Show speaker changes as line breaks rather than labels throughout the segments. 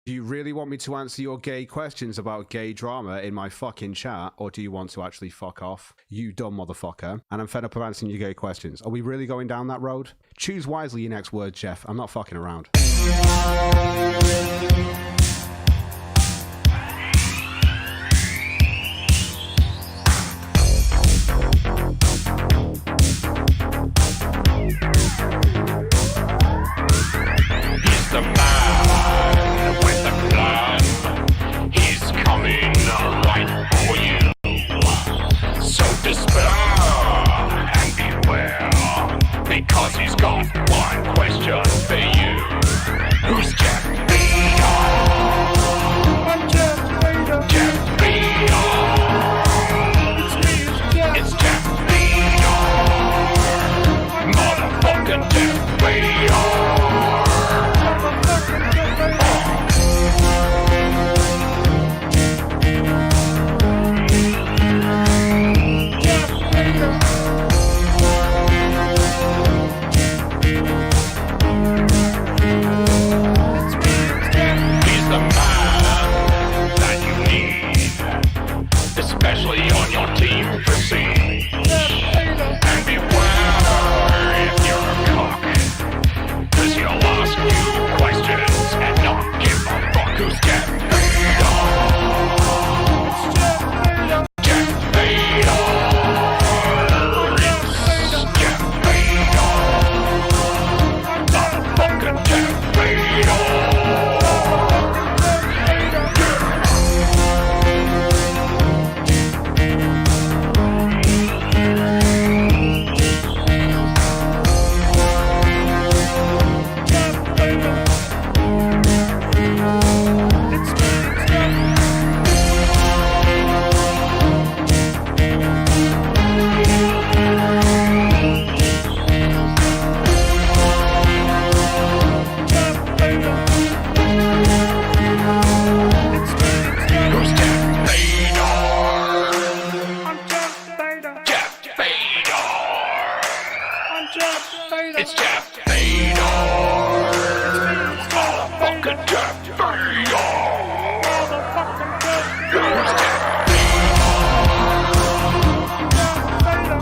Do you really want me to answer your gay questions about gay drama in my fucking chat, or do you want to actually fuck off, you dumb motherfucker? And I'm fed up of answering your gay questions. Are we really going down that road? Choose wisely your next words, Jeff. I'm not fucking around.
Because he's got one question for you. Who's Jeff Bader? I'm Jeff Bader. Jeff Bader. It's me, it's Jeff. It's Jeff Bader. Motherfucking Jeff Bader. Especially on your team for siege. And beware if you're a cock, 'cause he'll ask you questions and not give a fuck. Who's Jeff Bader? It's Jeff Bader. It's Jeff Bader. Motherfucking Jeff Bader. It's Jeff Bader. Motherfucking Jeff Bader. Who's Jeff Bader?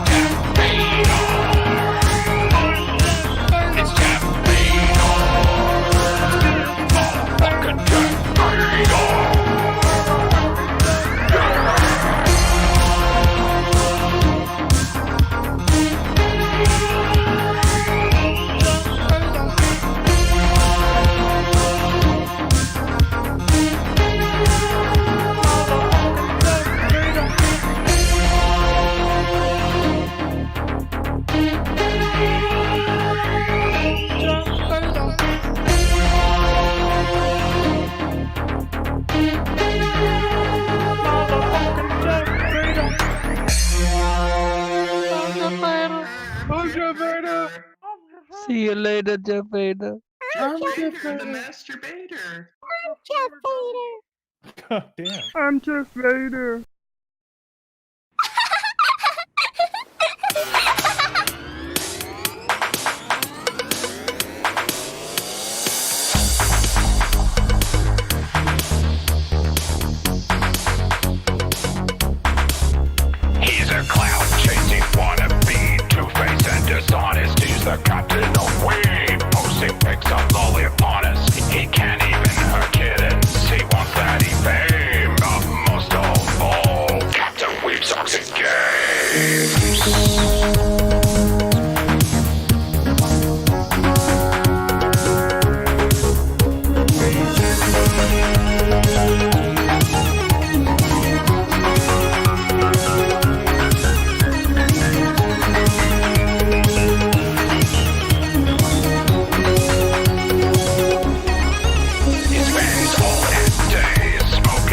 Jeff Bader. It's Jeff Bader. Motherfucking Jeff Bader.
See you later, Jeff Bader.
I'm Jeff Bader. The masturbator.
I'm Jeff Bader.
God damn.
I'm Jeff Bader.
He's a cloud chasing wannabe, two-faced and dishonest. He's the captain of Weeb, posting pics of lolly upon us. He can't even hurt kittens. He wants that fame, but most of all, Captain Weeb sucks at games. He spends all his days smoking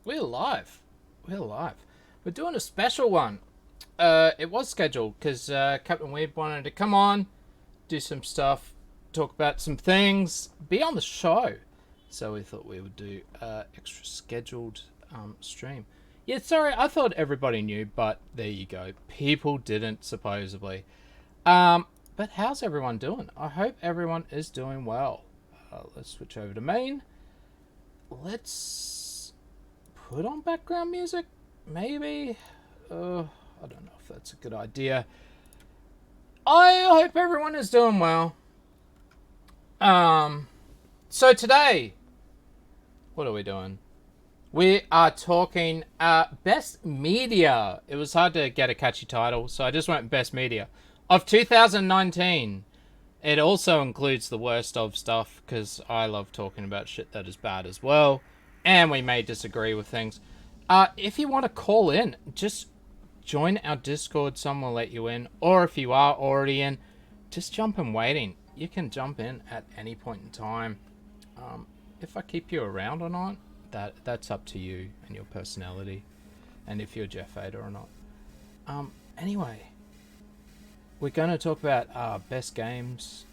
We're live. We're live. We're doing a special one. It was scheduled because Captain Weeb wanted to come on, do some stuff, talk about some things, be on the show. So we thought we would do extra scheduled stream. Yeah, sorry, I thought everybody knew, but there you go. People didn't, supposedly. But how's everyone doing? I hope everyone is doing well. Let's switch over to main. Let's put on background music, maybe. I don't know if that's a good idea. I hope everyone is doing well. So today, what are we doing? We are talking best media. It was hard to get a catchy title, so I just went best media of 2019. It also includes the worst of stuff, because I love talking about shit that is bad as well, and we may disagree with things. If you want to call in, just join our Discord. Someone will let you in, or if you are already in, just jump in waiting. You can jump in at any point in time. If I keep you around or not, that's up to you and your personality, and if you're Jeff Vader or not. Anyway, we're going to talk about best games,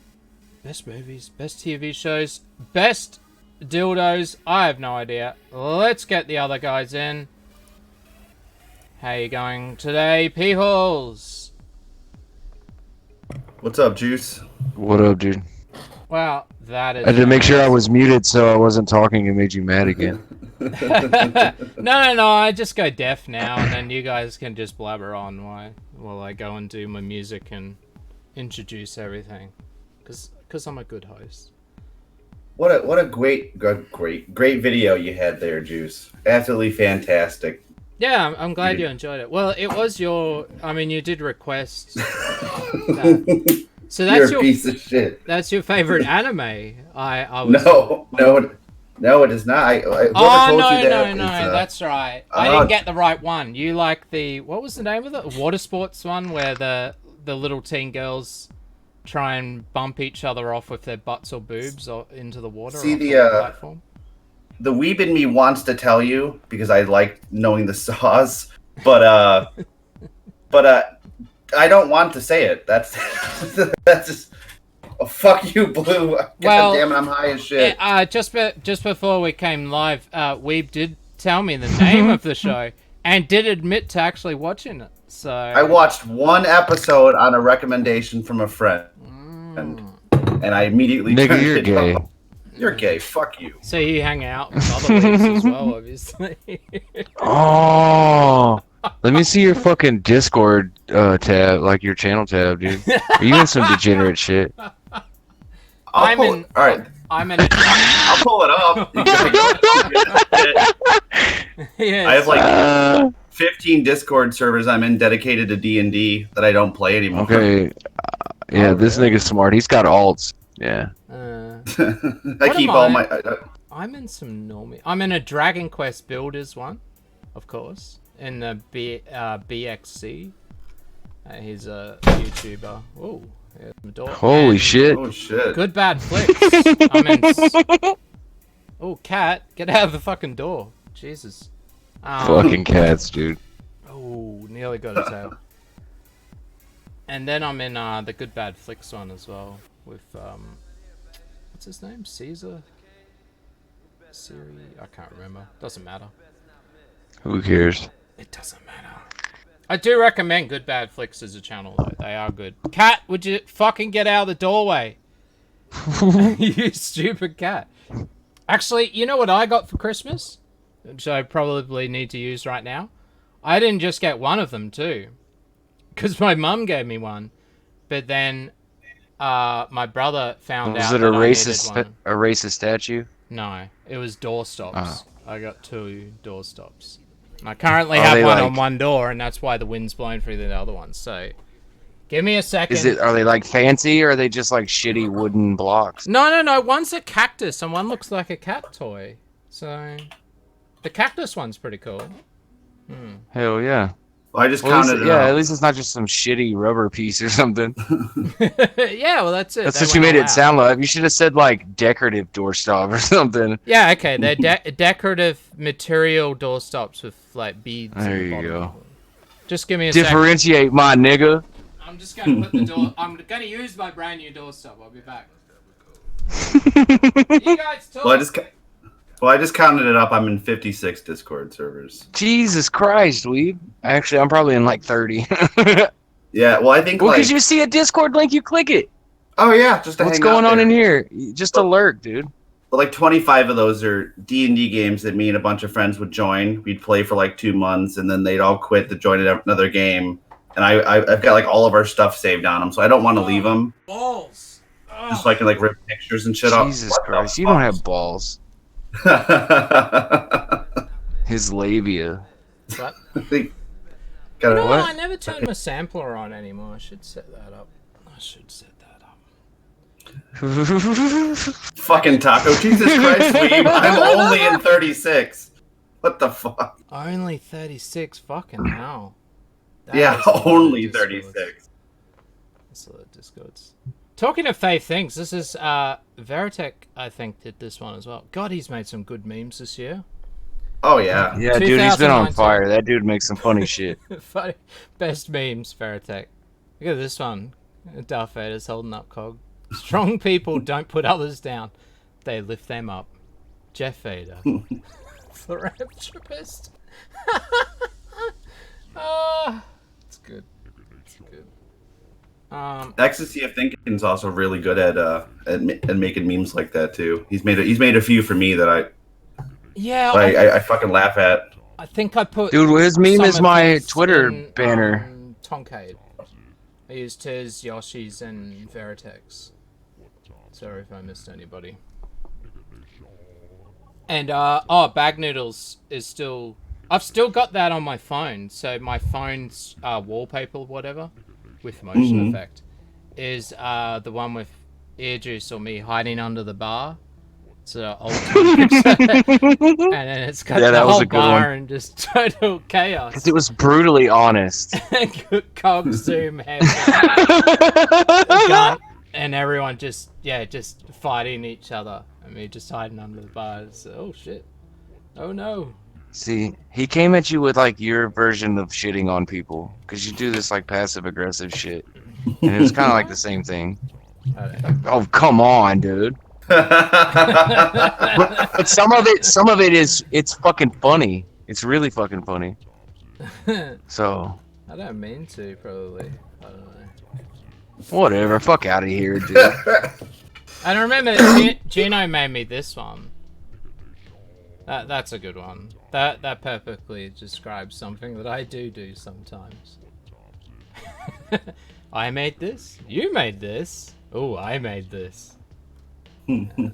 best movies, best TV shows, best dildos. I have no idea. Let's get the other guys in. How you going today, peoples?
What's up, Juice?
What up, dude?
Well, that is...
I had to make sure I was muted so I wasn't talking and made you mad again.
No, I just go deaf now, and then you guys can just blabber on while I go and do my music and introduce everything, because I'm a good host.
What a great video you had there, Juice. Absolutely fantastic.
Yeah, I'm glad you enjoyed it. Well, it was your... I mean, you did request that. So that's
You're a piece of shit.
That's your favorite anime. I was...
No, it is not.
No, that's right. I didn't get the right one. You like the... What was the name of it? Water sports one, where the little teen girls try and bump each other off with their butts or boobs or into the water.
See, the Weeb in me wants to tell you, because I like knowing the saws, but I don't want to say it. That's just... Oh, fuck you, Blue. God damn it, I'm high as shit.
Just before we came live, Weeb did tell me the name of the show and did admit to actually watching it. So
I watched one episode on a recommendation from a friend, and I immediately
Nigga,
turned
you're
it
gay.
off. You're gay. Fuck you.
So you hang out with other Weebs as well, obviously.
Oh, let me see your fucking Discord tab, like your channel tab, dude. Are you in some degenerate shit?
All right.
I'm in.
I'll pull it up.
Yes.
I have like 15 Discord servers I'm in dedicated to D&D that I don't play anymore.
Okay. Yeah, this nigga's smart. He's got alts. Yeah.
I keep all my...
I'm in some normie... I'm in a Dragon Quest Builders one, of course. In the BXC. He's a YouTuber. Oh,
holy shit.
Oh, shit.
Good Bad Flicks. I'm in... Oh, cat, get out of the fucking door. Jesus.
Fucking cats, dude.
Oh, nearly got a tail. And then I'm in the Good Bad Flicks one as well. With, what's his name? Caesar? Siri? I can't remember. Doesn't matter.
Who cares?
It doesn't matter. I do recommend Good Bad Flicks as a channel, though. They are good. Cat, would you fucking get out of the doorway? You stupid cat. Actually, you know what I got for Christmas? Which I probably need to use right now? I didn't just get one of them, too. Because my mum gave me one. But then my brother found out
Was it
that
a racist statue?
No, it was door stops. I got 2 door stops. I currently have one on one door, and that's why the wind's blowing through the other one. So, give me a second.
Are they like fancy, or are they just like shitty wooden blocks?
No. One's a cactus, and one looks like a cat toy. So, the cactus one's pretty cool.
Hell yeah.
Well, I just
Well,
counted it
yeah,
up.
at least it's not just some shitty rubber piece or something.
Yeah, well, that's it.
That's
They
what you
went
made
all
it
out.
sound like. You should have said like decorative doorstop or something.
Yeah, okay. They're decorative material doorstops with like beads.
There
at the
you
bottom.
go.
Just give me a second.
Differentiate, my nigga.
I'm just gonna put the door. I'm gonna use my brand new doorstop. I'll be back. You guys talk.
Well, I just counted it up. I'm in 56 Discord servers.
Jesus Christ, Weeb. Actually, I'm probably in like 30.
Yeah, well, I think
Well,
like...
because you see a Discord link, you click it.
Oh, yeah, just to
What's
hang out
going on
there.
in here? Just a lurk, dude.
But like 25 of those are D&D games that me and a bunch of friends would join. We'd play for like 2 months, and then they'd all quit to join another game. And I've got like all of our stuff saved on them, so I don't want to leave them.
Balls.
Just so I can like rip pictures and shit off.
Jesus Christ, you don't have balls. His labia.
What?
I think.
You know,
What?
I never turned my sampler on anymore. I should set that up.
Fucking taco. Jesus Christ, Weeb. I'm only in 36. What the fuck?
Only 36. Fucking hell. That
Yeah,
is a lot of
only
Discords.
36.
That's a lot of Discords. Talking of fave things, this is Veritech, I think, did this one as well. God, he's made some good memes this year.
Oh, yeah.
Yeah, dude, he's been on
2019.
fire. That dude makes some funny shit.
Funny. Best memes, Veritech. Look at this one. Darth Vader's holding up Cog. Strong people don't put others down. They lift them up. Jeff Vader. Philanthropist. It's good. It's good.
Ecstasy of Thinking's also really good at making memes like that too. He's made a few for me that I fucking laugh at.
I think I put.
Dude, his meme
some
is
of
my
his
Twitter
in,
banner.
Tonkade. I used his, Yoshi's, and Veritech's. Sorry if I missed anybody. And Bag Noodles is still. I've still got that on my phone. So my phone's wallpaper, whatever, with motion effect, is the one with EarJuice or me hiding under the bar. It's an old picture. And then it's got the whole bar and just total chaos.
'Cause it was brutally honest.
Cog zoom head. Gun, and everyone just fighting each other. And me just hiding under the bar. Oh shit. Oh no.
See, he came at you with like your version of shitting on people, because you do this like passive aggressive shit, and it was kind of like the same thing. Oh come on, dude. but some of it it's fucking funny. It's really fucking funny. So
I don't mean to, probably. I don't know.
Whatever. Fuck out of here, dude.
I remember Gino made me this one. That's a good one. That perfectly describes something that I do sometimes. I made this. You made this. Oh, I made this. Yes.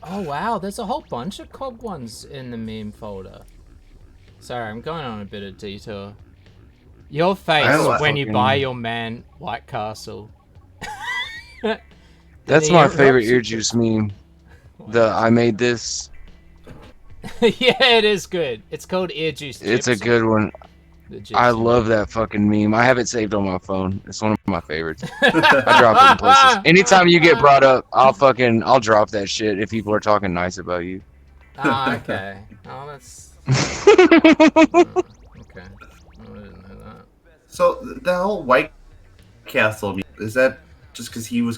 Oh wow, there's a whole bunch of Cog ones in the meme folder. Sorry, I'm going on a bit of detour. Your face when you buy your man White Castle.
That's my favorite EarJuice meme. I made this.
Yeah, it is good. It's called EarJuice.
It's a good one. I love that fucking meme. I have it saved on my phone. It's one of my favorites. I drop it in places. Anytime you get brought up, I'll drop that shit if people are talking nice about you.
Ah, okay. Oh, that's okay. Oh, I didn't know that.
So the whole White Castle, is that just because he was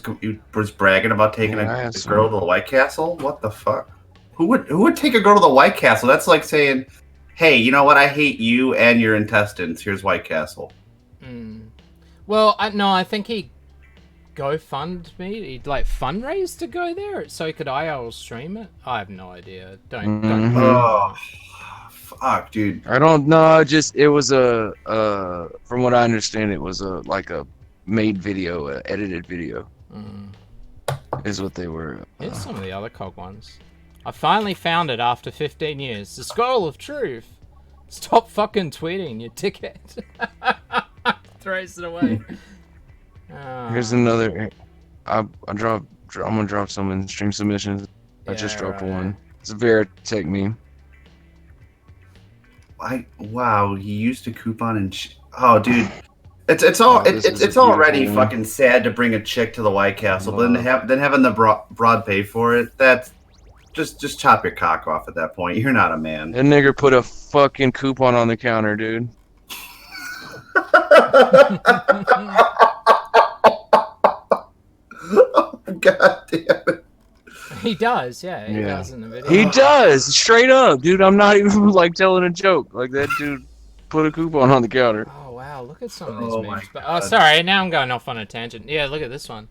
bragging about taking a girl to the White Castle? What the fuck? Who would take a girl to the White Castle? That's like saying, hey, you know what? I hate you and your intestines. Here's White Castle.
Well, I think he GoFundMe. He'd like fundraise to go there so he could IRL stream it. I have no idea. Don't.
Oh, fuck, dude.
I don't know. Just it was from what I understand, it was a made video, edited video. Is what they were.
Here's some of the other Cog ones. I finally found it after 15 years. The Scroll of Truth. Stop fucking tweeting, you dickhead. Throws it away.
Here's another. I'm gonna drop some in stream submissions. I just dropped one. It's a Veritech meme.
Wow, he used a coupon and oh, dude, it's already fucking sad to bring a chick to the White Castle, but then having the broad pay for it. That's just chop your cock off at that point. You're not a man.
That nigger put a fucking coupon on the counter, dude.
Oh, God damn it.
He does, yeah. He does in the video.
He does, straight up, dude. I'm not even like telling a joke. Like that dude put a coupon on the counter.
Oh wow, look at some of these memes. Oh, sorry, now I'm going off on a tangent. Yeah, look at this one.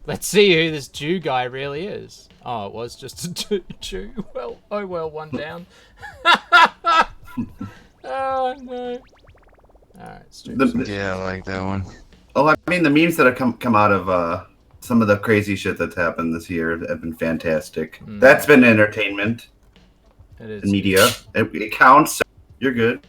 Let's see who this Jew guy really is. Oh, it was just a Jew. Well, oh well, one down. Oh no. Alright,
yeah, I like that one.
Oh, I mean, the memes that have come out of some of the crazy shit that's happened this year have been fantastic. That's been entertainment.
It is.
Media. It counts. So you're good.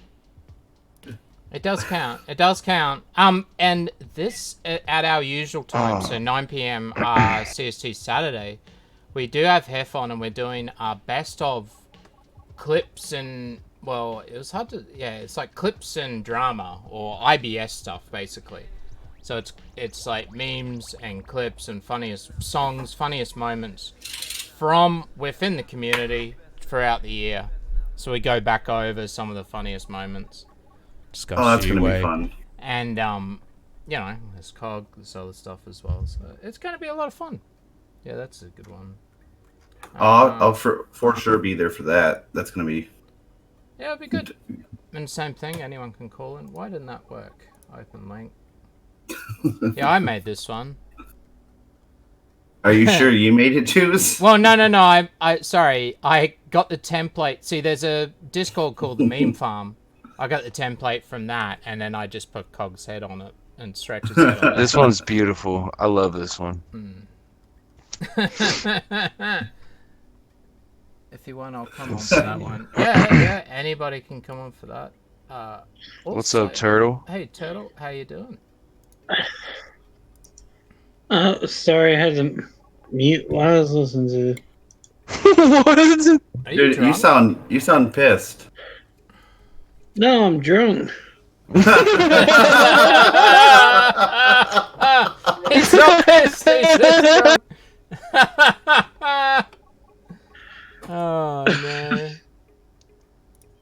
It does count. It does count. And this at our usual time, so 9 p.m. CST Saturday, we do have Hef on, and we're doing our best of clips and it was hard to it's like clips and drama or IBS stuff basically. So it's like memes and clips and funniest songs, funniest moments from within the community throughout the year. So we go back over some of the funniest moments.
Oh, that's gonna be fun.
And you know, there's COG, there's other stuff as well. So it's gonna be a lot of fun. Yeah, that's a good one.
I'll for sure be there for that. That's gonna be.
Yeah, it'll be good. And same thing, anyone can call in. Why didn't that work? Open link. Yeah, I made this one.
Are you sure you made it, Juice?
Well, no. Sorry. I got the template. See, there's a Discord called the Meme Farm. I got the template from that, and then I just put Cog's head on it and stretch his head on it.
This one's beautiful. I love this one.
If you want, I'll come on for that one. Yeah. Anybody can come on for that.
What's up, Turtle?
Hey, Turtle. How you doing?
Sorry, I had to mute while I was listening to.
What?
Dude, you sound pissed.
No, I'm drunk.
He's so pissed. He's so drunk. Oh no.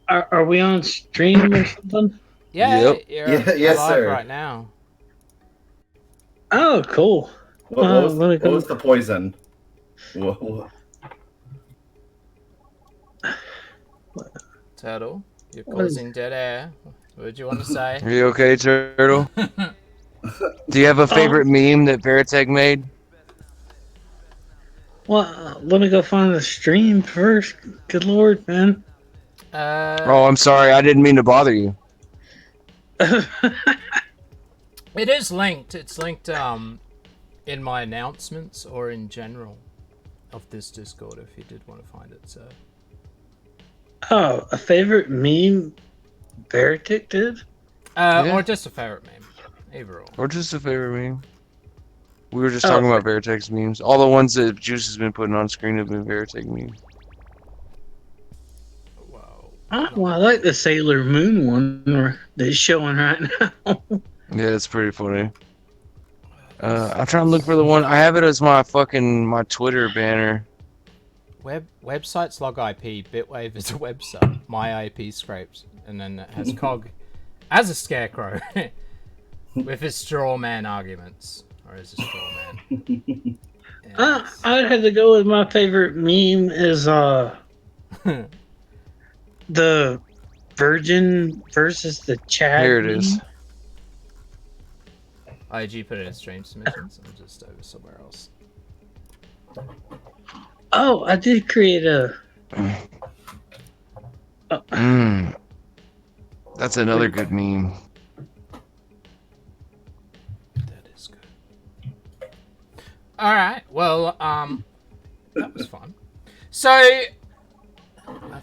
Are we on stream or something?
Yeah,
Yes,
live
sir.
right now.
Oh, cool.
What was the poison?
Turtle, you're causing dead air. What did you want to say?
Are you okay, Turtle? Do you have a favorite meme that Veritech made?
Well, let me go find the stream first. Good lord, man.
Oh, I'm sorry. I didn't mean to bother you.
It is linked. It's linked in my announcements or in general of this Discord if you did want to find it. So.
Oh, a favorite meme Veritic did?
Or just a favorite meme. Either
or just a favorite meme. We were just talking about Veritech's memes. All the ones that Juice has been putting on screen have been Veritech memes.
Well, I like the Sailor Moon one that's showing right now.
Yeah, it's pretty funny. I'm trying to look for the one. I have it as my Twitter banner.
Websites log IP. Bitwave is a website. My IP scrapes, and then it has COG as a scarecrow with his straw man arguments, or as a straw man.
I'd have to go with my favorite meme is the Virgin versus the Chad.
Here it is.
IG put it in stream submissions. I'm just over somewhere else.
Oh, I did create a.
That's another good meme.
That is good. All right. Well, that was fun. So, I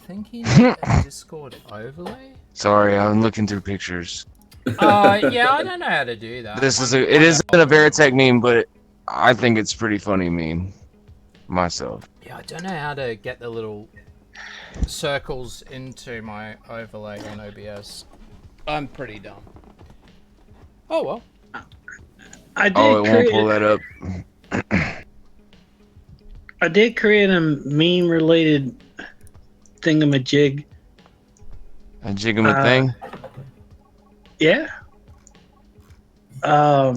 think he made a Discord overlay.
Sorry, I'm looking through pictures.
Yeah, I don't know how to do that.
It isn't a Veritech meme, but I think it's pretty funny meme myself.
Yeah, I don't know how to get the little circles into my overlay on OBS. I'm pretty dumb. Oh well.
I did
Oh, it won't pull that up.
I did create a meme-related thingamajig.
A jigama thing?
Yeah. Let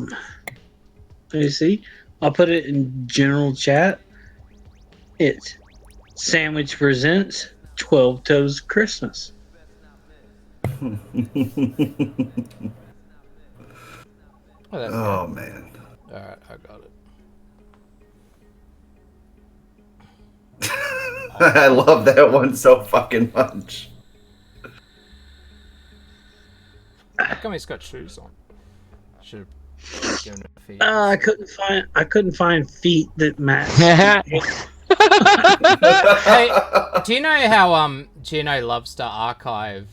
me see. I'll put it in general chat. It's Sandwich Presents 12 Toes Christmas.
Oh, man.
Alright, I got it.
I love that one so fucking much.
How come he's got shoes on? Should have given it feet.
I couldn't find feet that match.
Hey, do you know how Gino loves to archive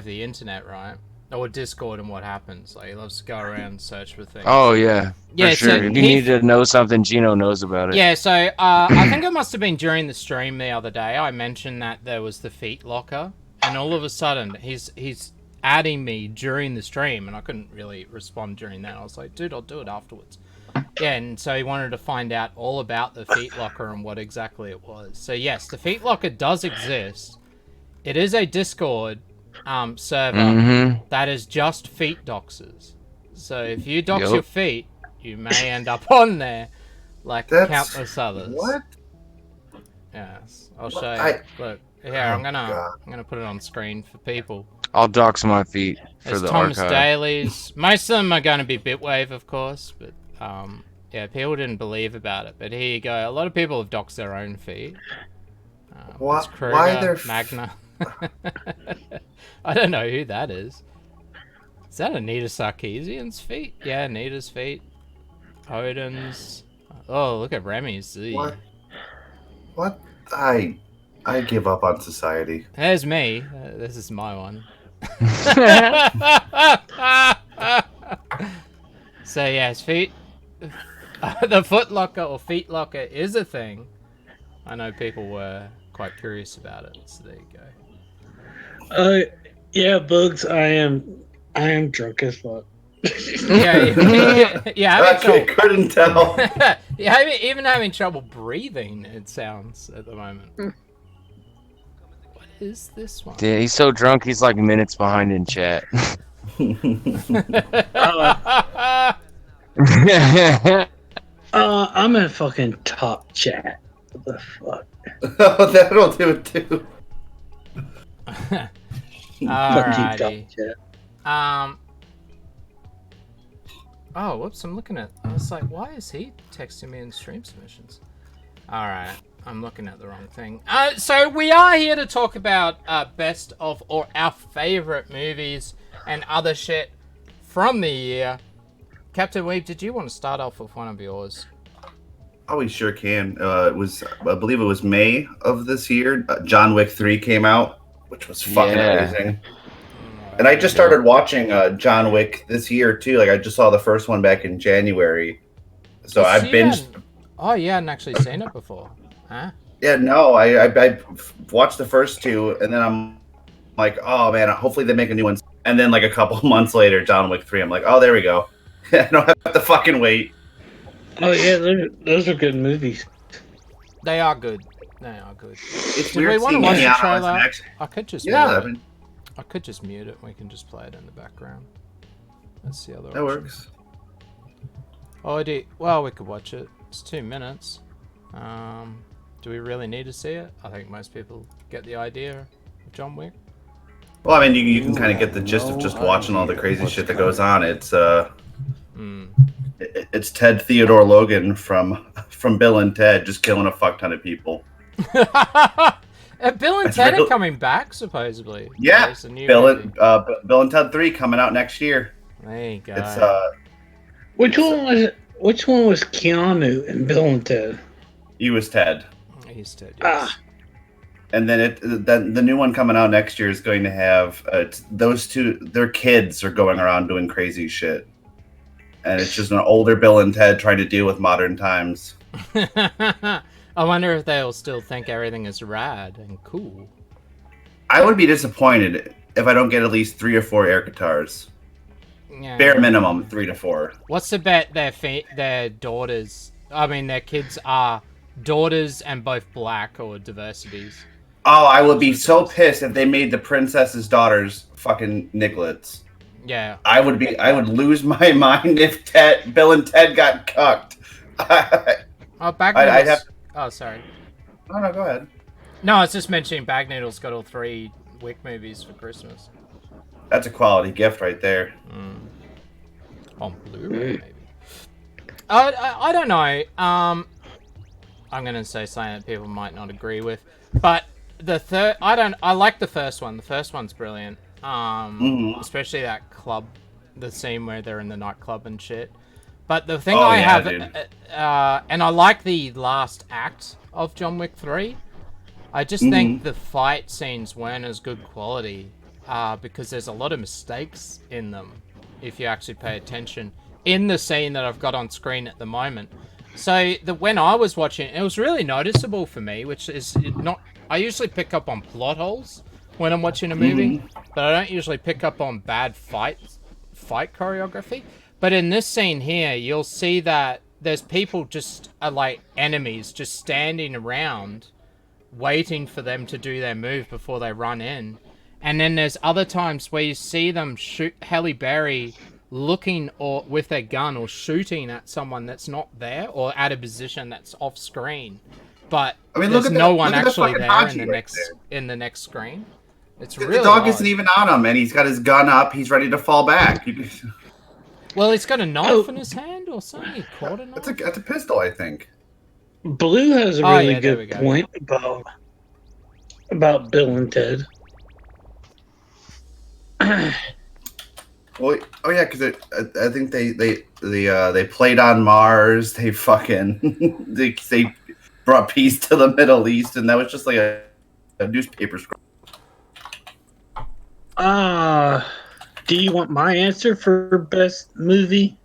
the internet, right? Or Discord and what happens. Like he loves to go around and search for things.
Oh yeah.
Yeah,
for sure.
so
If you need to know something, Gino knows about it.
Yeah, so I think it must have been during the stream the other day. I mentioned that there was the feet locker, and all of a sudden he's adding me during the stream, and I couldn't really respond during that. I was like, dude, I'll do it afterwards. Yeah, and so he wanted to find out all about the feet locker and what exactly it was. So yes, the feet locker does exist. It is a Discord server that is just feet doxers. So if you dox your feet, you may end up on there, like countless others.
What?
Yes, I'll show you. Look, here, I'm gonna put it on screen for people.
I'll dox my feet for
There's
the
Thomas
archive.
Daly's. Most of them are going to be Bitwave, of course, but yeah, people didn't believe about it. But here you go. A lot of people have doxed their own feet.
What?
Kruger,
Why they're
Magna? I don't know who that is. Is that Anita Sarkeesian's feet? Yeah, Anita's feet. Odin's. Oh, look at Remy's.
What? I give up on society.
There's me. This is my one. So yes, feet. The foot locker or feet locker is a thing. I know people were quite curious about it. So there you go.
Yeah, Bugs. I am drunk as fuck.
Yeah.
I couldn't tell.
Yeah, even having trouble breathing. It sounds at the moment. What is this one?
Yeah, he's so drunk. He's like minutes behind in chat.
I'm in fucking top chat. What the fuck?
Oh, that'll do it too.
Alrighty. Oh, whoops! I'm looking at. I was like, why is he texting me in stream submissions? All right, I'm looking at the wrong thing. So we are here to talk about best of or our favorite movies and other shit from the year. Captain Weeb, did you want to start off with one of yours?
Oh, we sure can. I believe it was May of this year. John Wick 3 came out, which was fucking amazing. And I just started watching John Wick this year too. Like I just saw the first one back in January, so I binged.
Oh, you hadn't actually seen it before, huh?
Yeah, no, I watched the first two, and then I'm like, oh man, hopefully they make a new one. And then like a couple months later, John Wick 3. I'm like, oh, there we go. I don't have to fucking wait.
Oh yeah, those are good movies.
They are good. They are good.
It's
Did we
weird
want to
seeing
watch the
Keanu as
trailer?
an action.
I could just I could just mute it. We can just play it in the background. That's the other option.
That works.
Oh, well, we could watch it. It's 2 minutes. Do we really need to see it? I think most people get the idea of John Wick.
Well, I mean, you can kind of get the gist of just watching all the crazy shit that goes on. It's it's Ted Theodore Logan from Bill and Ted just killing a fuck ton of people.
Bill and Ted are coming back, supposedly.
Yeah, Bill and Ted 3 coming out next year.
There you go.
It's
Which one was it? Which one was Keanu in Bill and Ted?
He was Ted.
He's Ted. Yes.
And then the new one coming out next year is going to have those two. Their kids are going around doing crazy shit, and it's just an older Bill and Ted trying to deal with modern times.
I wonder if they'll still think everything is rad and cool.
I would be disappointed if I don't get at least 3 or 4 air guitars.
Yeah.
Bare minimum 3 to 4.
What's the bet their daughters? I mean, their kids are daughters and both black or diversities.
Oh, I would be so pissed if they made the princess's daughters fucking Nicklets.
Yeah.
I would lose my mind if Bill and Ted got cucked. I'd have.
Oh, sorry.
No, go ahead.
No, I was just mentioning Bagnoodle's got all 3 Wick movies for Christmas.
That's a quality gift right there.
On Blu-ray, maybe. I don't know. I'm gonna say something that people might not agree with, but the third, I like the first one. The first one's brilliant. Especially that club, the scene where they're in the nightclub and shit. But the thing and I like the last act of John Wick 3. I just think the fight scenes weren't as good quality because there's a lot of mistakes in them if you actually pay attention in the scene that I've got on screen at the moment. So when I was watching it was really noticeable for me, which is not... I usually pick up on plot holes when I'm watching a movie, but I don't usually pick up on bad fight choreography. But in this scene here, you'll see that there's people just like enemies just standing around waiting for them to do their move before they run in. And then there's other times where you see them shoot Halle Berry looking or with their gun or shooting at someone that's not there or at a position that's off screen. But there's no one actually there in the next screen. It's really
the dog
odd.
isn't even on him, and he's got his gun up. He's ready to fall back.
Well, he's got a knife in his hand or something. He caught a knife.
That's a pistol, I think.
Blue has a really good point about Bill and Ted.
Well, because I think they played on Mars. They fucking they brought peace to the Middle East, and that was just like a newspaper scroll.
Do you want my answer for best movie?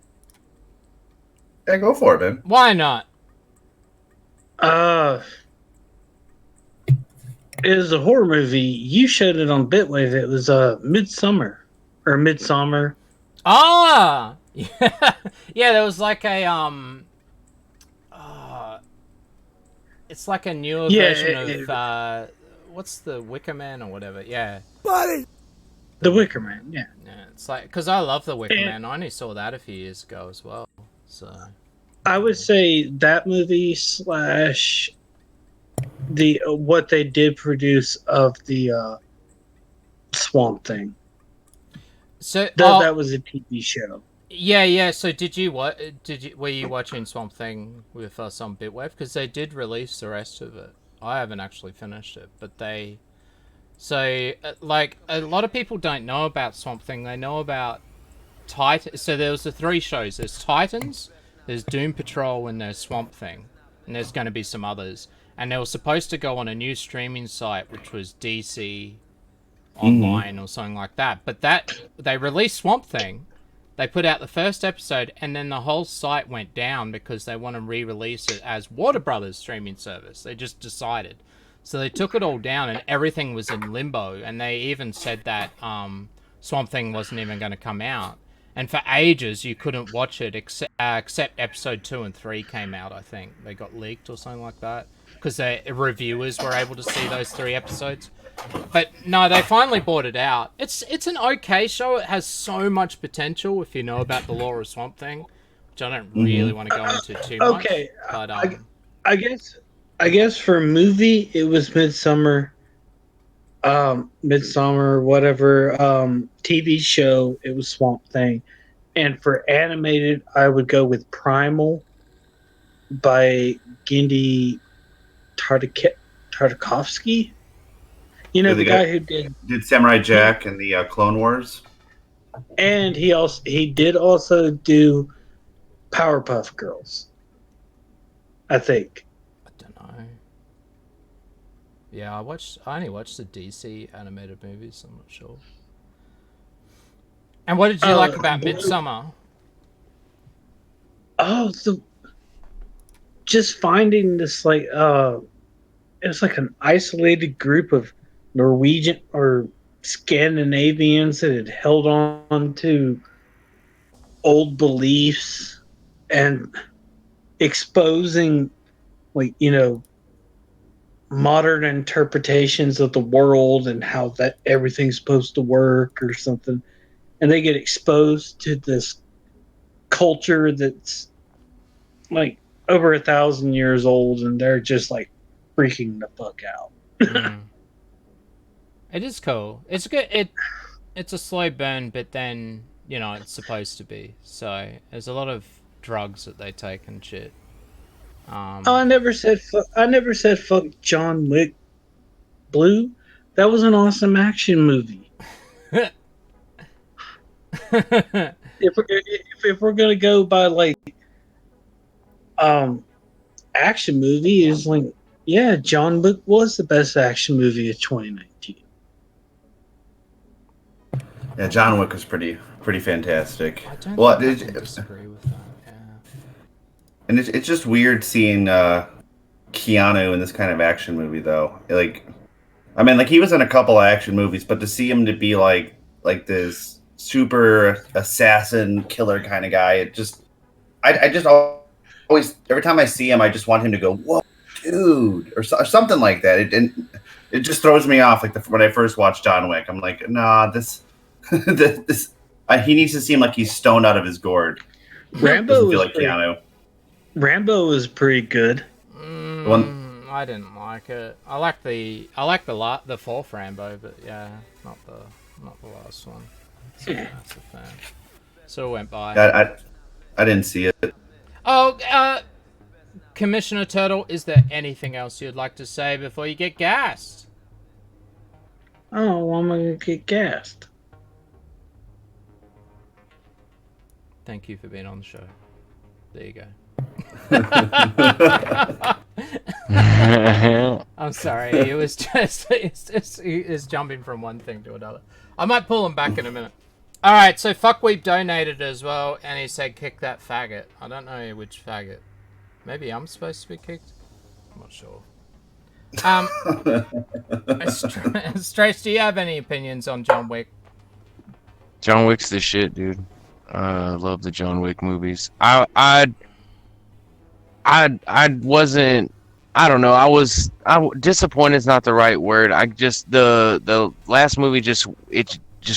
Yeah, go for it, man.
Why not?
It was a horror movie. You showed it on Bitwave. It was Midsummer.
Ah! Yeah, there was like a it's like a newer version of what's the Wicker Man or whatever. Yeah.
Buddy. The Wicker Man, yeah.
Yeah, it's like because I love the Wicker Man. I only saw that a few years ago as well. So
I would say that movie / the what they did produce of the Swamp Thing.
So
that was a TV show.
Yeah. So were you watching Swamp Thing with us on Bitwave? Because they did release the rest of it. I haven't actually finished it, but they. So like a lot of people don't know about Swamp Thing. They know about Titan. So there was the 3 shows. There's Titans, there's Doom Patrol, and there's Swamp Thing, and there's going to be some others. And they were supposed to go on a new streaming site, which was DC Online or something like that. But they released Swamp Thing. They put out the first episode, and then the whole site went down because they want to re-release it as Warner Brothers streaming service. They just decided. So they took it all down, and everything was in limbo. And they even said that Swamp Thing wasn't even going to come out. And for ages, you couldn't watch it except episode 2 and 3 came out, I think. They got leaked or something like that. Because the reviewers were able to see those 3 episodes. But no, they finally bought it out. It's an okay show. It has so much potential if you know about the lore of Swamp Thing, which I don't really want to go into too much.
Okay,
but
I guess for a movie it was Midsummer, whatever. TV show it was Swamp Thing, and for animated I would go with Primal by Genndy Tartakovsky. You know, the guy who did
Samurai Jack and the Clone Wars,
and he did also do Powerpuff Girls, I think.
I don't know. Yeah, I only watched the DC animated movies. I'm not sure. And what did you like about Midsummer?
Oh, just finding this like it was like an isolated group of Norwegian or Scandinavians that had held on to old beliefs and exposing, like, modern interpretations of the world and how that everything's supposed to work or something. And they get exposed to this culture that's like over 1,000 years old, and they're just like freaking the fuck out.
It is cool. It's good. It's a slow burn, but then it's supposed to be. So there's a lot of drugs that they take and shit.
I never said fuck John Wick Blue. That was an awesome action movie. if we're gonna go by like action movie, is like, yeah, John Wick was the best action movie of 2019.
Yeah, John Wick was pretty fantastic.
I don't think I disagree with that. Yeah.
And it's just weird seeing Keanu in this kind of action movie, though. Like, I mean, like, he was in a couple action movies, but to see him to be like this super assassin killer kind of guy, I just always, every time I see him, I just want him to go, whoa, dude, or something like that. It just throws me off. Like when I first watched John Wick, I'm like, nah, this he needs to seem like he's stoned out of his gourd.
Rambo
feel like Keanu.
Rambo was pretty good.
I didn't like it. I like the fourth Rambo, but yeah, not the last one. So yeah, that's a fan. So it went by.
I didn't see it.
Oh, Commissioner Turtle, is there anything else you'd like to say before you get gassed?
Oh, I'm gonna get gassed.
Thank you for being on the show. There you go. I'm sorry. It was just it's jumping from one thing to another. I might pull him back in a minute. All right. So Fuckweeb donated as well, and he said, "Kick that faggot." I don't know which faggot. Maybe I'm supposed to be kicked. I'm not sure. Strace, do you have any opinions on John Wick?
John Wick's the shit, dude. I love the John Wick movies. I wasn't. I don't know. Disappointed is not the right word. I just the last movie just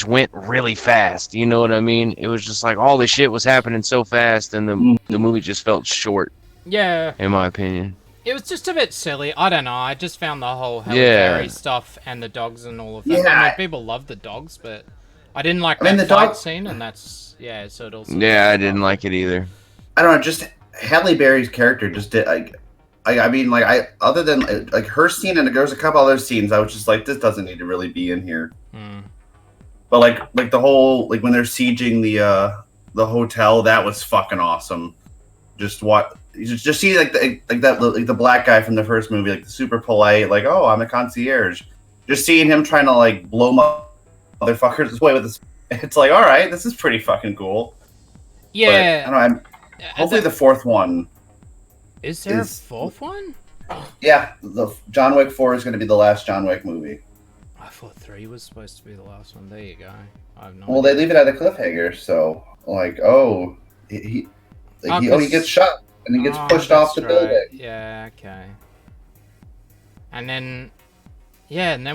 went really fast. You know what I mean? It was just like all the shit was happening so fast, and the movie just felt short.
Yeah.
In my opinion.
It was just a bit silly. I don't know. I just found the whole Halle Berry stuff and the dogs and all of that.
Yeah.
I mean, people love the dogs, but I didn't like that fight scene, and that's so it also.
Yeah, I didn't like it either.
I don't know. Just Halle Berry's character just did other than like her scene, and there was a couple other scenes I was just like, this doesn't need to really be in here. But like the whole, like when they're sieging the hotel, that was fucking awesome. Just see the black guy from the first movie, like the super polite, like, oh, I'm a concierge. Just seeing him trying to like blow motherfuckers away with this, it's like, all right, this is pretty fucking cool.
Yeah.
But, I don't know. Hopefully the fourth one.
Is there a fourth one?
Yeah, the John Wick 4 is going to be the last John Wick movie.
I thought 3 was supposed to be the last one. There you go. I have no
idea. They leave it at a cliffhanger, so like, oh, he gets shot and he gets pushed off the building.
Yeah, okay. And then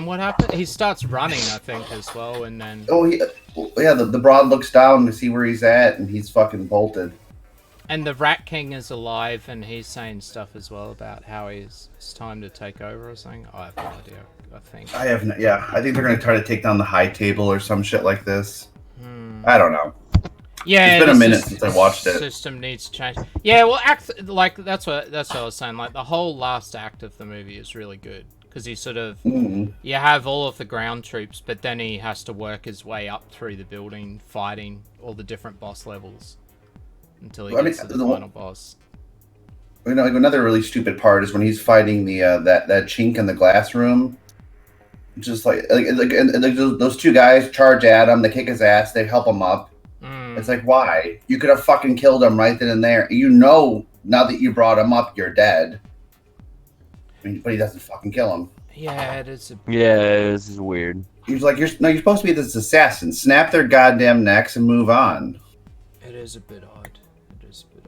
what happened? He starts running, I think, as well, and then.
The broad looks down to see where he's at, and he's fucking bolted.
And the Rat King is alive, and he's saying stuff as well about how it's time to take over or something. I have no idea. I think.
I think they're gonna try to take down the High Table or some shit like this. I don't know.
Yeah,
it's been a minute since I watched it.
System needs to change. Yeah, well, that's what I was saying. Like the whole last act of the movie is really good because he sort of you have all of the ground troops, but then he has to work his way up through the building, fighting all the different boss levels until he gets to the final boss.
You know, like another really stupid part is when he's fighting the that chink in the glass room. Just like those two guys charge at him, they kick his ass, they help him up. It's like, why? You could have fucking killed him right then and there. You know now that you brought him up, you're dead. I mean, but he doesn't fucking kill him.
Yeah, it is.
Yeah, this is weird.
He's like, you're supposed to be this assassin. Snap their goddamn necks and move on.
It is a bit odd. It is a bit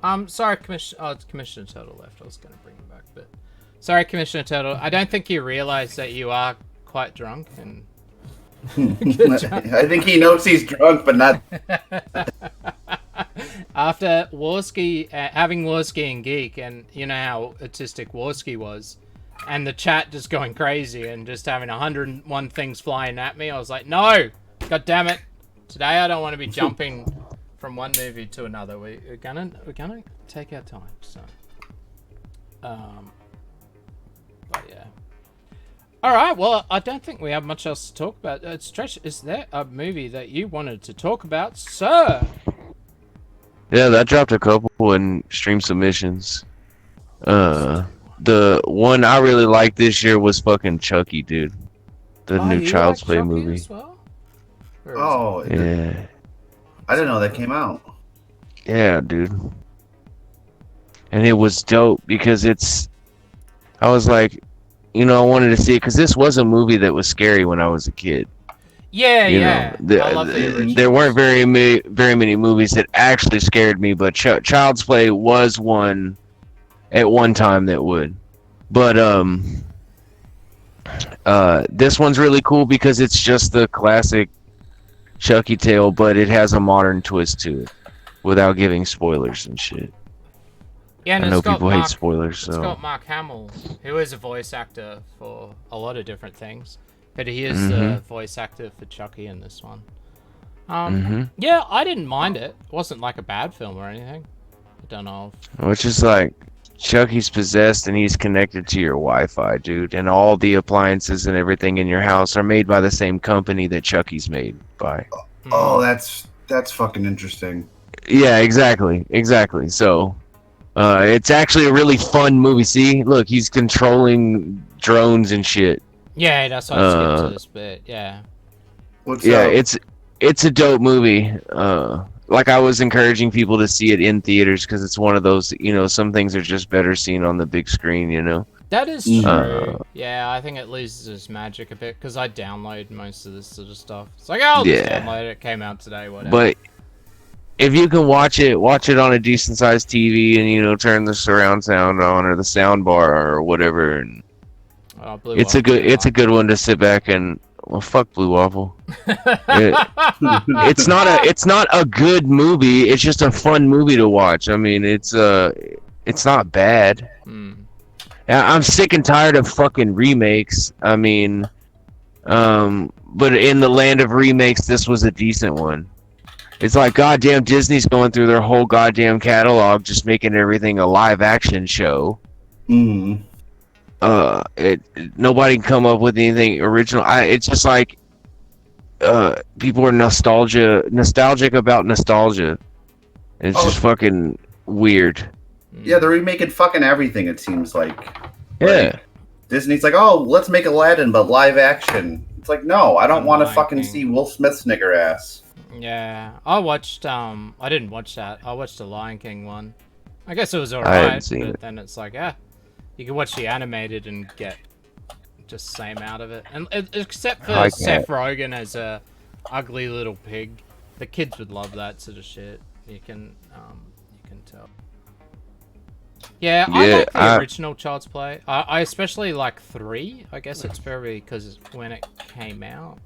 odd. Sorry, Commissioner Turtle left. I was going to bring him back, but sorry, Commissioner Turtle. I don't think you realize that you are quite drunk and.
I think he knows he's drunk, but not.
After Warski, having Warski and Geek, and you know how autistic Warski was, and the chat just going crazy and just having 101 things flying at me, I was like, no, god damn it, today I don't want to be jumping from one movie to another. We're gonna take our time. So, but yeah. All right. Well, I don't think we have much else to talk about. Stretch, is there a movie that you wanted to talk about, sir?
Yeah, that dropped a couple in stream submissions. The one I really liked this year was fucking Chucky, dude. The new Child's Play movie.
As well?
Oh,
yeah.
I didn't know that came out.
Yeah, dude. And it was dope because I was like, I wanted to see it because this was a movie that was scary when I was a kid.
Yeah, I love the original.
There weren't very many movies that actually scared me, but Child's Play was one at one time that would. But this one's really cool because it's just the classic Chucky tale, but it has a modern twist to it without giving spoilers and shit.
Yeah, and
I know people hate spoilers, so.
It's got Mark Hamill, who is a voice actor for a lot of different things, but he is the voice actor for Chucky in this one. Yeah, I didn't mind it. It wasn't like a bad film or anything. I don't know.
Which is like, Chucky's possessed and he's connected to your Wi-Fi, dude, and all the appliances and everything in your house are made by the same company that Chucky's made by.
Oh, that's fucking interesting.
Yeah, exactly. So. It's actually a really fun movie. See, look, he's controlling drones and shit.
Yeah, that's why I skipped to this bit. Yeah.
It's a dope movie. Like I was encouraging people to see it in theaters because it's one of those, some things are just better seen on the big screen.
That is true. Yeah, I think it loses its magic a bit because I download most of this sort of stuff. It's like, I'll just download it. It came out today, whatever.
But if you can watch it on a decent sized TV and turn the surround sound on or the sound bar or whatever, and it's a good one to sit back and fuck Blue Waffle. It's not a good movie. It's just a fun movie to watch. I mean, it's not bad. I'm sick and tired of fucking remakes. I mean, but in the land of remakes, this was a decent one. It's like, goddamn, Disney's going through their whole goddamn catalog, just making everything a live action show. Nobody can come up with anything original. It's just like, people are nostalgic about nostalgia. It's just fucking weird.
Yeah, they're remaking fucking everything, it seems like.
Yeah.
Like, Disney's like, oh, let's make Aladdin, but live action. It's like, no, I don't want to fucking see Will Smith's nigger ass.
Yeah, I watched, I didn't watch that. I watched the Lion King one. I guess it was alright, but then it's like, you can watch the animated and get just same out of it. And except for Seth Rogen as a ugly little pig. The kids would love that sort of shit. You can tell. Yeah, I like the original Child's Play. I especially like 3. I guess it's probably because when it came out.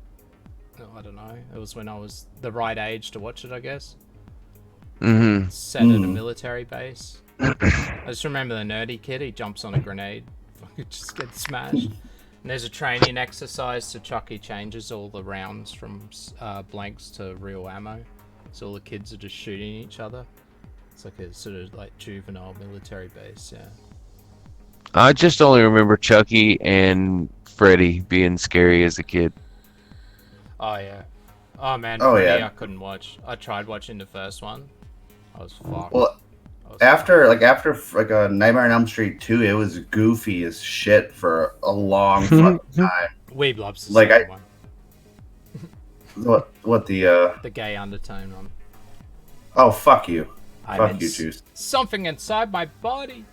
I don't know. It was when I was the right age to watch it, I guess. Set at a military base. I just remember the nerdy kid. He jumps on a grenade, just gets smashed. And there's a training exercise, so Chucky changes all the rounds from blanks to real ammo. So all the kids are just shooting each other. It's like a sort of like juvenile military base. Yeah.
I just only remember Chucky and Freddy being scary as a kid.
Oh yeah. Oh man, Freddy I couldn't watch. I tried watching the first one. I was fucked.
Well, after Nightmare on Elm Street 2, it was goofy as shit for a long fucking time.
Weeb loves the second one.
What the
gay undertone one.
Oh, fuck you. Fuck you, Juice.
Something inside my body.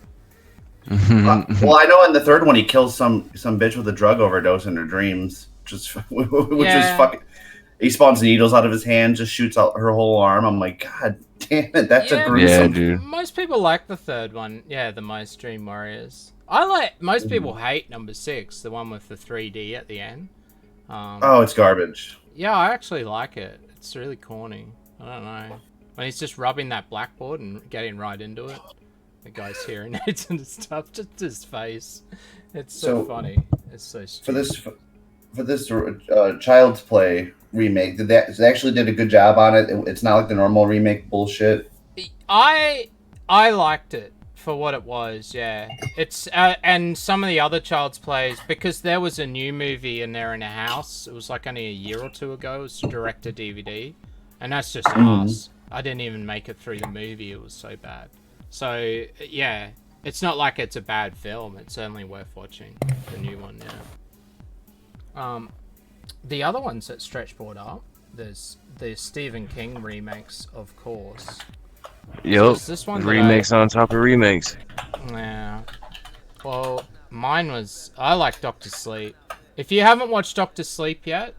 Well, I know in the third one he kills some bitch with a drug overdose in her dreams, which was fucking. He spawns needles out of his hand, just shoots out her whole arm. I'm like, God damn it, that's a gruesome.
Yeah, dude.
Most people like the third one. Yeah, the most Dream Warriors. Most people hate number 6, the one with the 3D at the end.
Oh, it's garbage.
Yeah, I actually like it. It's really corny. I don't know. When he's just rubbing that blackboard and getting right into it. The guy's hearing aids and stuff, just his face. It's so funny. It's so stupid.
For this Child's Play remake, they actually did a good job on it. It's not like the normal remake bullshit.
I liked it for what it was. Yeah, it's and some of the other Child's Plays, because there was a new movie in there in a house. It was like only a year or two ago. It was direct to DVD, and that's just ass. I didn't even make it through the movie. It was so bad. So yeah, it's not like it's a bad film. It's certainly worth watching. The new one, yeah. The other ones that Stretch brought up, there's the Stephen King remakes, of course.
Yep.
So this one
remakes on top of remakes.
Yeah. Well, mine was, I like Doctor Sleep. If you haven't watched Doctor Sleep yet,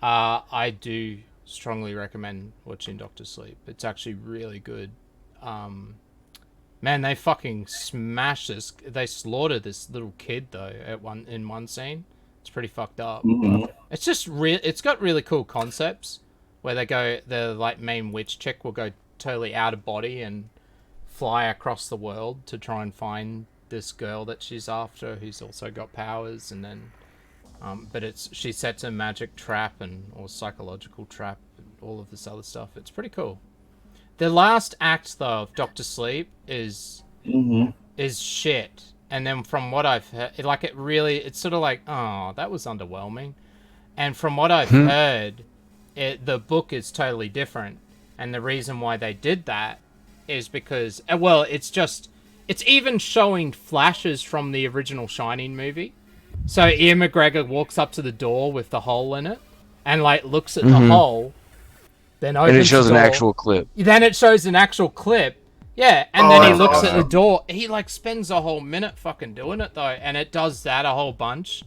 I do strongly recommend watching Doctor Sleep. It's actually really good. Man, they fucking smash this. They slaughter this little kid though in one scene. It's pretty fucked up. It's just it's got really cool concepts where the like main witch chick will go totally out of body and fly across the world to try and find this girl that she's after who's also got powers, and then but she sets a magic trap or psychological trap and all of this other stuff. It's pretty cool. The last act though of Doctor Sleep is shit. And then from what I've heard, it's sort of like, oh, that was underwhelming. And from what I've heard, the book is totally different. And the reason why they did that is because, well, it's even showing flashes from the original Shining movie. So Ian McGregor walks up to the door with the hole in it and like looks at the hole. Then opens
and it shows
the door.
An actual clip.
Then it shows an actual clip. Yeah, and then he looks at the door. He like spends a whole minute fucking doing it though, and it does that a whole bunch,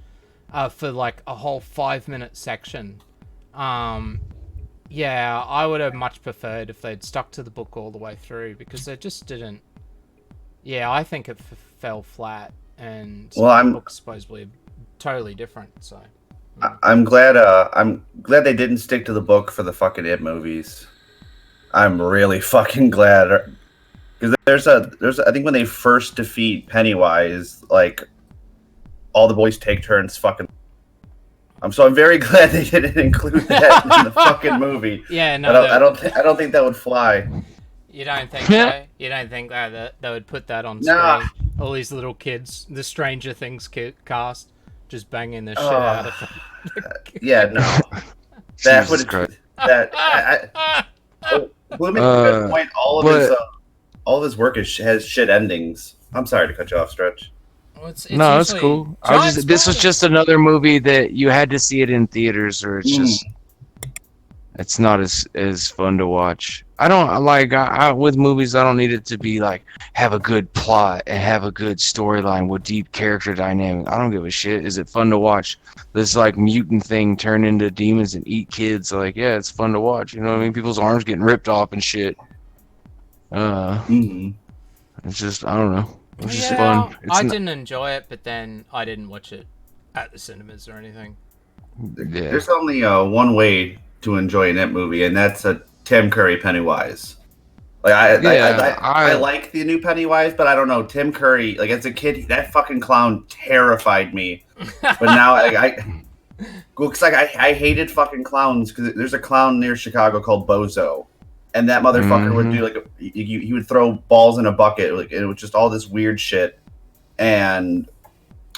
for like a whole 5-minute section. Yeah, I would have much preferred if they'd stuck to the book all the way through, because they just didn't. Yeah, I think it fell flat, and the book's supposedly totally different. So
I'm glad they didn't stick to the book for the fucking It movies. I'm really fucking glad. Because there's I think when they first defeat Pennywise, like all the boys take turns fucking. So I'm very glad they didn't include that in the fucking movie.
Yeah, no,
I don't think that would fly.
You don't think so? You don't think that they would put that on screen? All these little kids, the Stranger Things cast, just banging the shit out of them.
Yeah, no. That would Blooming good point. All of his work has shit endings. I'm sorry to cut you off, Stretch.
Well, it's
it's cool. This was just another movie that you had to see it in theaters, or it's not as fun to watch. I don't like with movies. I don't need it to be like have a good plot and have a good storyline with deep character dynamic. I don't give a shit. Is it fun to watch this like mutant thing turn into demons and eat kids? Like, yeah, it's fun to watch. You know what I mean? People's arms getting ripped off and shit. It's just, I don't know. It's just fun.
I didn't enjoy it, but then I didn't watch it at the cinemas or anything.
Yeah.
There's only one way to enjoy an It movie, and that's a Tim Curry Pennywise. Like I like the new Pennywise, but I don't know, Tim Curry. Like as a kid, that fucking clown terrified me. But now I hated fucking clowns, because there's a clown near Chicago called Bozo. And that motherfucker would do like he would throw balls in a bucket, like it was just all this weird shit. And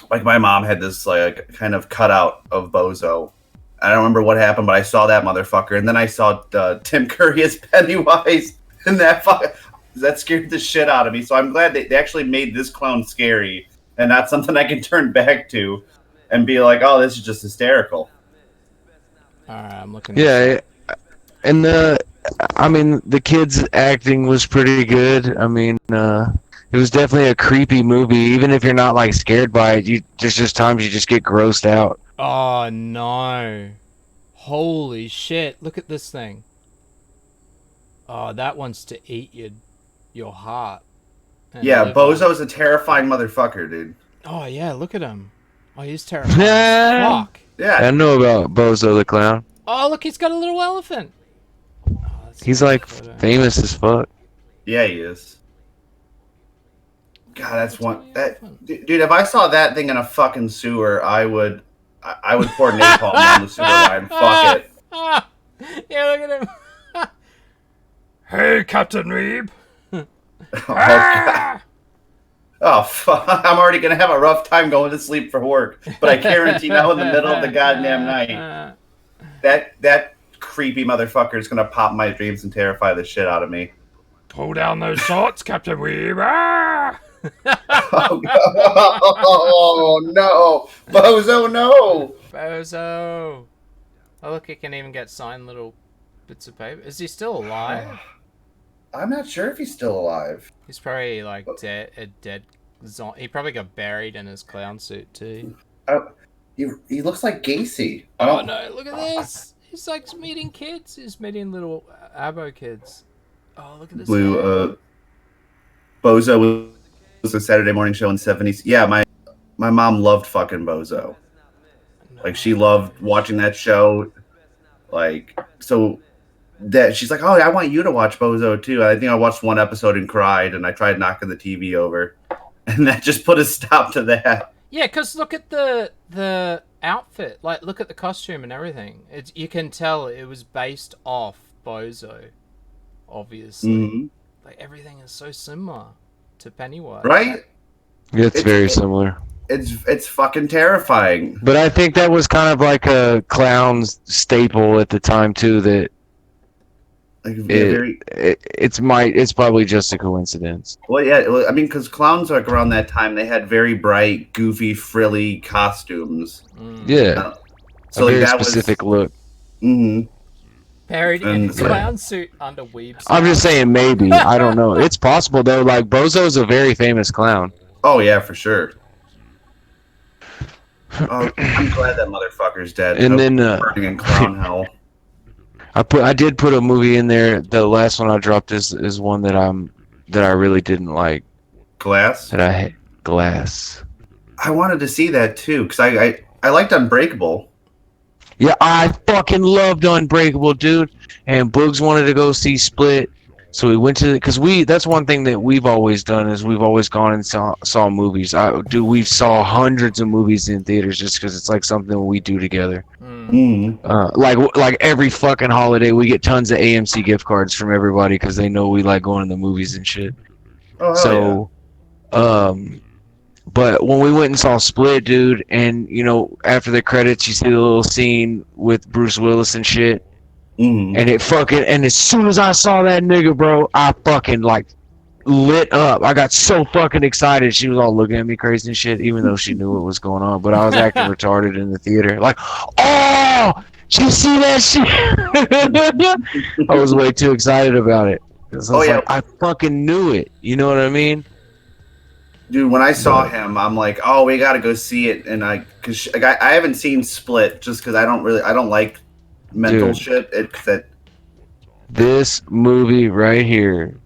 like my mom had this like kind of cutout of Bozo. I don't remember what happened, but I saw that motherfucker, and then I saw Tim Curry as Pennywise, and that scared the shit out of me. So I'm glad they actually made this clown scary and not something I can turn back to and be like, oh, this is just hysterical.
All right, I'm looking.
Yeah, and I mean, the kids' acting was pretty good. I mean, it was definitely a creepy movie. Even if you're not like scared by it, there's just times you just get grossed out.
Oh no! Holy shit! Look at this thing. Oh, that wants to eat your heart.
Yeah,
liver.
Bozo's a terrifying motherfucker, dude.
Oh yeah, look at him. Oh, he's terrifying as fuck.
Yeah.
I know about Bozo the Clown.
Oh, look, he's got a little elephant. Oh,
he's like famous as fuck.
Yeah, he is. God, that's one. Dude, if I saw that thing in a fucking sewer, I would pour napalm on the sewer line. Fuck it.
Yeah, look at him. Hey, Captain Weeb.
Oh, fuck. I'm already going to have a rough time going to sleep for work. But I guarantee now in the middle of the goddamn night, that creepy motherfucker is going to pop my dreams and terrify the shit out of me.
Pull down those shorts, Captain Weeb.
Oh, no. Bozo, no.
Bozo. Oh, look, he can even get signed little bits of paper. Is he still alive?
I'm not sure if he's still alive.
He's probably like a dead zombie. He probably got buried in his clown suit too.
He looks like Gacy.
Oh no! Look at this. He's like meeting kids. He's meeting little abo kids. Oh, look at this.
Bozo was a Saturday morning show in the 70s. Yeah, my mom loved fucking Bozo. Like she loved watching that show. Like so. That she's like, oh, I want you to watch Bozo too. I think I watched one episode and cried, and I tried knocking the TV over, and that just put a stop to that.
Yeah, because look at the outfit, like look at the costume and everything. You can tell it was based off Bozo, obviously.
Mm-hmm.
Like everything is so similar to Pennywise,
right?
It's very similar.
It's fucking terrifying.
But I think that was kind of like a clown's staple at the time too. That. It's probably just a coincidence.
Well, yeah, I mean, because clowns, like around that time, they had very bright, goofy, frilly costumes.
Yeah,
so
a very specific look.
Mm-hmm.
Buried in his clown suit under Weeb's.
I'm just saying, maybe I don't know. It's possible though. Like Bozo's a very famous clown.
Oh yeah, for sure. Oh, I'm glad that motherfucker's dead.
And then
burning in clown hell.
I did put a movie in there. The last one I dropped is one that I really didn't like.
Glass.
Glass.
I wanted to see that too because I liked Unbreakable.
Yeah, I fucking loved Unbreakable, dude. And Boogs wanted to go see Split, so we went to because that's one thing that we've always done is we've always gone and saw movies. We've saw hundreds of movies in theaters just because it's like something we do together. Like every fucking holiday, we get tons of AMC gift cards from everybody because they know we like going to the movies and shit.
Oh,
so, yeah. But when we went and saw Split, dude, and you know, after the credits, you see the little scene with Bruce Willis and shit, and as soon as I saw that nigga, bro, I fucking like lit up. I got so fucking excited. She was all looking at me crazy and shit, even though she knew what was going on. But I was acting retarded in the theater, like, oh, did you see that shit? I was way too excited about it. I fucking knew it. You know what I mean?
Dude, when I saw him, I'm like, oh, we gotta go see it, and I haven't seen Split just because I don't like mental shit.
This movie right here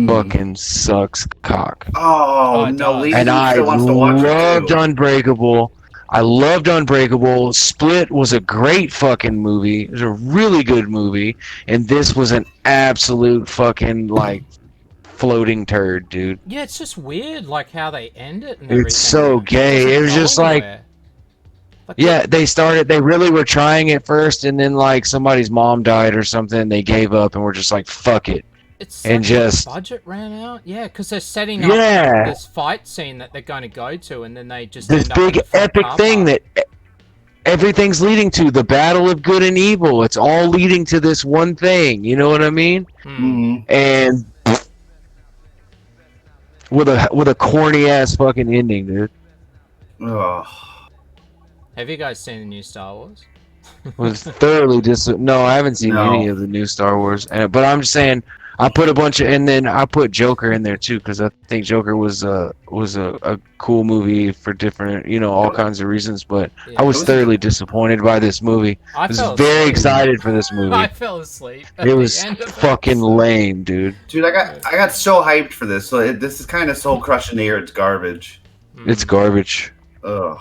fucking sucks cock.
Oh no,
and I loved Unbreakable. I loved Unbreakable. Split was a great fucking movie. It was a really good movie, and this was an absolute fucking like floating turd, dude.
Yeah, it's just weird, like how they end it and everything.
It's so gay. It was just like yeah, they really were trying at first, and then like somebody's mom died or something, they gave up and were just like, fuck it.
And just budget ran out. Yeah, because they're setting up this fight scene that they're going to go to, and then they just
this big epic thing that everything's leading to, the battle of good and evil. It's all leading to this one thing. You know what I mean? And with a corny ass fucking ending, dude.
Oh.
Have you guys seen the new Star Wars?
Was thoroughly No, I haven't seen any of the new Star Wars. But I'm just saying, I put a bunch of, and then I put Joker in there too because I think Joker was a cool movie for different, all kinds of reasons. But
Yeah.
I was thoroughly disappointed by this movie. I was very excited for this movie.
I fell asleep.
It was fucking lame, dude.
Dude, I got so hyped for this. So this is kind of soul crushing the air. It's garbage.
It's garbage.
Ugh.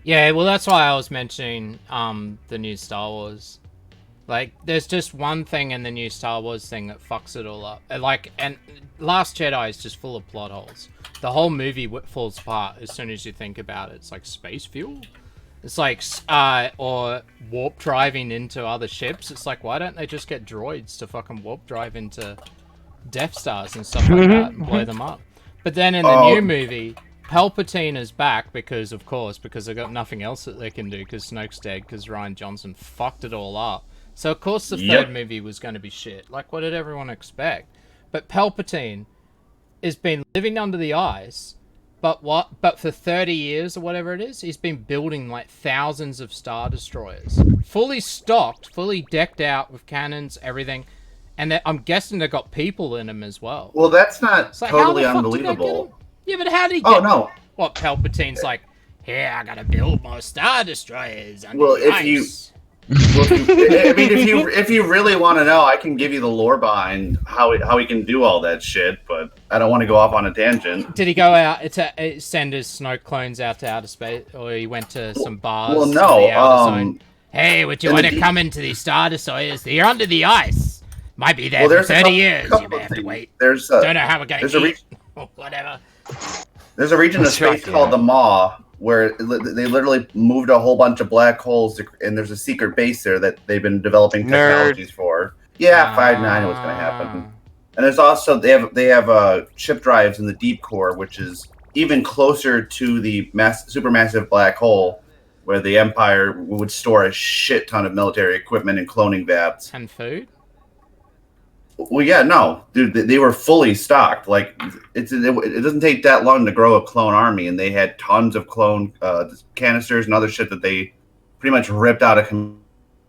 Yeah, well, that's why I was mentioning the new Star Wars. Like, there's just one thing in the new Star Wars thing that fucks it all up. And Last Jedi is just full of plot holes. The whole movie falls apart as soon as you think about it. It's like space fuel. It's like, or warp driving into other ships. It's like, why don't they just get droids to fucking warp drive into Death Stars and stuff like that and blow them up? But then in the new movie, Palpatine is back because they've got nothing else that they can do because Snoke's dead because Rian Johnson fucked it all up. So of course the third movie was going to be shit. Like, what did everyone expect? But Palpatine has been living under the ice, but for 30 years or whatever it is, he's been building like thousands of Star Destroyers. Fully stocked, fully decked out with cannons, everything. And I'm guessing they got people in them as well.
Well, that's not
like,
totally unbelievable.
Yeah, but how did he get...
Oh, no.
What, Palpatine's like, I gotta build more Star Destroyers under
well,
the ice.
If you really want to know, I can give you the lore behind how he can do all that shit, but I don't want to go off on a tangent.
Did he go out to send his Snoke clones out to outer space, or he went to some bars?
Well, no.
Hey, would you want to come into these Star Destroyers? They're under the ice. Might be there for 30 years. You may have to wait. Don't know how we're going to eat. Whatever.
There's a region of space called the Maw where they literally moved a whole bunch of black holes, and there's a secret base there that they've been developing technologies for. Yeah, 5-9 knew what's going to happen. And there's also they have chip drives in the deep core, which is even closer to the supermassive black hole, where the Empire would store a shit ton of military equipment and cloning vats
and food.
Well, yeah, no, dude, they were fully stocked. Like, it doesn't take that long to grow a clone army, and they had tons of clone canisters and other shit that they pretty much ripped out of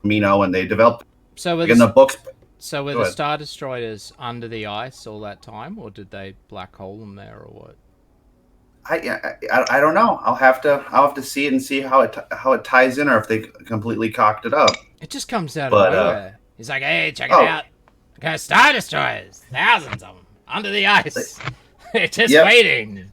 Camino, and they developed.
So
in the books.
So were the Star Destroyers under the ice all that time, or did they black hole them there, or what?
I don't know. I'll have to see it and see how it ties in, or if they completely cocked it up.
It just comes out of nowhere. He's like, hey, check it out. Okay, Star Destroyers, thousands of them, under the ice. They're just waiting.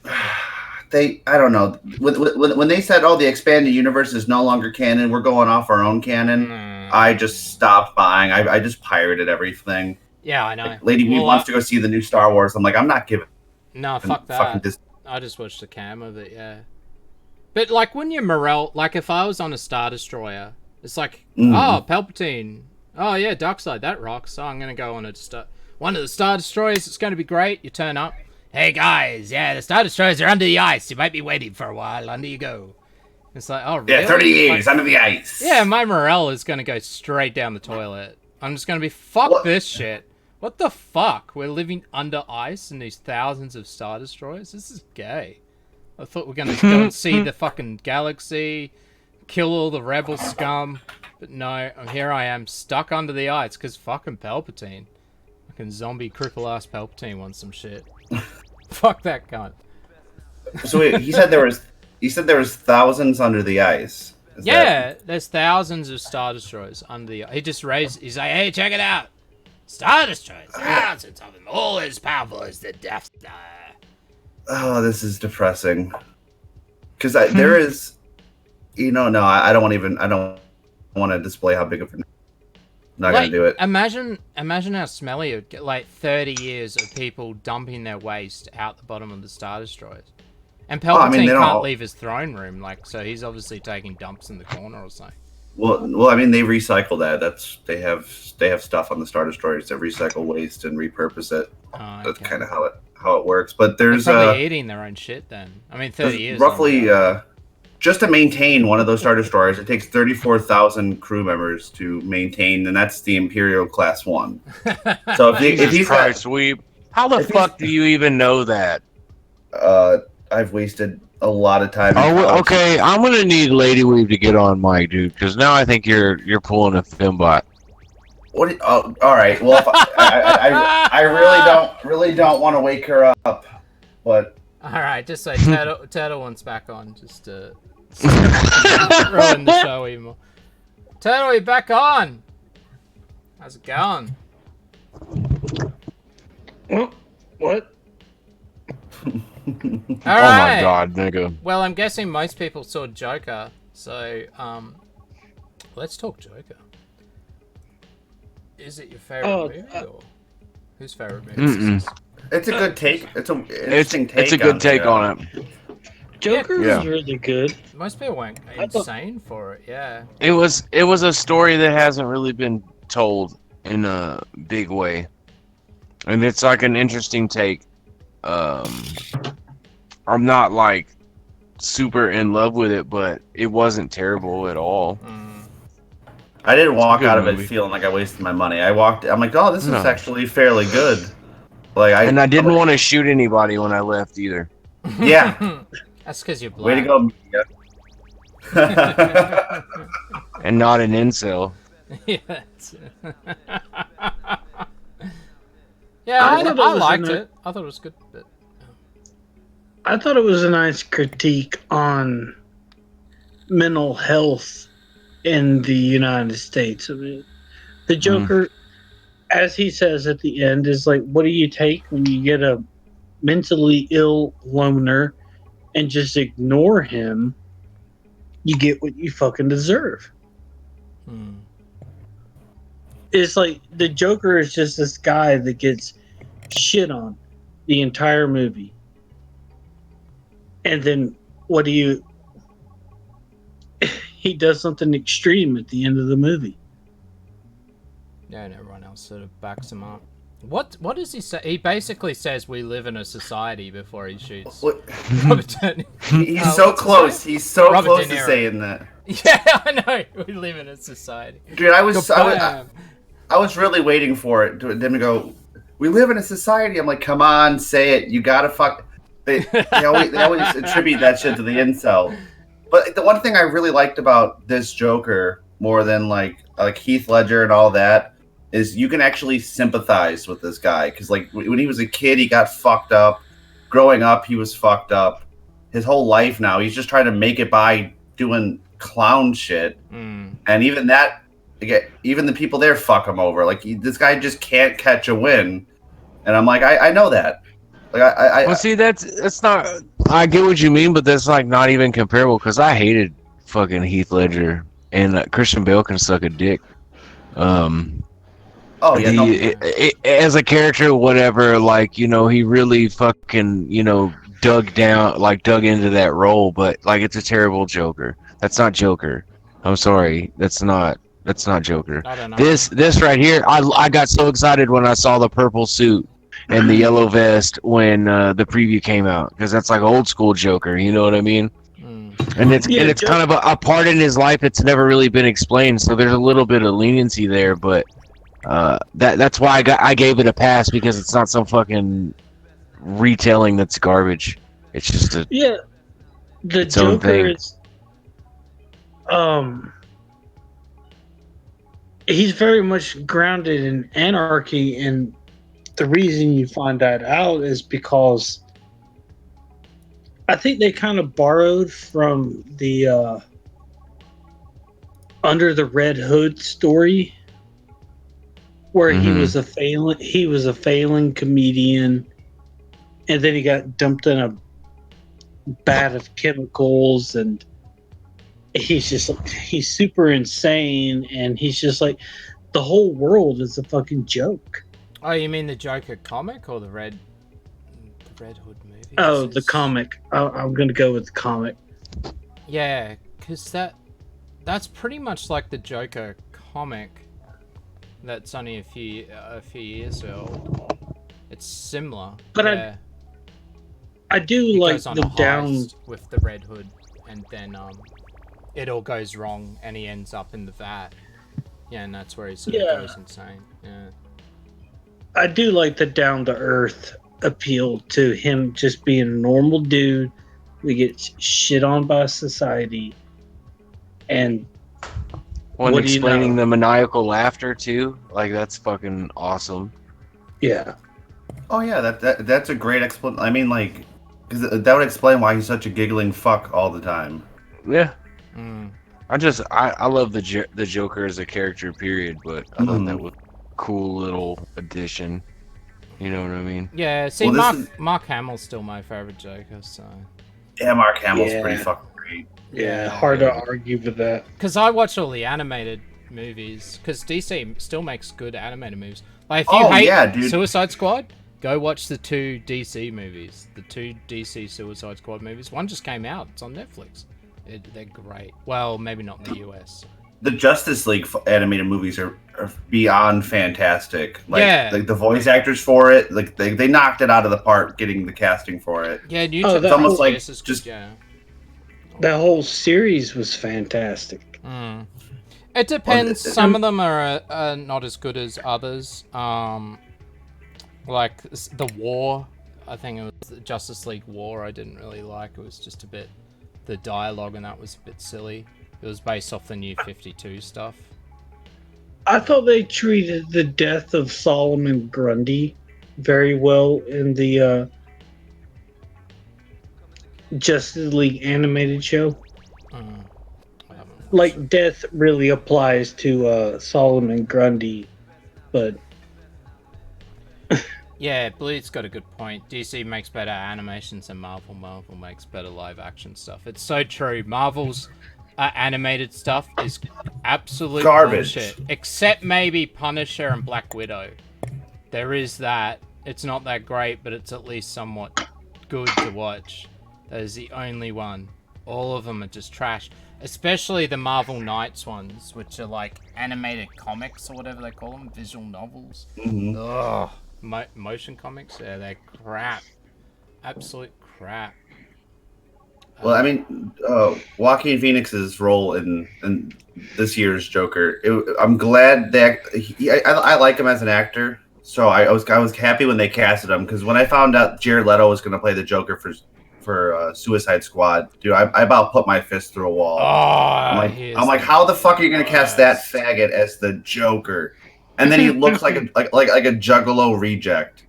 I don't know. When they said, the expanded universe is no longer canon, we're going off our own canon, I just stopped buying. I just pirated everything.
Yeah, I know.
Like, Lady Weeb wants to go see the new Star Wars. I'm like, I'm not giving.
No, fuck that. I just watched the cam of it, yeah. But, like, when you're Morel, like, if I was on a Star Destroyer, it's like, oh, Palpatine. Oh, yeah, Darkseid, that rocks. So I'm going to go on one of the Star Destroyers. It's going to be great. You turn up. Hey, guys, the Star Destroyers are under the ice. You might be waiting for a while. Under you go. It's like, oh, really?
Yeah, 30 years under the ice.
Yeah, my morale is going to go straight down the toilet. I'm just going to be, fuck this shit. What the fuck? We're living under ice in these thousands of Star Destroyers? This is gay. I thought we were going to go and see the fucking galaxy, kill all the rebel scum. But no, here I am, stuck under the ice, because fucking Palpatine. Fucking zombie cripple-ass Palpatine wants some shit. Fuck that cunt.
So wait, he said there was thousands under the ice.
There's thousands of Star Destroyers under the ice. He's like, hey, check it out. Star Destroyers, thousands of them, all as powerful as the Death Star.
Oh, this is depressing. Because there is, I don't want to display how big of a. Not gonna do it.
Imagine how smelly it would get. Like 30 years of people dumping their waste out the bottom of the Star Destroyers, and Palpatine can't leave his throne room. so he's obviously taking dumps in the corner or something.
Well, I mean, they recycle that. They have stuff on the Star Destroyers that recycle waste and repurpose it. Oh, okay. That's kind of how it works. But there's
they're probably eating their own shit then. I mean, 30 years.
Roughly, just to maintain one of those Star Destroyers, it takes 34,000 crew members to maintain, and that's the Imperial Class 1. So if he's
Weeb, how the fuck do you even know that?
I've wasted a lot of time.
Oh, okay. I'm gonna need Lady Weeb to get on mic, dude, because now I think you're pulling a Fimbot.
What? Oh, all right. Well, if I really don't want to wake her up, but.
All right, just say Turtle wants back on, just to ruin the show even more. Turtle, you back on? How's it going?
What?
All right.
Oh my god, nigga.
Well, I'm guessing most people saw Joker, so let's talk Joker. Is it your favorite movie, or whose favorite movie is this?
It's a good take. It's a
good take on it.
Joker was really good.
Most people went insane for it. Yeah.
It was a story that hasn't really been told in a big way, and it's like an interesting take. I'm not like super in love with it, but it wasn't terrible at all.
I didn't walk out of it feeling like I wasted my money. I'm like, oh, this is actually fairly good. Like I
didn't want to shoot anybody when I left either.
Yeah.
That's because you're black.
Way to go.
And not an incel.
Yeah. Yeah, I liked it. I thought it was good. But...
I thought it was a nice critique on mental health in the United States. I mean, the Joker, as he says at the end, is like, what do you take when you get a mentally ill loner and just ignore him? You get what you fucking deserve. It's like the Joker is just this guy that gets shit on the entire movie. And then what do you... He does something extreme at the end of the movie.
Yeah, and everyone else sort of backs him up. What does he say? He basically says we live in a society before he shoots.
He's so close. He's so close to saying that.
Yeah, I know. We live in a society.
Dude, I was really waiting for it to them to go, we live in a society. I'm like, come on, say it. You gotta fuck. They always attribute that shit to the incel. But the one thing I really liked about this Joker, more than like Heath Ledger and all that, is you can actually sympathize with this guy. Because like when he was a kid, he got fucked up. Growing up, he was fucked up. His whole life now, he's just trying to make it by doing clown shit. And even that, even the people there fuck him over. Like this guy just can't catch a win. And I'm like, I know that. Like
well, see, that's not. I get what you mean, but that's like not even comparable. Because I hated fucking Heath Ledger, and Christian Bale can suck a dick. As a character, whatever. Like he really fucking dug into that role. But like, it's a terrible Joker. That's not Joker. I'm sorry, that's not Joker.
I don't know.
This right here, I got so excited when I saw the purple suit and the yellow vest when the preview came out, because that's like old school Joker, you know what I mean? And it's kind of a part in his life that's never really been explained, so there's a little bit of leniency there, but that's why I gave it a pass, because it's not some fucking retelling that's garbage. It's just the
Joker is he's very much grounded in anarchy, and the reason you find that out is because I think they kind of borrowed from the Under the Red Hood story, where he was a failing comedian, and then he got dumped in a vat of chemicals, and he's super insane, and he's just like, the whole world is a fucking joke.
Oh, you mean the Joker comic or the Red Hood movie?
Oh, the comic. I'm gonna go with the comic.
Yeah, because that's pretty much like the Joker comic. That's only a few years old. It's similar.
But I do like the down
with the Red Hood, and then it all goes wrong, and he ends up in the vat. Yeah, and that's where he sort of goes insane. Yeah.
I do like the down to earth appeal to him, just being a normal dude They get shit on by society, and
One
what do you
explaining
know?
the maniacal laughter too. Like that's fucking awesome.
Yeah.
Oh yeah, that's a great explanation. I mean, like, because that would explain why he's such a giggling fuck all the time.
Yeah.
Mm.
I love the Joker as a character, period. But I thought that was a cool little addition. You know what I mean?
Yeah. See,
Well,
Mark Hamill's still my favorite Joker. So.
Yeah, Mark Hamill's
Yeah.
pretty fucking great.
Yeah, hard to argue with that.
Because I watch all the animated movies. Because DC still makes good animated movies. Like, if you hate Suicide Squad, go watch the 2 DC movies. The 2 DC Suicide Squad movies. One just came out. It's on Netflix. They're great. Well, maybe not in the US.
The Justice League animated movies are beyond fantastic. Like the voice actors for it, like they knocked it out of the park getting the casting for it.
Yeah,
it's almost like just
that whole series was fantastic.
Mm. It depends. Some of them are not as good as others. Like the War, I think it was the Justice League War. I didn't really like. It was just a bit. The dialogue and that was a bit silly. It was based off the New 52 stuff.
I thought they treated the death of Solomon Grundy very well in the Justice League animated show. Like, death really applies to Solomon Grundy, but...
Yeah, Bleed's got a good point. DC makes better animations than Marvel. Marvel makes better live action stuff. It's so true. Marvel's animated stuff is absolute
garbage.
Bullshit. Except maybe Punisher and Black Widow. There is that. It's not that great, but it's at least somewhat good to watch. That is the only one. All of them are just trash. Especially the Marvel Knights ones, which are like animated comics or whatever they call them. Visual novels.
Mm-hmm.
Ugh. Motion comics? Yeah, they're crap. Absolute crap.
Well, I mean, Joaquin Phoenix's role in this year's Joker. I'm glad that I like him as an actor. So I was happy when they casted him, because when I found out Jared Leto was going to play the Joker for Suicide Squad, dude, I about put my fist through a wall. I'm like, how the fuck are you going to cast that faggot as the Joker? And then he looks like a Juggalo reject.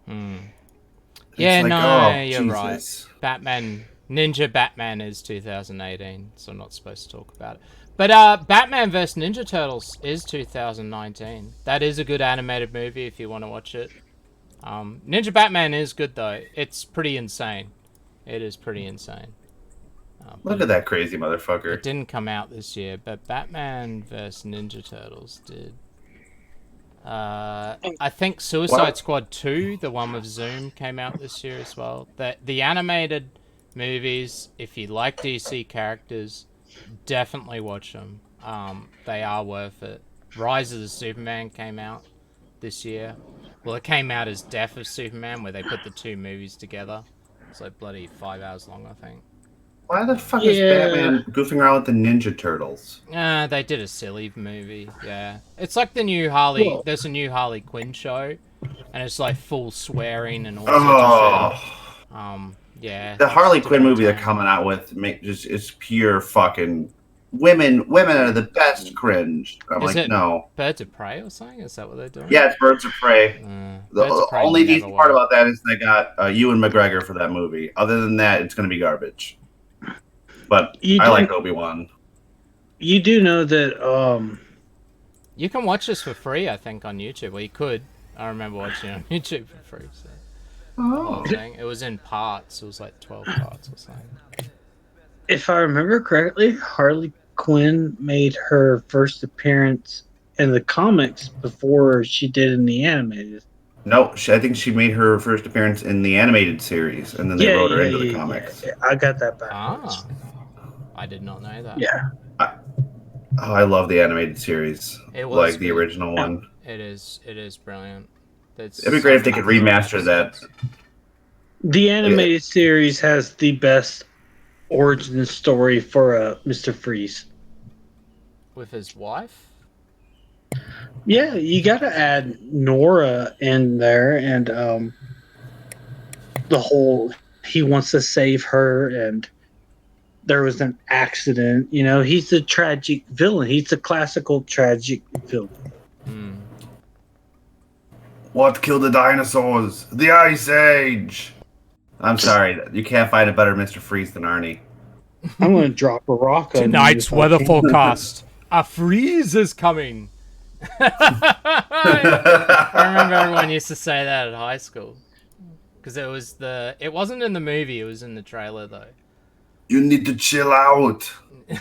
Yeah,
like,
no, you're
Jesus.
right. Ninja Batman is 2018, so I'm not supposed to talk about it. But Batman vs Ninja Turtles is 2019. That is a good animated movie if you want to watch it. Ninja Batman is good though. It's pretty insane. It is pretty insane.
Look at that crazy motherfucker.
It didn't come out this year, but Batman vs Ninja Turtles did. I think Suicide Squad 2, the one with Zoom, came out this year as well. The animated movies, if you like DC characters, definitely watch them. They are worth it. Rise of the Superman came out this year. Well, it came out as Death of Superman, where they put the 2 movies together. It's like bloody 5 hours long, I think.
Why the fuck is Batman goofing around with the Ninja Turtles?
They did a silly movie, yeah. It's like the new Harley... Whoa. There's a new Harley Quinn show, and it's like full swearing and all sorts of shit. Yeah.
The Harley Quinn movie they're coming out with is pure fucking... Women are the best cringe. I'm
is
like,
it
no.
Birds of Prey or something? Is that what they're doing?
Yeah, it's Birds of Prey. The only decent part about that is they got Ewan McGregor for that movie. Other than that, it's going to be garbage. But I like Obi-Wan. You
do know that
you can watch this for free, I think, on YouTube. Well, you could. I remember watching it on YouTube for free. So. Oh. It was in parts. It was like 12 parts or something.
If I remember correctly, Harley Quinn made her first appearance in the comics before she did in the animated.
No, I think she made her first appearance in the animated series, and then they wrote her into the comics.
Yeah. I got that back.
I did not know that.
Yeah.
I love the animated series.
It was
like the original one.
It is brilliant.
It'd be great if they could remaster that.
The animated series has the best origin story for Mr. Freeze.
With his wife?
Yeah, you gotta add Nora in there, and the whole he wants to save her, and there was an accident. You know, he's a tragic villain. He's a classical tragic villain.
What killed the dinosaurs? The Ice Age! I'm sorry, you can't find a better Mr. Freeze than Arnie.
I'm going to drop a rock on
Tonight's weather forecast. A freeze is coming. I remember everyone used to say that at high school. Because it wasn't in the movie, it was in the trailer though.
You need to chill out.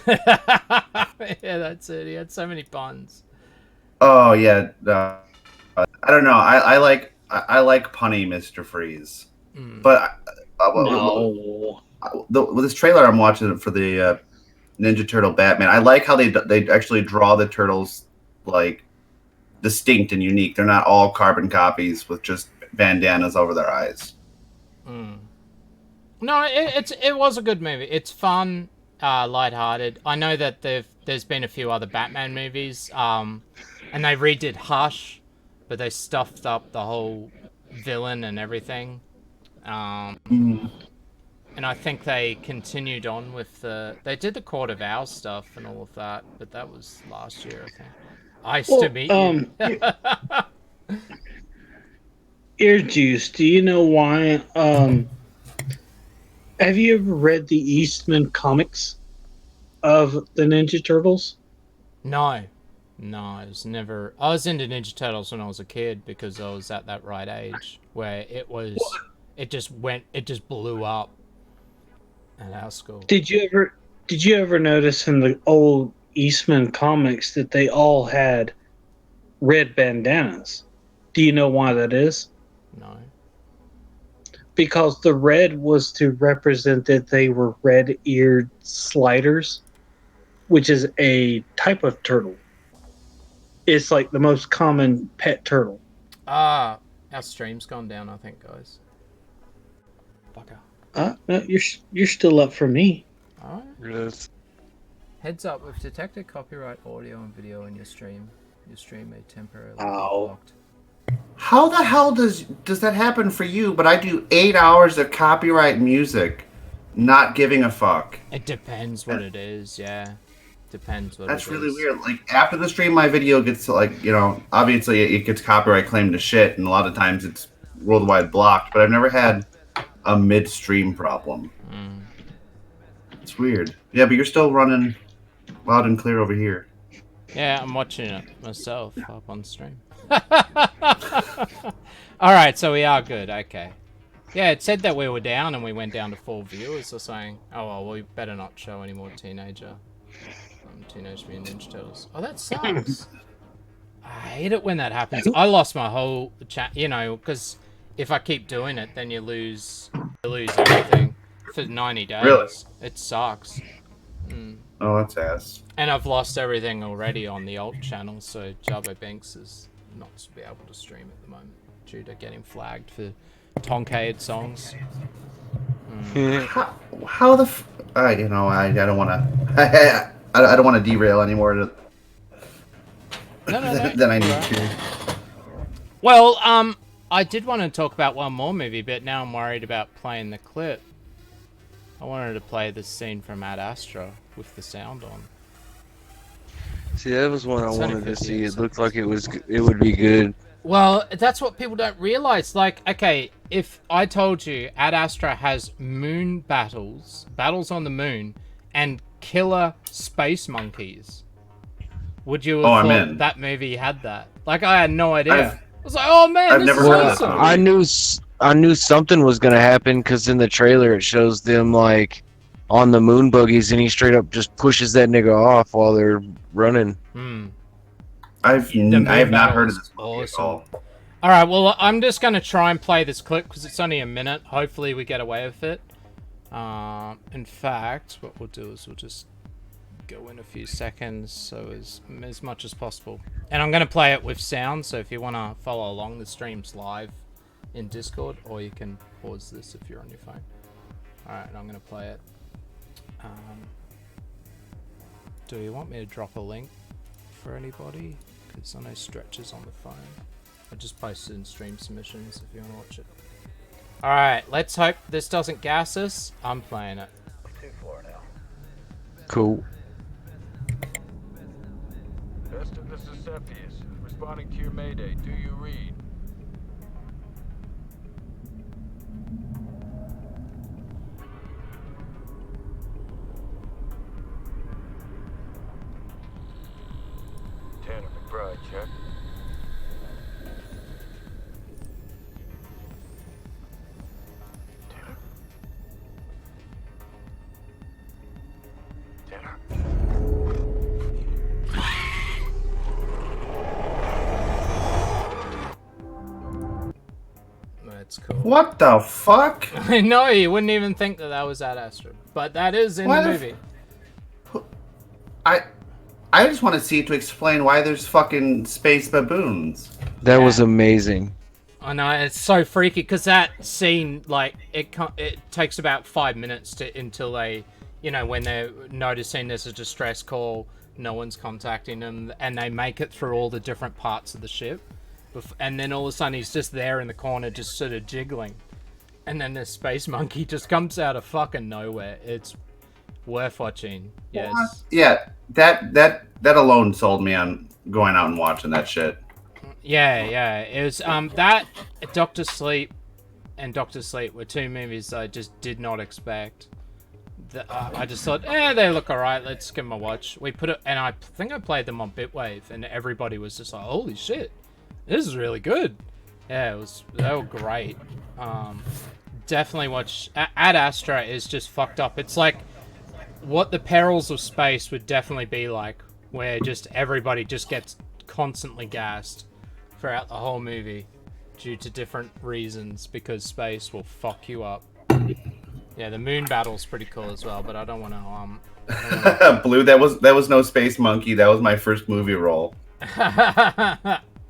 Yeah, that's it. He had so many puns.
Oh yeah, I don't know. I like punny Mr. Freeze, but
No.
With this trailer I'm watching for the Ninja Turtle Batman, I like how they actually draw the turtles like distinct and unique. They're not all carbon copies with just bandanas over their eyes.
No, it was a good movie. It's fun, lighthearted. I know that there's been a few other Batman movies, and they redid Hush, but they stuffed up the whole villain and everything. And I think they continued on with they did the Court of Owls stuff and all of that, but that was last year, I think. To meet you.
EarJuice, do you know why? Have you ever read the Eastman comics of the Ninja Turtles?
No, I was never. I was into Ninja Turtles when I was a kid because I was at that right age where it just blew up at our school.
Did you ever notice in the old Eastman comics that they all had red bandanas? Do you know why that is?
No.
Because the red was to represent that they were red-eared sliders, which is a type of turtle. It's like the most common pet turtle.
Our stream's gone down, I think, guys. Fucker.
No, you're still up for me.
Alright.
Yes.
Heads up, we've detected copyright audio and video in your stream. Your stream may temporarily be
Ow.
blocked.
How the hell does that happen for you? But I do 8 hours of copyright music, not giving a fuck.
It depends what it is, yeah. Depends what
That's
it
really
is.
weird. Like after the stream, my video gets obviously it gets copyright claimed to shit, and a lot of times it's worldwide blocked. But I've never had a midstream problem. It's weird. Yeah, but you're still running loud and clear over here.
Yeah, I'm watching it myself up on stream. Alright, so we are good, okay. Yeah, it said that we were down and we went down to 4 viewers or something. Oh well, we better not show any more Teenage Mutant Ninja Turtles. Oh, that sucks. I hate it when that happens. I lost my whole chat, because if I keep doing it, then you lose everything for 90 days.
Really?
It sucks.
Oh, that's ass.
And I've lost everything already on the alt channel, so Channel Binks is not to be able to stream at the moment due to getting flagged for Tonkaid songs.
How the I don't want to. I don't want to derail anymore
No.
than I need to.
Well, I did want to talk about one more movie, but now I'm worried about playing the clip. I wanted to play this scene from Ad Astra with the sound on.
See, that was one I
It's only
wanted to
50
see. It
seconds.
looked like it would be good.
Well, that's what people don't realize. Like, okay, if I told you Ad Astra has moon battles on the moon, and killer space monkeys, would you have thought that movie had that? Like, I had no idea. I was like, oh man, this is awesome.
I knew something was gonna happen because in the trailer it shows them like on the moon buggies, and he straight up just pushes that nigga off while they're running.
I have not heard of this movie at all.
All right, well, I'm just gonna try and play this clip because it's only a minute. Hopefully, we get away with it. In fact, what we'll do is we'll just go in a few seconds, so as much as possible. And I'm gonna play it with sound, so if you wanna follow along, the stream's live in Discord, or you can pause this if you're on your phone. All right, and I'm gonna play it. Do you want me to drop a link for anybody? Because I know Stretch is on the phone. I just posted in stream submissions if you want to watch it. Alright, let's hope this doesn't gas us. I'm playing it.
Cool.
Houston, this is Cepheus. Responding to your mayday. Do you read? Tanner McBride, check. Tanner?
That's cool.
What the fuck?
I know, you wouldn't even think that was Ad Astra. But that is in the movie.
I just want to see it to explain why there's fucking space baboons.
That was amazing.
I know, it's so freaky, because that scene, like, it takes about 5 minutes until they, you know, when they're noticing there's a distress call, no one's contacting them, and they make it through all the different parts of the ship. And then all of a sudden he's just there in the corner, just sort of jiggling. And then this space monkey just comes out of fucking nowhere. It's worth watching. Yes.
What? Yeah, that alone sold me on going out and watching that shit.
Yeah. It was that Doctor Sleep and Doctor Sleep were two movies I just did not expect. I just thought, they look alright. Let's give them a watch. We put it, and I think I played them on Bitwave, and everybody was just like, "Holy shit, this is really good." Yeah, they were great. Definitely watch. Ad Astra is just fucked up. It's like what the perils of space would definitely be like, where just everybody just gets constantly gassed throughout the whole movie due to different reasons, because space will fuck you up. Yeah, the moon battle's pretty cool as well, but I don't want to
Blue, that was no space monkey. That was my first movie role.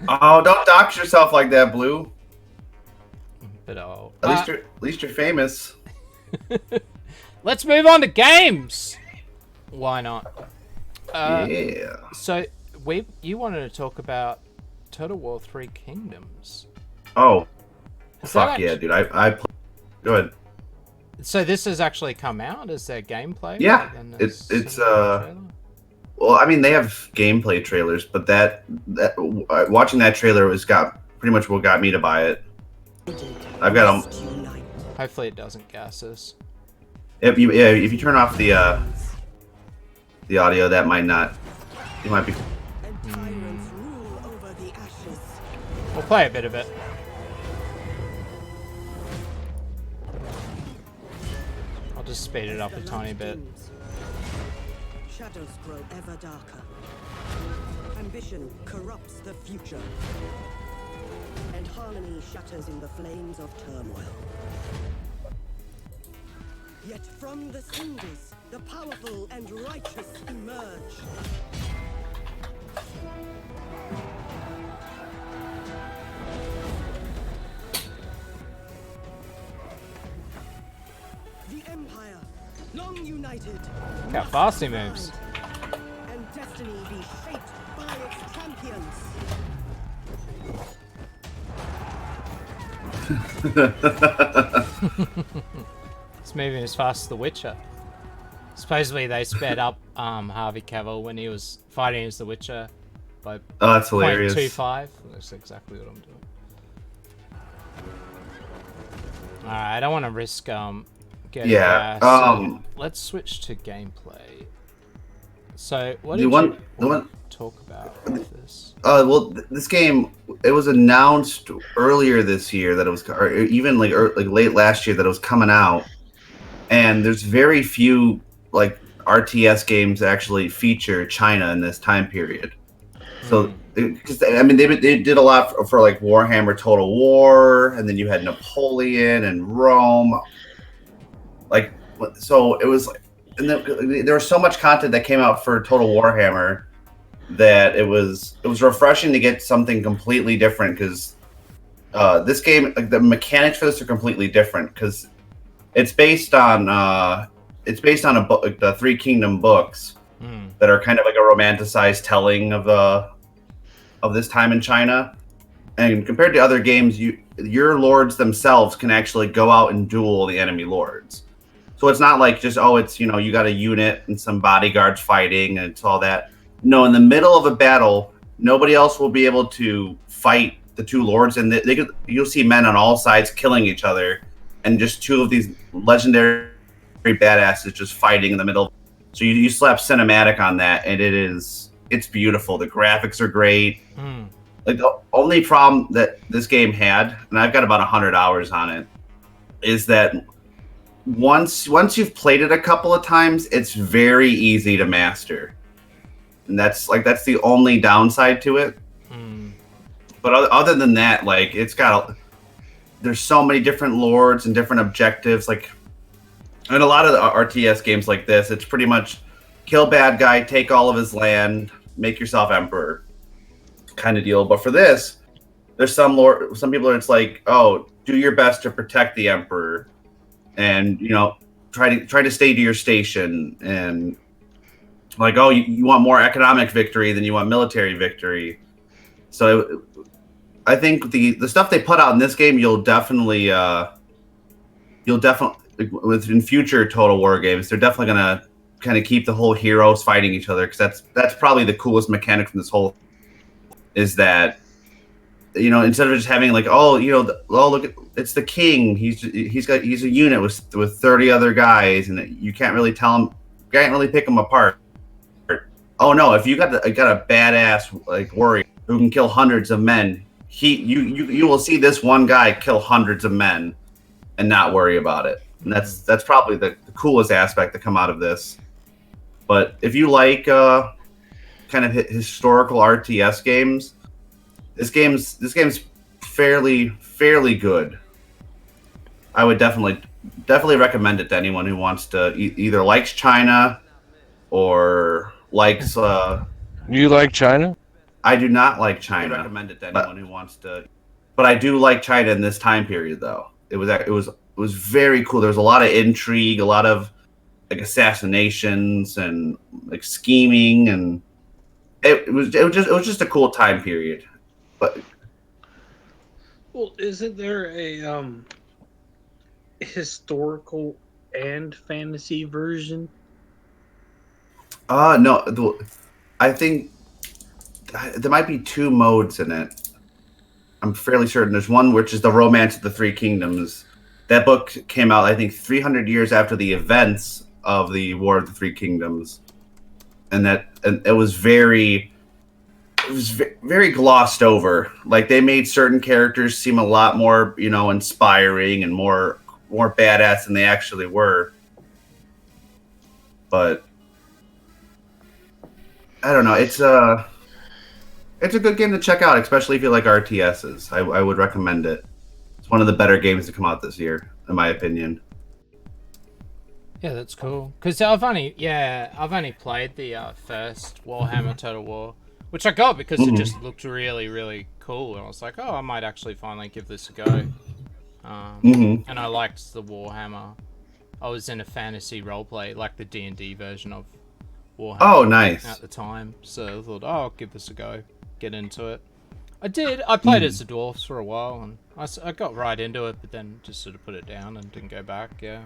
Oh, don't dox yourself like that, Blue.
But
at least you're famous.
Let's move on to games. Why not?
Yeah.
So, you wanted to talk about Total War 3 Kingdoms.
Oh, fuck yeah, dude! I go ahead.
So this has actually come out as their gameplay.
Yeah, it's well, I mean, they have gameplay trailers, but that watching that trailer pretty much what got me to buy it. I've got them.
Hopefully, it doesn't gas us.
If you turn off the audio, that might not. You might be.
We'll play a bit of it. I'll just speed it up a tiny bit.
Shadows grow ever darker. Ambition corrupts the future. And harmony shatters in the flames of turmoil. Yet from the cinders, the powerful and righteous emerge. The Empire, long united.
Look how fast he moves.
And destiny be shaped by its champions.
It's moving as fast as The Witcher. Supposedly they sped up Harvey Cavill when he was fighting as The Witcher by
that's hilarious.
0.25. That's exactly what I'm doing. Alright, I don't want to risk getting gas, so let's switch to gameplay. So what did you want to talk about with this?
Well, this game, it was announced earlier this year that it was, or even like late last year that it was coming out, and there's very few like RTS games that actually feature China in this time period. So, because I mean, they did a lot for like Warhammer Total War, and then you had Napoleon and Rome. Like, so it was, and then there was so much content that came out for Total Warhammer that it was refreshing to get something completely different, because this game, like, the mechanics for this are completely different, because it's based on a book, like the Three Kingdom books that are kind of like a romanticized telling of this time in China. And compared to other games, your lords themselves can actually go out and duel the enemy lords. So it's not like just, it's, you got a unit and some bodyguards fighting and it's all that. No, in the middle of a battle, nobody else will be able to fight the two lords, and you'll see men on all sides killing each other, and just two of these legendary badasses just fighting in the middle. So you slap cinematic on that, and it's beautiful. The graphics are great. Like the only problem that this game had, and I've got about 100 hours on it, is that once you've played it a couple of times, it's very easy to master, and that's the only downside to it. But other than that, like there's so many different lords and different objectives. Like in a lot of the RTS games like this, it's pretty much kill bad guy, take all of his land, make yourself emperor kind of deal. But for this, there's some people it's like, do your best to protect the emperor, and try to stay to your station, and like, you want more economic victory than you want military victory. So I think the stuff they put out in this game, you'll definitely within future Total War games, they're definitely gonna kind of keep the whole heroes fighting each other, because that's probably the coolest mechanic from this whole, is that instead of just having like, look at, it's the king, he's a unit with 30 other guys, and you can't really pick them apart. Oh no, if you got a badass like warrior who can kill hundreds of men, you will see this one guy kill hundreds of men and not worry about it. And that's probably the coolest aspect to come out of this. But if you like kind of historical RTS games, this game's fairly good. I would definitely recommend it to anyone who wants to either likes China or likes.
You like China?
I do not like China. I recommend it to anyone who wants to, but I do like China in this time period, though. It was very cool. There was a lot of intrigue, a lot of like assassinations and like scheming, and it was just a cool time period. But
isn't there a historical and fantasy version?
No. I think there might be two modes in it. I'm fairly certain. There's one which is the Romance of the Three Kingdoms. That book came out, I think, 300 years after the events of the War of the Three Kingdoms, and it was very glossed over. Like, they made certain characters seem a lot more, inspiring and more badass than they actually were. But I don't know. It's a good game to check out, especially if you like RTSs. I would recommend it. It's one of the better games to come out this year, in my opinion.
Yeah, that's cool. Because I've only played the first Warhammer Total War, which I got because it just looked really, really cool, and I was like, I might actually finally give this a go. And I liked the Warhammer. I was in a fantasy roleplay, like the D&D version of Warhammer.
Oh, nice.
At the time, so I thought, I'll give this a go, get into it. I did. I played as the dwarves for a while, and I got right into it, but then just sort of put it down and didn't go back. Yeah,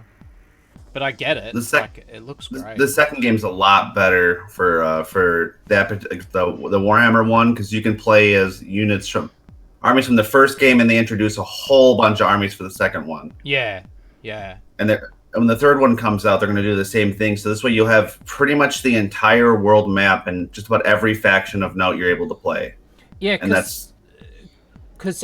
but I get it. It looks great.
The second game's a lot better for that the Warhammer one, because you can play as units from armies from the first game, and they introduce a whole bunch of armies for the second one.
Yeah.
And when the third one comes out, they're going to do the same thing. So this way, you'll have pretty much the entire world map and just about every faction of note you're able to play.
Yeah, because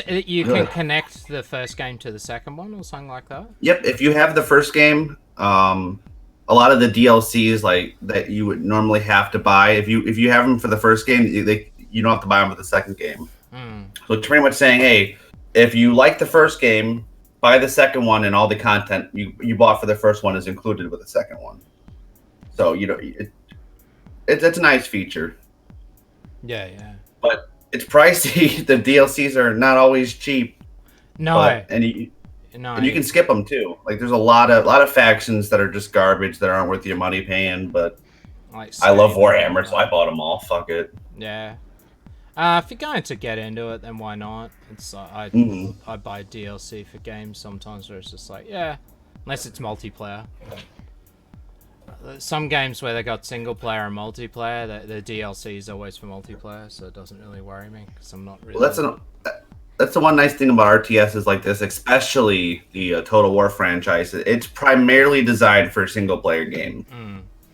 you can connect the first game to the second one or something like that.
Yep, if you have the first game, a lot of the DLCs like that you would normally have to buy. If you have them for the first game, you don't have to buy them for the second game. So it's pretty much saying, hey, if you like the first game, buy the second one, and all the content you bought for the first one is included with the second one. So it's a nice feature.
Yeah.
But it's pricey. The DLCs are not always cheap.
No.
And you can skip them too. Like, there's a lot of factions that are just garbage that aren't worth your money paying. But I love Warhammer, so I bought them all. Fuck it.
Yeah. If you're going to get into it, then why not? It's I buy DLC for games sometimes where it's just like, yeah, unless it's multiplayer. Some games where they got single player and multiplayer, the DLC is always for multiplayer, so it doesn't really worry me because I'm not really.
Well, that's the one nice thing about RTSs like this, especially the Total War franchise. It's primarily designed for a single player game.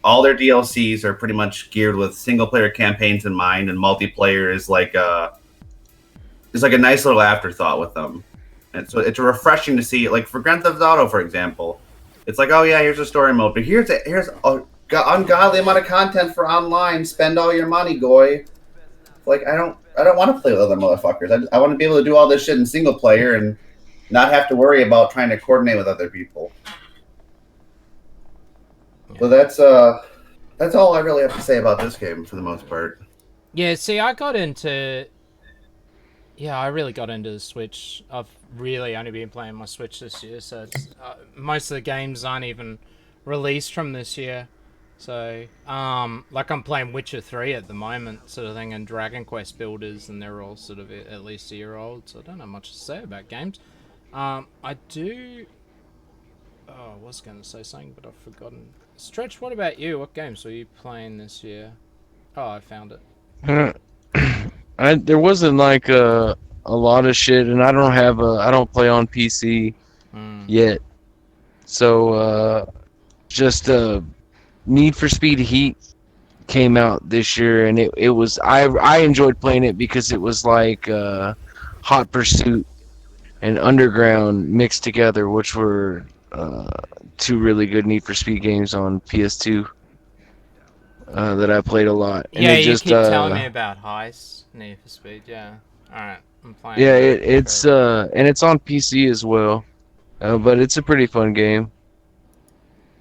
All their DLCs are pretty much geared with single player campaigns in mind, and multiplayer is like a nice little afterthought with them. And so it's refreshing to see, like for Grand Theft Auto, for example. It's like, oh yeah, here's a story mode, but here's a ungodly amount of content for online. Spend all your money, goy. Like I don't want to play with other motherfuckers. I want to be able to do all this shit in single player and not have to worry about trying to coordinate with other people. Yeah. So that's all I really have to say about this game for the most part.
Yeah, see, I really got into the Switch. I've really only been playing my Switch this year, so it's, most of the games aren't even released from this year. So, like I'm playing Witcher 3 at the moment, sort of thing, and Dragon Quest Builders, and they're all sort of at least a year old, so I don't have much to say about games. I was going to say something, but I've forgotten. Stretch, what about you? What games were you playing this year? Oh, I found it.
There wasn't like a lot of shit, and I don't play on PC yet. So just Need for Speed Heat came out this year, and it was I enjoyed playing it because it was like Hot Pursuit and Underground mixed together, which were two really good Need for Speed games on PS2 that I played a lot. And
yeah, you keep telling me about Heist, Need for Speed. Yeah, all right, I'm playing.
Yeah, it's and it's on PC as well, but it's a pretty fun game.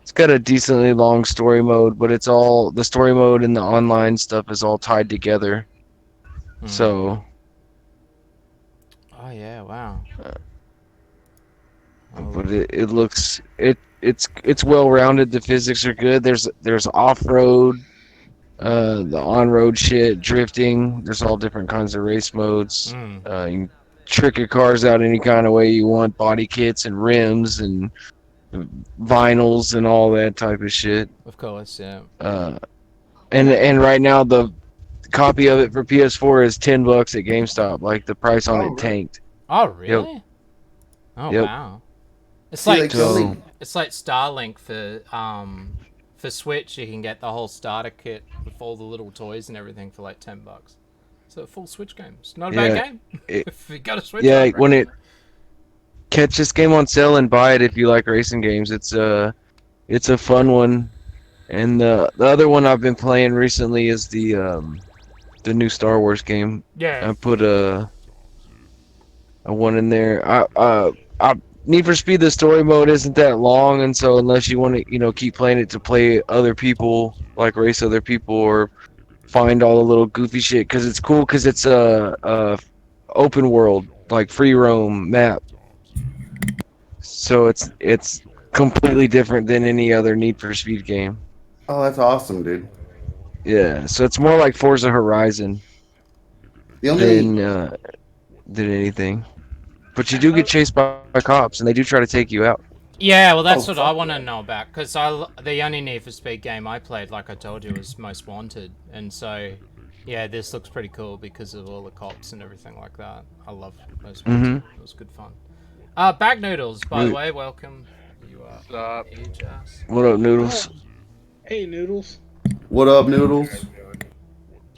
It's got a decently long story mode, but it's all the story mode and the online stuff is all tied together. So.
Oh yeah! Wow.
But it's well rounded. The physics are good. There's off road, the on road shit, drifting. There's all different kinds of race modes. You can trick your cars out any kind of way you want. Body kits and rims and vinyls and all that type of shit.
Of course, yeah.
And right now the copy of it for PS4 is $10 at GameStop. Like the price on it tanked.
Oh really?
Yep.
Oh
yep.
Wow. It's like Starlink for Switch. You can get the whole starter kit with all the little toys and everything for like $10. So a full Switch game. It's not a bad game. If you got a Switch.
Yeah, when it catch this game on sale and buy it if you like racing games. It's a fun one. And the other one I've been playing recently is the new Star Wars game.
Yeah.
I put a one in there. Need for Speed, the story mode isn't that long, and so unless you want to, keep playing it to play other people, like race other people, or find all the little goofy shit, because it's cool, because it's a open world, like free roam map. So it's completely different than any other Need for Speed game.
Oh, that's awesome, dude.
Yeah, so it's more like Forza Horizon than anything. But you do get chased by cops, and they do try to take you out.
Yeah, well, that's what I want to know about, because the only Need for Speed game I played, like I told you, was Most Wanted, and so, yeah, this looks pretty cool because of all the cops and everything like that. I love Most Wanted. It was good fun. Bag Noodles, by the way, welcome. You are EJAS.
What up, Noodles?
Hey, Noodles.
What up, Noodles?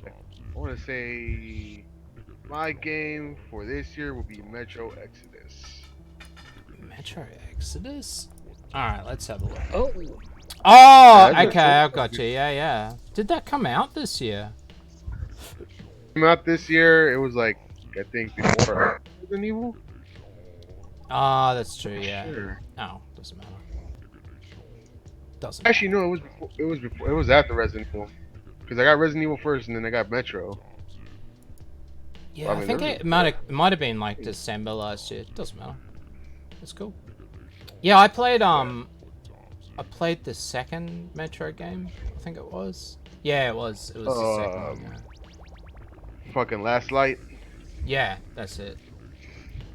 I want to say my game for this year will be Metro Exodus.
Metro Exodus? Alright, let's have a look. Oh, okay, I've got you. Yeah. Did that come out this year?
Came out this year, it was like, I think, before Resident Evil.
Ah, that's true, yeah.
Sure.
Oh, doesn't matter.
Actually, no, it was after Resident Evil. Because I got Resident Evil first, and then I got Metro.
Yeah, I think it might have been like December last year. Doesn't matter. It's cool. Yeah, I played the second Metro game. I think it was. Yeah, it was. It was the second one. Yeah.
fucking Last Light.
Yeah, that's it.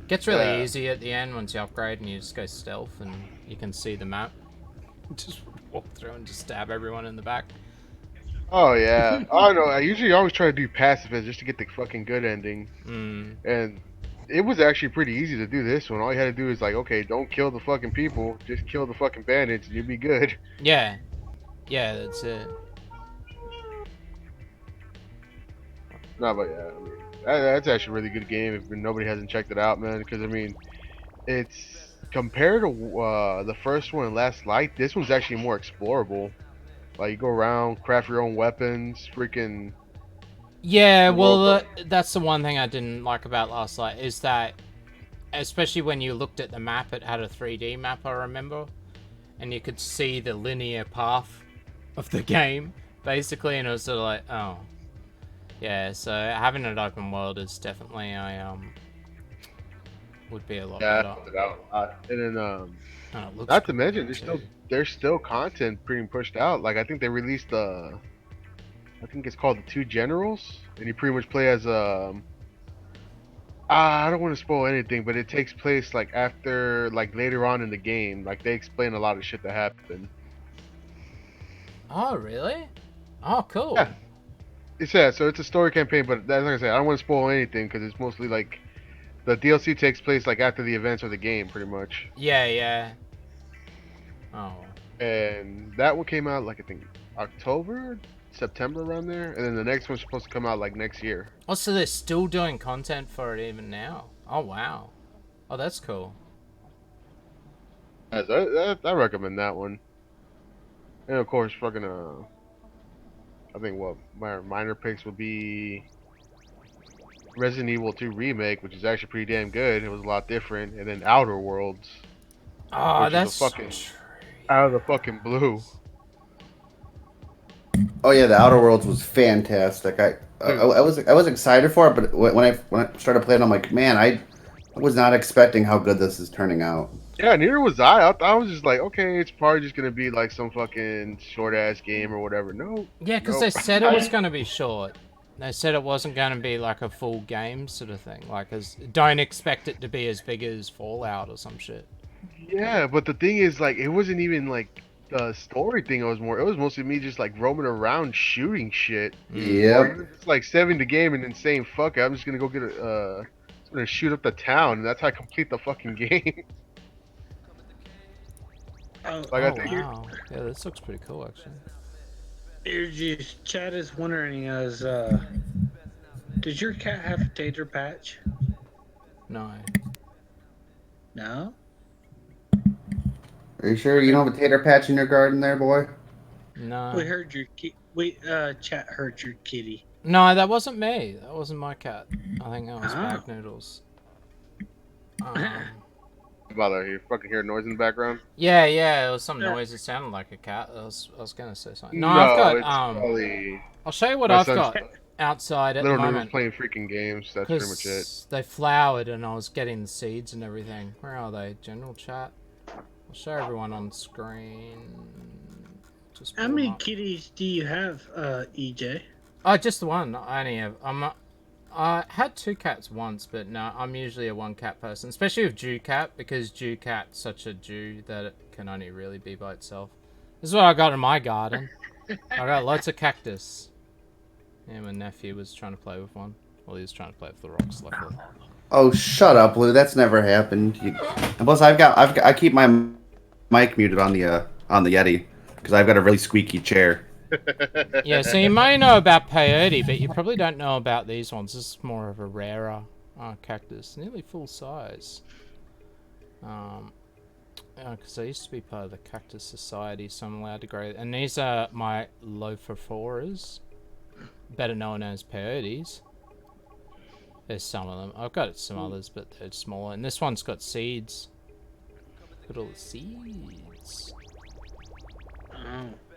Gets really easy at the end once you upgrade and you just go stealth and you can see the map. Just walk through and just stab everyone in the back.
Oh yeah. Oh no. I usually always try to do pacifist just to get the fucking good ending. And it was actually pretty easy to do this one. All you had to do is like, okay, don't kill the fucking people, just kill the fucking bandits, and you'll be good.
Yeah. Yeah, that's it.
No, but yeah, I mean, that's actually a really good game if nobody hasn't checked it out, man. Because I mean, it's compared to the first one and Last Light, this one's actually more explorable. Like you go around, craft your own weapons, freaking.
Yeah, well, that's the one thing I didn't like about Last Light is that, especially when you looked at the map, it had a 3D map, I remember, and you could see the linear path of the game, basically, and it was sort of like, oh. Yeah, so having an open world is definitely would be a lot better.
And then not to mention there's still content being pushed out. Like I think they released I think it's called the Two Generals, and you pretty much play as I don't want to spoil anything, but it takes place like after later on in the game. Like they explain a lot of shit that happened.
Oh really? Oh cool.
Yeah. So it's a story campaign, but that's like I said, I don't want to spoil anything because it's mostly like the DLC takes place like after the events of the game, pretty much.
Yeah, yeah. Oh.
And that one came out like I think October, September around there, and then the next one's supposed to come out like next year.
Oh, so they're still doing content for it even now? Oh wow. Oh, that's cool.
I recommend that one. And of course, fucking I think what my minor picks would be Resident Evil 2 Remake, which is actually pretty damn good. It was a lot different, and then Outer Worlds.
Oh, that's
fucking out of the fucking blue.
Oh yeah, the Outer Worlds was fantastic. I was excited for it, but when I started playing, I'm like, man, I was not expecting how good this is turning out.
Yeah, neither was I. I was just like, okay, it's probably just gonna be like some fucking short ass game or whatever. No.
Yeah, because they said it was gonna be short. They said it wasn't gonna be like a full game sort of thing. Like, don't expect it to be as big as Fallout or some shit.
Yeah, but the thing is, like, it wasn't even like the story thing. It was mostly me just like roaming around shooting shit.
Yeah.
Just like saving the game and then saying, "Fuck it, I'm just gonna go get I'm gonna shoot up the town," and that's how I complete the fucking game.
Wow. Yeah, this looks pretty cool, actually.
EarJuice, Chad is wondering, does your cat have a tater patch?
No.
No?
Are you sure you don't have a tater patch in your garden there, boy?
No.
We heard your Chat heard your kitty.
No, that wasn't me. That wasn't my cat. I think that was Bag Noodles.
Bother, you fucking hear noise in the background?
Yeah, it was some noise. It sounded like a cat. I was gonna say something. No,
I've
got
it's probably
I'll show you what I've got outside at the
little
moment.
Playing freaking games. That's pretty much it.
They flowered and I was getting the seeds and everything. Where are they? General chat. I'll show everyone on screen. Just
how many kitties do you have, EJ?
Oh, just the one. I only have. I had 2 cats once, but no, I'm usually a 1 cat person, especially with Jew cat, because Jew cat's such a Jew that it can only really be by itself. This is what I got in my garden. I got lots of cactus. Yeah, my nephew was trying to play with one. Well, he was trying to play with the rocks, luckily.
Oh, shut up, Lou. That's never happened. And plus, I keep my mic muted on the Yeti because I've got a really squeaky chair.
Yeah, so you may know about peyote, but you probably don't know about these ones. This is more of a rarer cactus, nearly full size. Because I used to be part of the Cactus Society, so I'm allowed to grow. And these are my lophophorus, better known as peyotes. There's some of them. I've got some others, but they're smaller. And this one's got seeds. Look at all the seeds.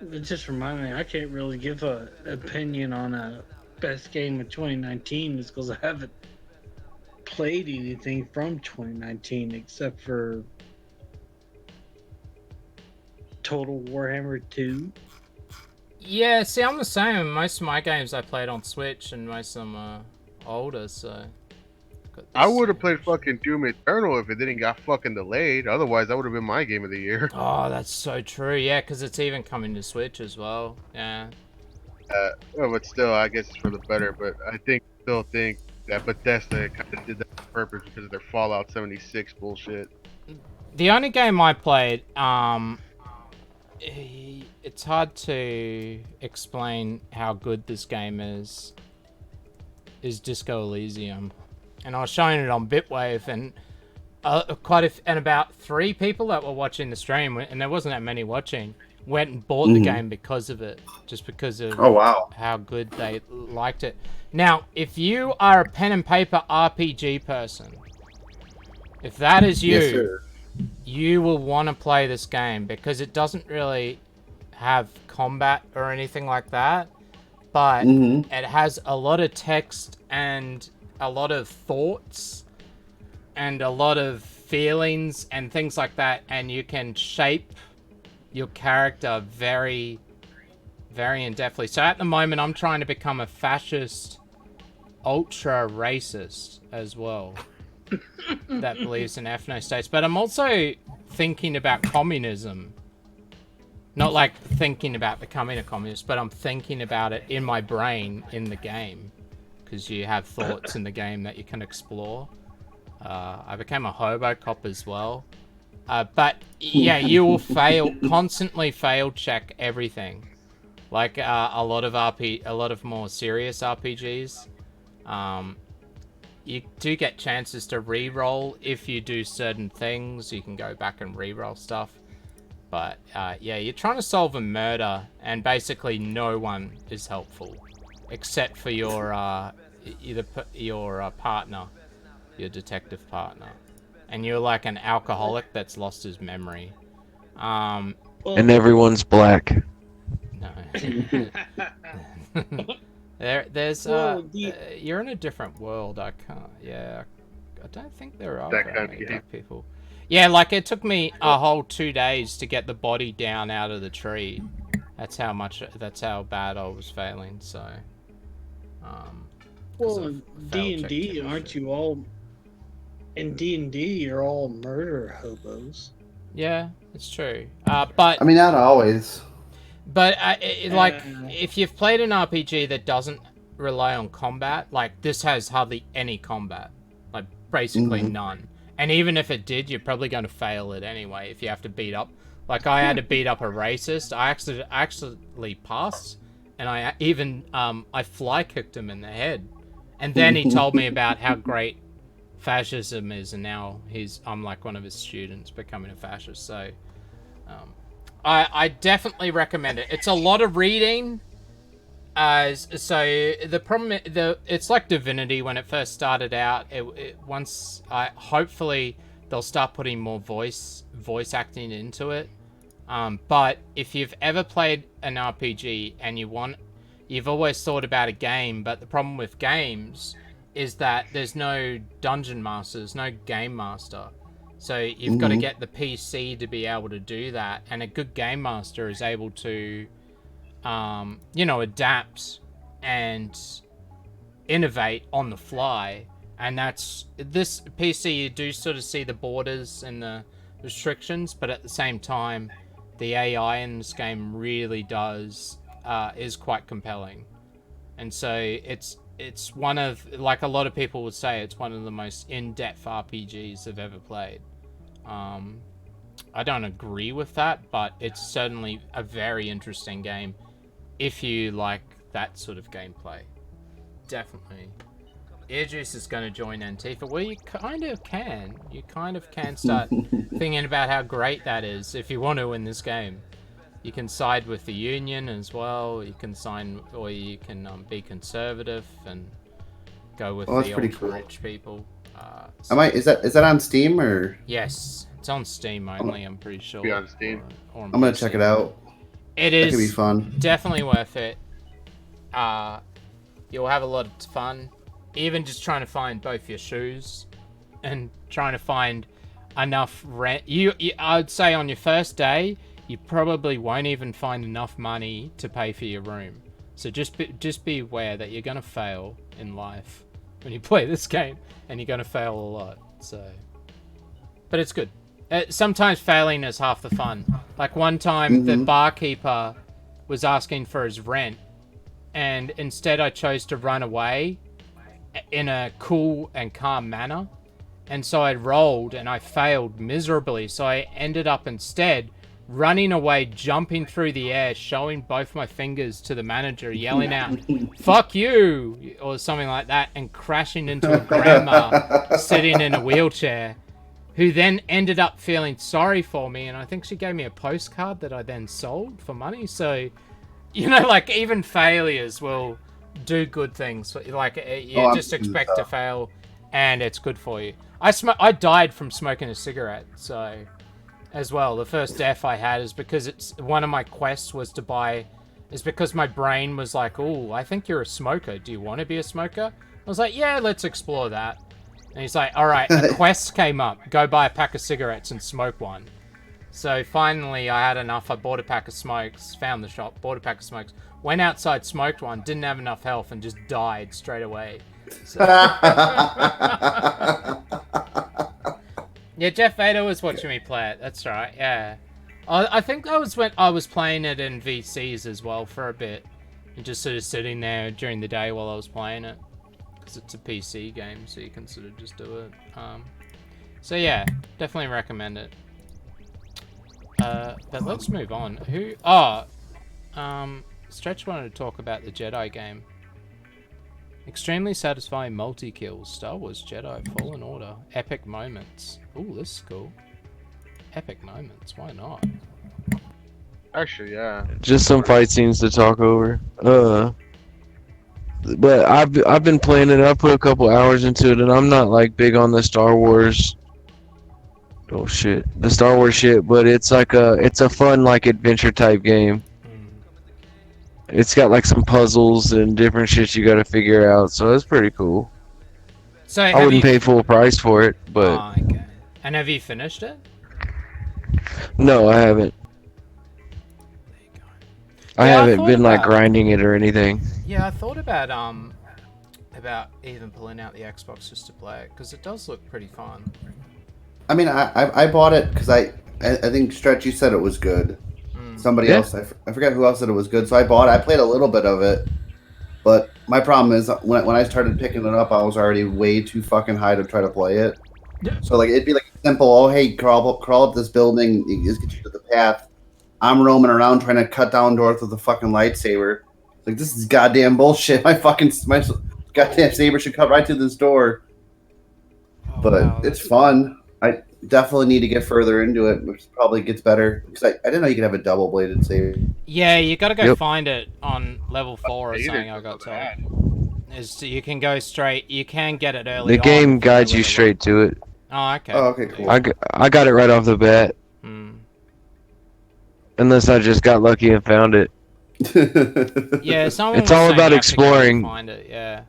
It just reminded me, I can't really give an opinion on a best game of 2019 just because I haven't played anything from 2019 except for Total Warhammer 2.
Yeah, see, I'm the same. Most of my games I played on Switch, and most of them are older, so.
I would have played fucking Doom Eternal if it didn't got fucking delayed. Otherwise, that would have been my game of the year.
Oh, that's so true. Yeah, because it's even coming to Switch as well. Yeah.
But still, I guess it's for the better. But I still think that Bethesda kind of did that on purpose because of their Fallout 76 bullshit.
The only game I played, it's hard to explain how good this game is Disco Elysium. And I was showing it on Bitwave, and and about 3 people that were watching the stream, and there wasn't that many watching, went and bought the game because of it, just because of how good they liked it. Now, if you are a pen and paper RPG person, if that is you,
yes,
you will want to play this game because it doesn't really have combat or anything like that, but it has a lot of text and a lot of thoughts and a lot of feelings and things like that, and you can shape your character very, very in-depthly. So at the moment, I'm trying to become a fascist, ultra-racist as well, that believes in ethno states. But I'm also thinking about communism. Not like thinking about becoming a communist, but I'm thinking about it in my brain in the game. Because you have thoughts in the game that you can explore. I became a Hobocop as well. But yeah, you will constantly fail check everything. Like a lot of more serious RPGs. You do get chances to re-roll if you do certain things. You can go back and re-roll stuff. But yeah, you're trying to solve a murder, and basically no one is helpful, except for your partner, your detective partner, and you're like an alcoholic that's lost his memory.
And everyone's black.
No. There's you're in a different world. I don't think there are
that kind
many
of
black people. Yeah, like it took me a whole 2 days to get the body down out of the tree. That's how bad I was failing. So,
well, in D&D, aren't you all? In D&D, you're all murder hobos.
Yeah, it's true. But
I mean, not always.
But like, if you've played an RPG that doesn't rely on combat, like this has hardly any combat, like basically none. And even if it did, you're probably going to fail it anyway if you have to beat up. Like I had to beat up a racist. I actually passed, and I even I fly kicked him in the head, and then he told me about how great fascism is, and now I'm like one of his students becoming a fascist. So I definitely recommend it. It's a lot of reading. So the problem, it's like Divinity when it first started out. Hopefully they'll start putting more voice acting into it. But if you've ever played an RPG and you've always thought about a game, but the problem with games is that there's no dungeon master, there's no game master. So you've got to get the PC to be able to do that, and a good game master is able to adapt and innovate on the fly. And that's this PC, you do sort of see the borders and the restrictions, but at the same time, the AI in this game really is quite compelling. And so it's one of, like a lot of people would say, it's one of the most in-depth RPGs they've ever played. I don't agree with that, but it's certainly a very interesting game if you like that sort of gameplay. Definitely. EarJuice is going to join Antifa. Well, you kind of can. You kind of can start thinking about how great that is if you want to in this game. You can side with the Union as well. You can you can be conservative and go with the ultra-rich people.
Is that on Steam or?
Yes, it's on Steam only. I'm pretty sure.
Be on Steam.
I'm gonna check it out.
It is.
That could be fun.
Definitely worth it. You'll have a lot of fun. Even just trying to find both your shoes and trying to find enough rent. I would say on your first day, you probably won't even find enough money to pay for your room. So just be aware that you're gonna fail in life. when you play this game, and you're gonna fail a lot. So, but it's good. Sometimes failing is half the fun. Like one time, the barkeeper was asking for his rent, and instead I chose to run away in a cool and calm manner, and so I rolled and I failed miserably. So I ended up instead running away, jumping through the air, showing both my fingers to the manager, yelling out, "Fuck you," or something like that, and crashing into a grandma sitting in a wheelchair, who then ended up feeling sorry for me, and I think she gave me a postcard that I then sold for money. So, you know, like, even failures will do good things. Like, you just expect to fail, and it's good for you. I died from smoking a cigarette, so... as well. The first death I had is because it's one of my quests was to buy, is because my brain was like, "Oh, I think you're a smoker. Do you want to be a smoker?" I was like, "Yeah, let's explore that." And he's like, "All right, a quest came up. Go buy a pack of cigarettes and smoke one." So finally, I had enough. I bought a pack of smokes, found the shop, bought a pack of smokes, went outside, smoked one, didn't have enough health, and just died straight away. So... Yeah, Jeff Vader was watching me play it. That's right. Yeah, I think that was when I was playing it in VCs as well for a bit, and just sort of sitting there during the day while I was playing it, because it's a PC game, so you can sort of just do it. So yeah, definitely recommend it. But let's move on. Stretch wanted to talk about the Jedi game. Extremely satisfying multi-kills. Star Wars Jedi Fallen Order. Epic moments. Ooh, this is cool. Epic moments. Why not?
Actually, yeah.
Just some fight scenes to talk over. But I've been playing it. I put a couple hours into it, and I'm not like big on the Star Wars. Oh shit, the Star Wars shit. But it's like it's a fun like adventure type game. It's got like some puzzles and different shit you got to figure out, so that's pretty cool.
So
I wouldn't pay full price for it, but.
Oh, okay. And have you finished it?
No, I haven't. I haven't been like grinding it or anything.
Yeah, I thought about even pulling out the Xbox just to play it, because it does look pretty fun.
I mean, I bought it because I think Stretch, you said it was good. Somebody else, I forget who else said it was good, so I bought it. I played a little bit of it, but my problem is when I started picking it up, I was already way too fucking high to try to play it. Yeah. So like it'd be like simple, oh hey, crawl up this building, just get you to the path. I'm roaming around trying to cut down doors with a fucking lightsaber. Like, this is goddamn bullshit. My goddamn saber should cut right through this door. But wow, it's fun. I definitely need to get further into it, which probably gets better. Because I didn't know you could have a double-bladed saber.
Yeah, you got to go find it on level 4 or something, I got told. You can go straight. You can get it early.
The game guides you straight to it.
Oh, okay.
Oh, okay, cool.
I got it right off the bat. Unless I just got lucky and found it.
Yeah,
it's all about exploring.
Find it, yeah.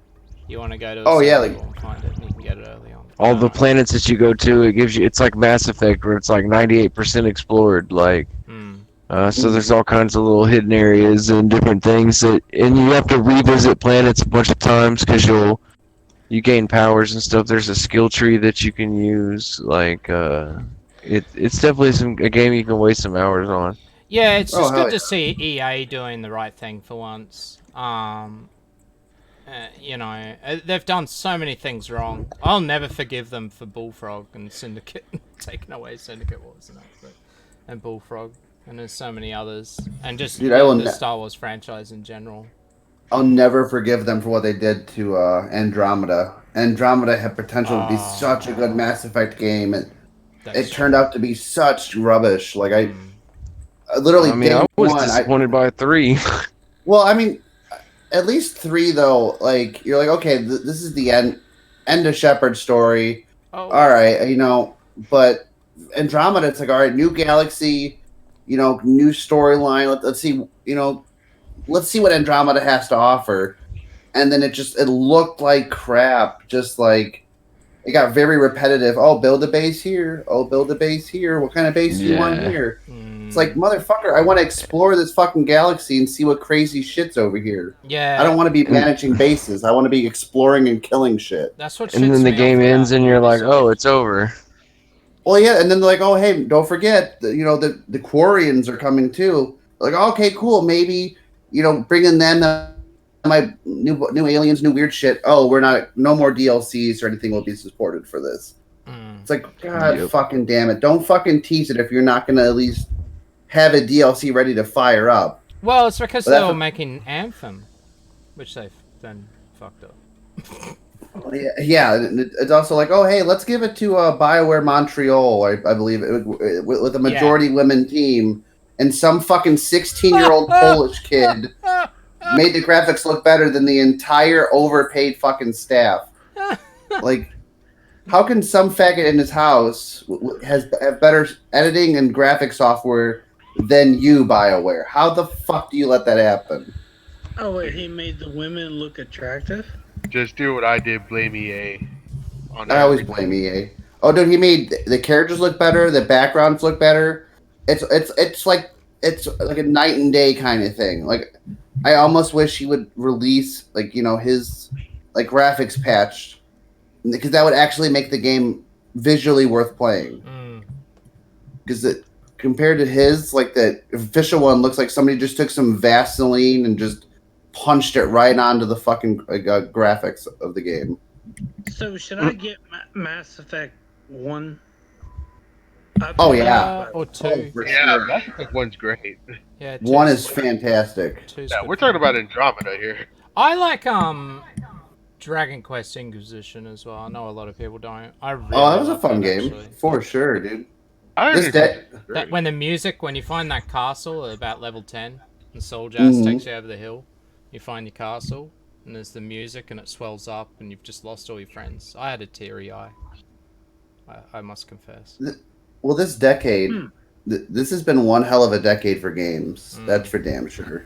You want to go to
and
find it, and you can get it early on.
All the planets that you go to, it gives you. It's like Mass Effect, where it's like 98% explored. Like, so there's all kinds of little hidden areas and different things and you have to revisit planets a bunch of times because you gain powers and stuff. There's a skill tree that you can use. Like, it's definitely a game you can waste some hours on.
Yeah, it's just good to see EA doing the right thing for once. You know, they've done so many things wrong. I'll never forgive them for Bullfrog and Syndicate, taking away Syndicate Wars and Bullfrog, and there's so many others, and just the Star Wars franchise in general.
I'll never forgive them for what they did to Andromeda. Andromeda had potential to be such a good Mass Effect game, and it turned out to be such rubbish. Like I literally. I
mean, I was disappointed by 3.
Well, I mean, at least 3 though. Like you're like, okay, this is the end of Shepard's story. All right, you know. But Andromeda, it's like, all right, new galaxy, you know, new storyline. Let's see, you know, let's see what Andromeda has to offer. And then it looked like crap. Just like it got very repetitive. Oh, build a base here. Oh, build a base here. What kind of base do you want here? It's like, motherfucker, I want to explore this fucking galaxy and see what crazy shit's over here.
Yeah.
I don't want to be managing bases. I want to be exploring and killing shit.
That's what.
And then the game ends, and you're like, oh, it's over.
Well, yeah, and then they're like, oh, hey, don't forget, the Quarians are coming too. Like, okay, cool, maybe, bringing them my new aliens, new weird shit. Oh, no more DLCs or anything will be supported for this. It's like, God fucking damn it. Don't fucking tease it if you're not going to at least have a DLC ready to fire up.
Well, it's because they were making Anthem, which they've then fucked up.
Yeah, it's also like, oh, hey, let's give it to BioWare Montreal, I believe, with a majority women team, and some fucking 16-year-old Polish kid made the graphics look better than the entire overpaid fucking staff. Like, how can some faggot in his house have better editing and graphic software than you, BioWare? How the fuck do you let that happen?
Oh, wait, he made the women look attractive?
Just do what I did. Blame EA.
I always blame EA. Oh, dude, he made the characters look better. The backgrounds look better. It's like a night and day kind of thing. Like, I almost wish he would release his graphics patch, because that would actually make the game visually worth playing. Because compared to his, the official one looks like somebody just took some Vaseline and just punched it right onto the fucking graphics of the game.
So should I get Mass Effect 1?
Oh yeah,
or 2.
Yeah, Mass Effect 1's great.
Yeah,
1 is fantastic.
Yeah, we're talking about Andromeda here.
I like Dragon Quest Inquisition as well. I know a lot of people don't. I really
that was a fun
that,
game
actually.
for sure, dude.
When you find that castle at about level 10, and Soul Jazz takes you over the hill, you find your castle, and there's the music, and it swells up, and you've just lost all your friends. I had a teary eye. I must confess.
Well, this decade, this has been one hell of a decade for games. That's for damn sure.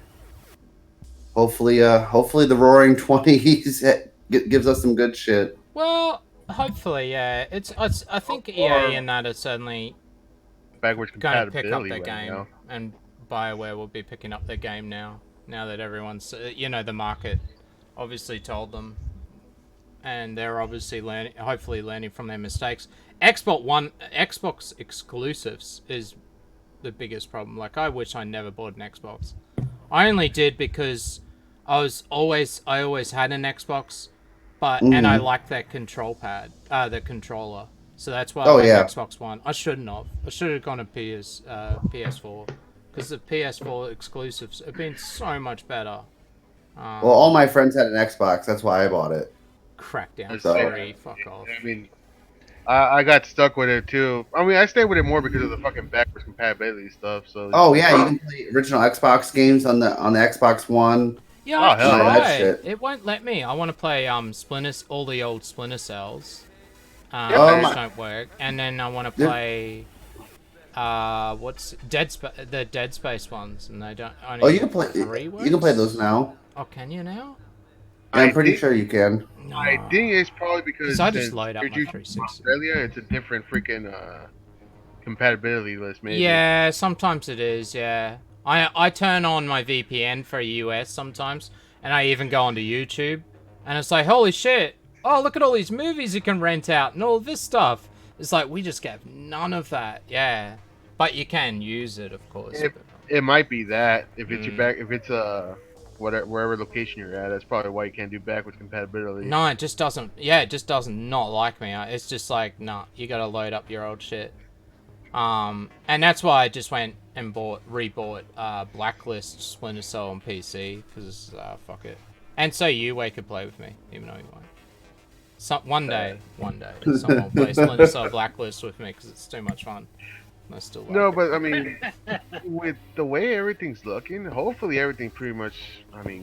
Hopefully the Roaring 20s gives us some good shit.
Well, hopefully, yeah. I think EA and that are certainly
backwards
going to pick up their
right
game,
now.
and BioWare will be picking up their game now that everyone's, the market obviously told them, and they're obviously hopefully learning from their mistakes. Xbox exclusives is the biggest problem. Like, I wish I never bought an Xbox. I only did because I always had an Xbox, and I liked that control pad, the controller. So that's why I like Xbox One. I shouldn't have. I should have gone to PS4, because the PS4 exclusives have been so much better.
Well, all my friends had an Xbox. That's why I bought it.
Crackdown 3, fuck off.
I mean, I got stuck with it too. I mean, I stayed with it more because of the fucking backwards compatibility stuff. So.
Oh yeah, you can play original Xbox games on the Xbox One.
Yeah, right. It won't let me. I want to play all the old Splinter Cells. Those don't work. And then I want to play the Dead Space ones, and they don't. Only
you can play. You can play those now.
Oh, can you now?
Yeah, I'm pretty sure you can.
No.
I think it's probably because
I just load up my 360.
Australia, it's a different freaking compatibility list, maybe.
Yeah, sometimes it is. Yeah, I turn on my VPN for US sometimes, and I even go onto YouTube, and it's like, holy shit! Oh, look at all these movies you can rent out and all this stuff. It's like, we just get none of that. Yeah, but you can use it, of course.
It might be that if it's if it's wherever location you're at, that's probably why you can't do backwards compatibility.
No, it just doesn't. Yeah, it just doesn't not like me. It's just like, nah, you gotta load up your old shit. And that's why I just went and rebought Blacklist Splinter Cell on PC, because fuck it. And so you could play with me, even though you won't. One day, someone will play Splinter Cell Blacklist with me, because it's too much fun. I still like it.
But I mean, with the way everything's looking, hopefully everything pretty much,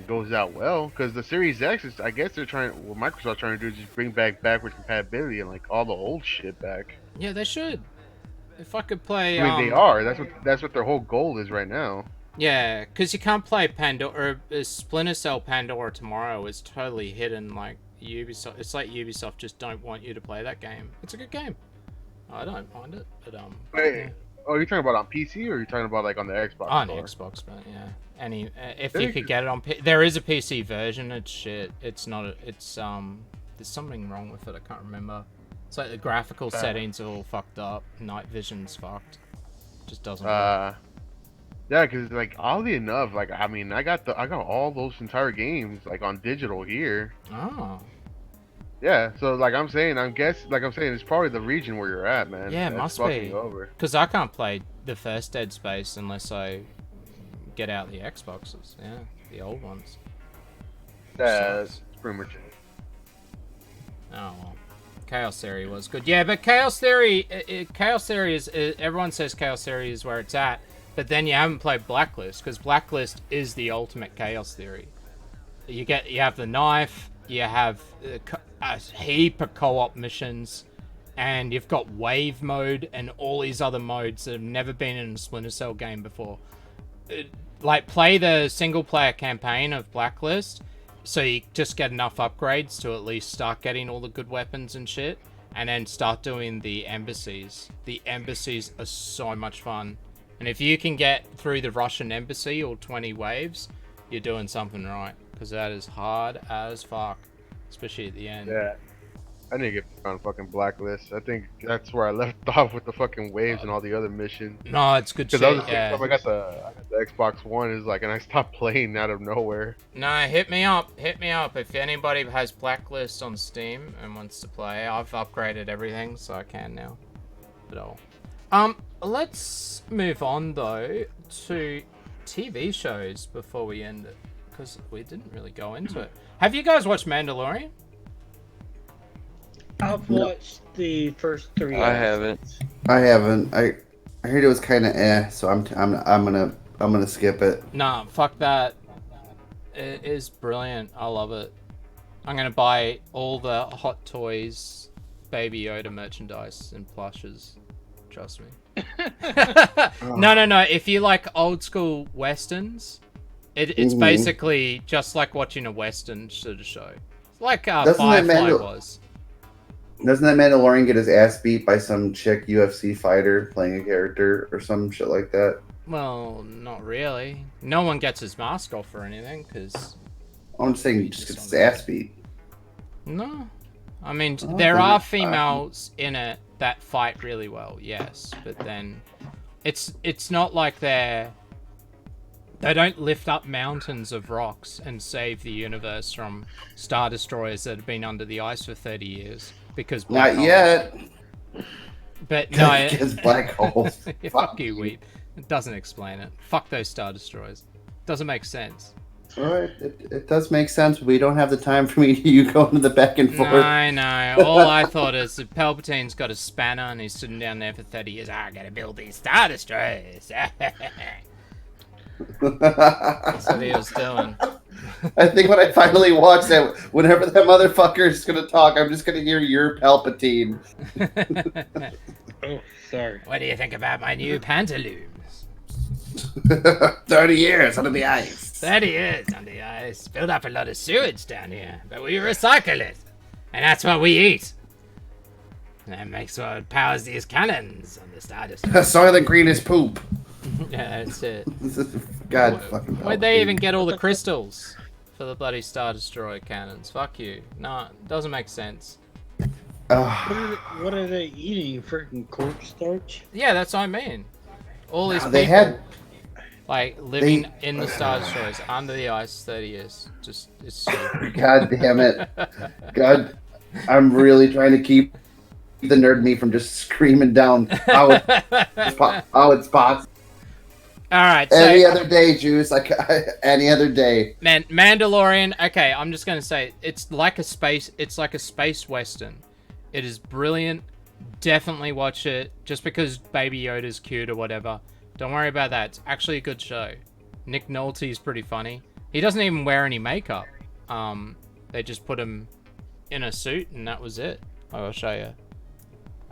goes out well. Because the Series X is, I guess they're trying, what Microsoft's trying to do is just bring back backwards compatibility and all the old shit back.
Yeah, they should. If I could play,
they are. That's what their whole goal is right now.
Yeah, because you can't play Pandora. Splinter Cell Pandora Tomorrow is totally hidden. Like Ubisoft, it's like Ubisoft just don't want you to play that game. It's a good game. I don't mind it, but
Oh, you're talking about on PC, or you're talking about like on the Xbox?
On
store?
Xbox, but yeah. Any if you could get it on, there is a PC version. It's shit. It's not. It's There's something wrong with it. I can't remember. It's like the graphical settings are all fucked up. Night vision's fucked. Just doesn't work.
Yeah, because like oddly enough, like I mean, I got all those entire games like on digital here.
Oh.
Yeah, so like I'm saying, it's probably the region where you're at, man.
Yeah, it
That's
must be.
over.
Because I can't play the first Dead Space unless I get out the Xboxes. Yeah, the old ones.
That's pretty much it.
Oh well. Chaos Theory was good. Yeah, but Chaos Theory is everyone says Chaos Theory is where it's at, but then you haven't played Blacklist, because Blacklist is the ultimate Chaos Theory. You have the knife, you have a heap of co-op missions, and you've got wave mode and all these other modes that have never been in a Splinter Cell game before. Like, play the single-player campaign of Blacklist, so you just get enough upgrades to at least start getting all the good weapons and shit, and then start doing the embassies. The embassies are so much fun. And if you can get through the Russian embassy or 20 waves, you're doing something right, because that is hard as fuck, especially at the end.
Yeah, I need to get on fucking Blacklist. I think that's where I left off with the fucking waves and all the other missions.
No, it's good shit. Yeah.
I got the Xbox One and I stopped playing out of nowhere.
No, hit me up if anybody has Blacklist on Steam and wants to play. I've upgraded everything, so I can now. But let's move on though to TV shows before we end it, because we didn't really go into it. Have you guys watched Mandalorian?
I've watched the first 3.
I haven't.
I heard it was kind of so I'm gonna skip it.
Nah, fuck that. It is brilliant. I love it. I'm gonna buy all the Hot Toys Baby Yoda merchandise and plushes. Trust me. No. If you like old school westerns, it's basically just like watching a western sort of show. It's like Firefly was.
Doesn't that Mandalorian get his ass beat by some chick UFC fighter playing a character or some shit like that?
Well, not really. No one gets his mask off or anything, because...
I'm just saying he just gets his ass beat.
No. I mean, there are females in it that fight really well, yes. But then, it's not like they don't lift up mountains of rocks and save the universe from Star Destroyers that have been under the ice for 30 years. Because
not yet.
But no,
because black holes.
Fuck you, Weeb. It doesn't explain it. Fuck those Star Destroyers. Doesn't make sense.
Alright, it does make sense, but we don't have the time for me to you go into the back and forth.
I know. All I thought is that Palpatine's got a spanner and he's sitting down there for 30 years. I gotta build these Star Destroyers. That's what he was doing.
I think when I finally watch that, whenever that motherfucker is gonna talk, I'm just gonna hear your Palpatine.
Oh, sorry.
What do you think about my new pantaloons?
30 years under the ice.
30 years under the ice. Build up a lot of sewage down here, but we recycle it. And that's what we eat. And that makes what powers these cannons on the Star Destroyer.
Soylent Green is poop.
Yeah, that's it.
God fucking
Where'd they even get all the crystals for the bloody Star Destroyer cannons? Fuck you. No, it doesn't make sense.
What are they eating? Freaking cornstarch?
Yeah, that's what I mean. All these people,
they had,
like, living in the Star Destroyers under the ice 30 years. Just, it's stupid.
God damn it. God, I'm really trying to keep the nerd me from just screaming down how it's possible.
All right.
Any other day, Juice. Any other day.
Man, Mandalorian. Okay, I'm just gonna say it's like a space. It's like a space western. It is brilliant. Definitely watch it. Just because Baby Yoda's cute or whatever, don't worry about that. It's actually a good show. Nick Nolte's pretty funny. He doesn't even wear any makeup. They just put him in a suit and that was it. I'll show you.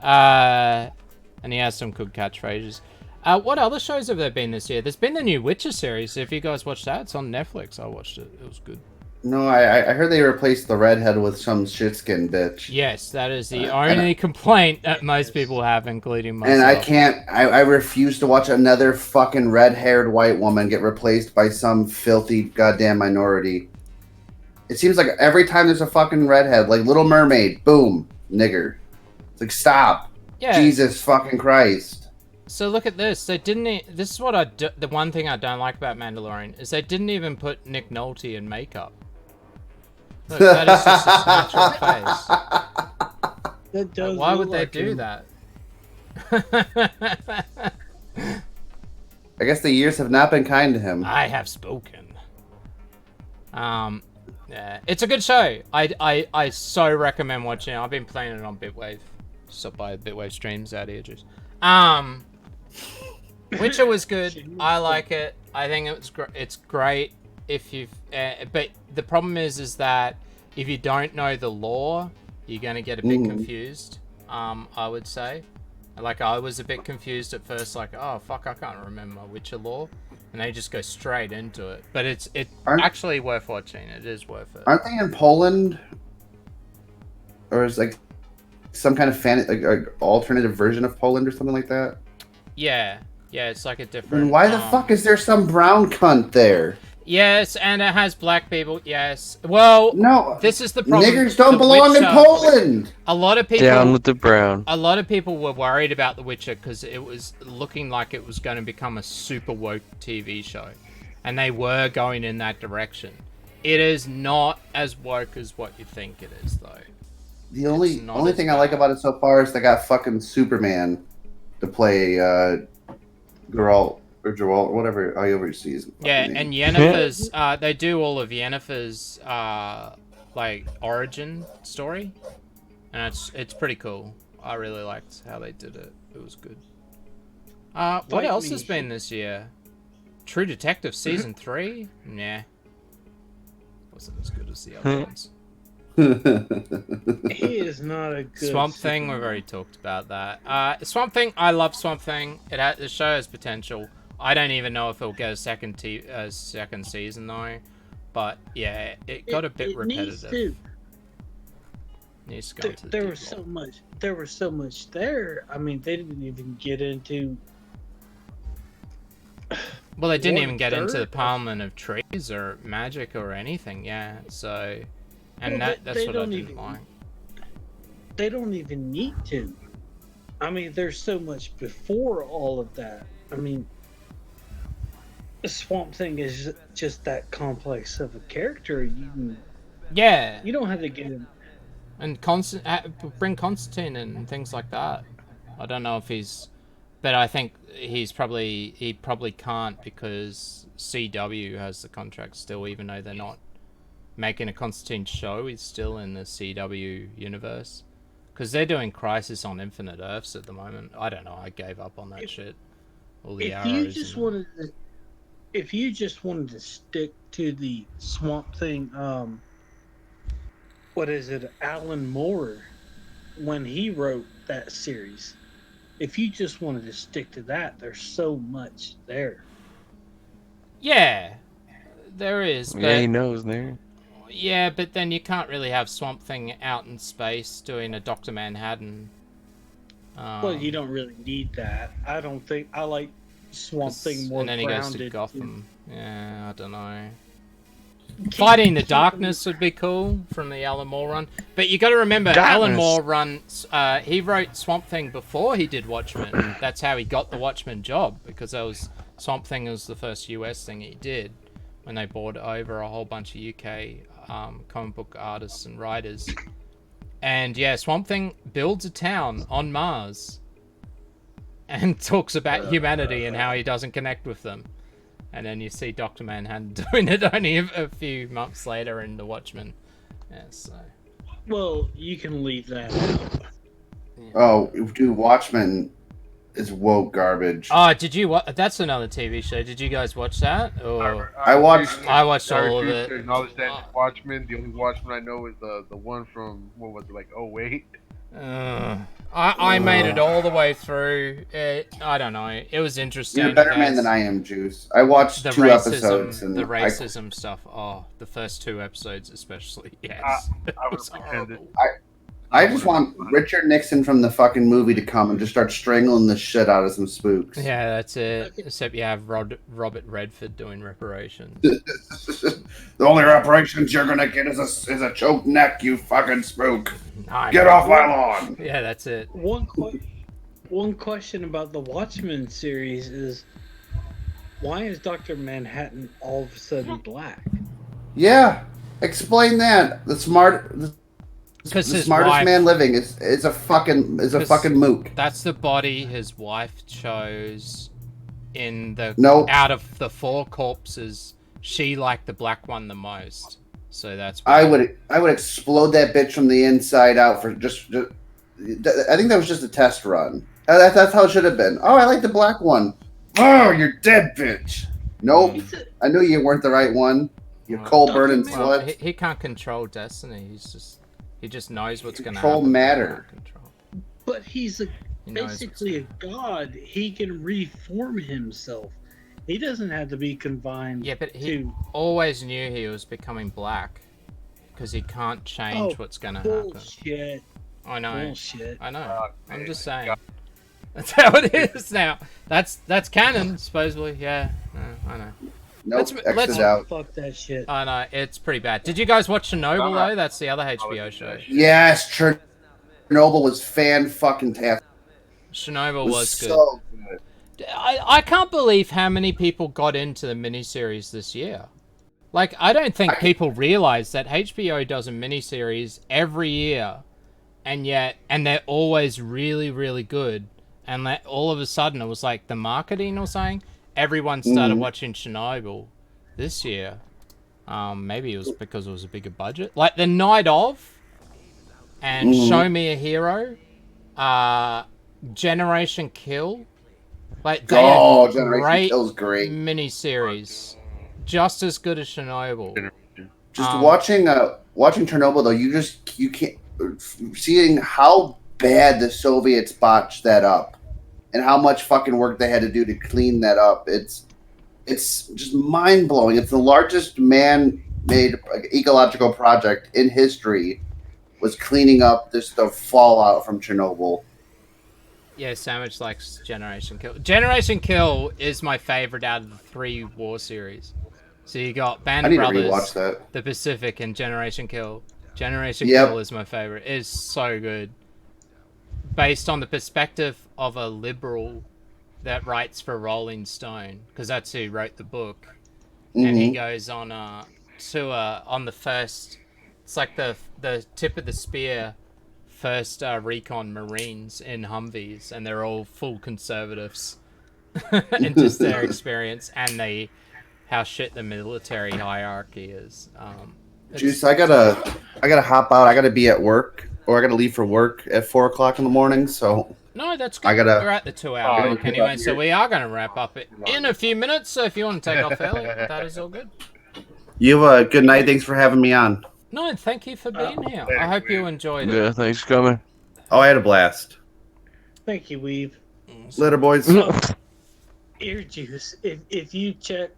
And he has some good catchphrases. What other shows have there been this year? There's been the new Witcher series. If you guys watched that, it's on Netflix. I watched it. It was good.
No, I heard they replaced the redhead with some shit-skinned bitch.
Yes, that is the only complaint that most people have, including myself.
And I can't. I refuse to watch another fucking red-haired white woman get replaced by some filthy goddamn minority. It seems like every time there's a fucking redhead, like Little Mermaid, boom, nigger. It's like, stop.
Yeah.
Jesus fucking Christ.
So look at this. They didn't. This is what the one thing I don't like about Mandalorian is they didn't even put Nick Nolte in makeup. Look, that is just his natural face.
That does
Why would
look
they
like
do
him.
that?
I guess the years have not been kind to him.
I have spoken. Yeah, it's a good show. I so recommend watching it. I've been playing it on Bitwave. Stop by Bitwave streams out here, just. Witcher was good. I like it. I think it's great if you've. But the problem is that if you don't know the lore, you're gonna get a bit confused. I would say. Like I was a bit confused at first. Like, oh fuck, I can't remember Witcher lore. And they just go straight into it. But it's actually worth watching. It is worth it.
Aren't they in Poland? Or is like some kind of alternative version of Poland or something like that?
Yeah, it's like a different.
And why the fuck is there some brown cunt there?
Yes, and it has black people. Yes. Well,
no.
This is the problem.
Niggers don't belong in Poland.
A lot of people
down with the brown.
A lot of people were worried about The Witcher because it was looking like it was going to become a super woke TV show, and they were going in that direction. It is not as woke as what you think it is, though.
The only thing I like about it so far is they got fucking Superman to play Geralt or Geralt or whatever I overseas.
Yeah, and Yennefer's they do all of Yennefer's like origin story, and it's pretty cool. I really liked how they did it. It was good. What else has been this year? True Detective season 3? Nah, wasn't as good as the other ones.
He is not a good
Swamp Thing. We've already talked about that. Swamp Thing. I love Swamp Thing. The show has potential. I don't even know if it'll get a second season though. But yeah, it got a bit repetitive. Needs to go into the
there was so much. There was so much there. I mean, they didn't even get into.
Well, they didn't even get into the Parliament of Trees or magic or anything. Yeah, so. And that's what I didn't like.
They don't even need to. I mean, there's so much before all of that. I mean, the Swamp Thing is just that complex of a character. You don't have to get him.
And bring Constantine and things like that. I don't know if he's, but I think he probably can't because CW has the contract still, even though they're not making a Constantine show. He's still in the CW universe because they're doing Crisis on Infinite Earths at the moment. I don't know. I gave up on that shit. All the arrows.
If you just wanted to stick to the Swamp Thing, what is it? Alan Moore, when he wrote that series. If you just wanted to stick to that, there's so much there.
Yeah, there is.
Yeah, he knows there.
Yeah, but then you can't really have Swamp Thing out in space doing a Dr. Manhattan.
Well, you don't really need that. I don't think. I like Swamp Thing more grounded.
And then he goes to Gotham. Yeah, I don't know. Fighting the Darkness would be cool from the Alan Moore run. But you got to remember, Alan Moore he wrote Swamp Thing before he did Watchmen. That's how he got the Watchmen job, because Swamp Thing was the first US thing he did when they brought over a whole bunch of UK comic book artists and writers. And yeah, Swamp Thing builds a town on Mars and talks about humanity and how he doesn't connect with them. And then you see Dr. Manhattan doing it only a few months later in The Watchmen. Yeah, so.
Well, you can leave that out.
Oh, dude, Watchmen is woke garbage.
Oh, did you watch? That's another TV show. Did you guys watch that? Or...
I watched
all of it.
Acknowledge that Watchmen. The only Watchmen I know is the one from, what was it, like 08?
I I made it all the way through. I don't know. It was interesting.
You're a better man than I am, Juice. I watched 2 episodes. And
the racism stuff. Oh, the first 2 episodes especially. Yes.
I was horrible.
I just want Richard Nixon from the fucking movie to come and just start strangling the shit out of some spooks.
Yeah, that's it. Except you have Robert Redford doing reparations.
The only reparations you're gonna get is a choked neck, you fucking spook. Get off my lawn.
Yeah, that's it.
One question about the Watchmen series is, why is Dr. Manhattan all of a sudden black?
Yeah, explain that. The smartest man living is a fucking mook.
That's the body his wife chose in the out of the 4 corpses. She liked the black one the most, so that's why.
I would explode that bitch from the inside out for just I think that was just a test run. That's how it should have been. Oh, I like the black one. Oh, you're dead, bitch. Nope. I knew you weren't the right one. You cold burning slut.
He can't control destiny. He just knows what's going to
happen.
Control
matter.
But he's basically a god. He can reform himself. He doesn't have to be confined.
Yeah, but he always knew he was becoming black because he can't change what's going to happen.
Bullshit.
I know.
Bullshit.
I know. I'm just saying. That's how it is now. That's canon, supposedly. Yeah. I know.
Nope, let's out.
Fuck that shit.
I know, it's pretty bad. Did you guys watch Chernobyl though? That's the other HBO show.
Yes, Chernobyl was fan-fucking-tastic.
Chernobyl was good. I can't believe how many people got into the miniseries this year. Like, I don't think people realize that HBO does a miniseries every year, and they're always really, really good. And that all of a sudden it was like the marketing or something. Everyone started watching Chernobyl this year. Maybe it was because it was a bigger budget. Like The Night Of and Show Me a Hero, Generation Kill. Like they are great miniseries, just as good as Chernobyl.
Just watching Chernobyl though, you can't seeing how bad the Soviets botched that up. And how much fucking work they had to do to clean that up. It's just mind-blowing. It's the largest man-made ecological project in history, was cleaning up the fallout from Chernobyl.
Yeah, Sandwich likes Generation Kill. Generation Kill is my favorite out of the 3 war series. So you got Band of Brothers, The Pacific, and Generation Kill. Generation Kill is my favorite. It is so good. Based on the perspective of a liberal that writes for Rolling Stone, because that's who wrote the book, and he goes on on the first, it's like the tip of the spear, first recon Marines in Humvees, and they're all full conservatives, and just their experience and how shit the military hierarchy is.
Juice, I gotta hop out. I gotta be at work. Or I gotta leave for work at 4 o'clock in the morning, so...
No, that's good. We're at the 2-hour mark anyway, so we are going to wrap up in a few minutes, so if you want to take off early, that is all good.
You have a good night. Thanks for having me on.
No, thank you for being here. I hope you enjoyed it.
Yeah, thanks for coming.
Oh, I had a blast.
Thank you, Weeb.
Later, boys.
EarJuice, if you check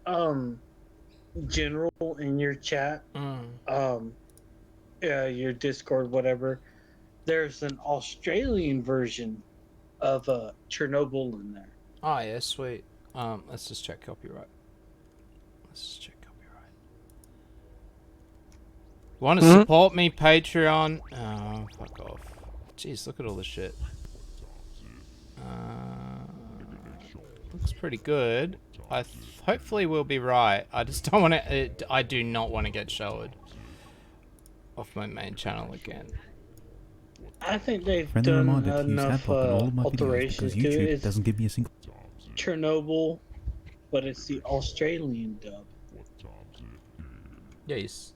general in your chat, your Discord, whatever, there's an Australian version of Chernobyl in there.
Oh yeah, sweet. Let's just check copyright. Want to support me, Patreon? Oh, fuck off. Jeez, look at all this shit. Looks pretty good. Hopefully we'll be right. I just don't want to. I do not want to get showered off my main channel again.
I think they've done enough alterations to it. It doesn't give me a single Chernobyl, but it's the Australian dub.
Yes.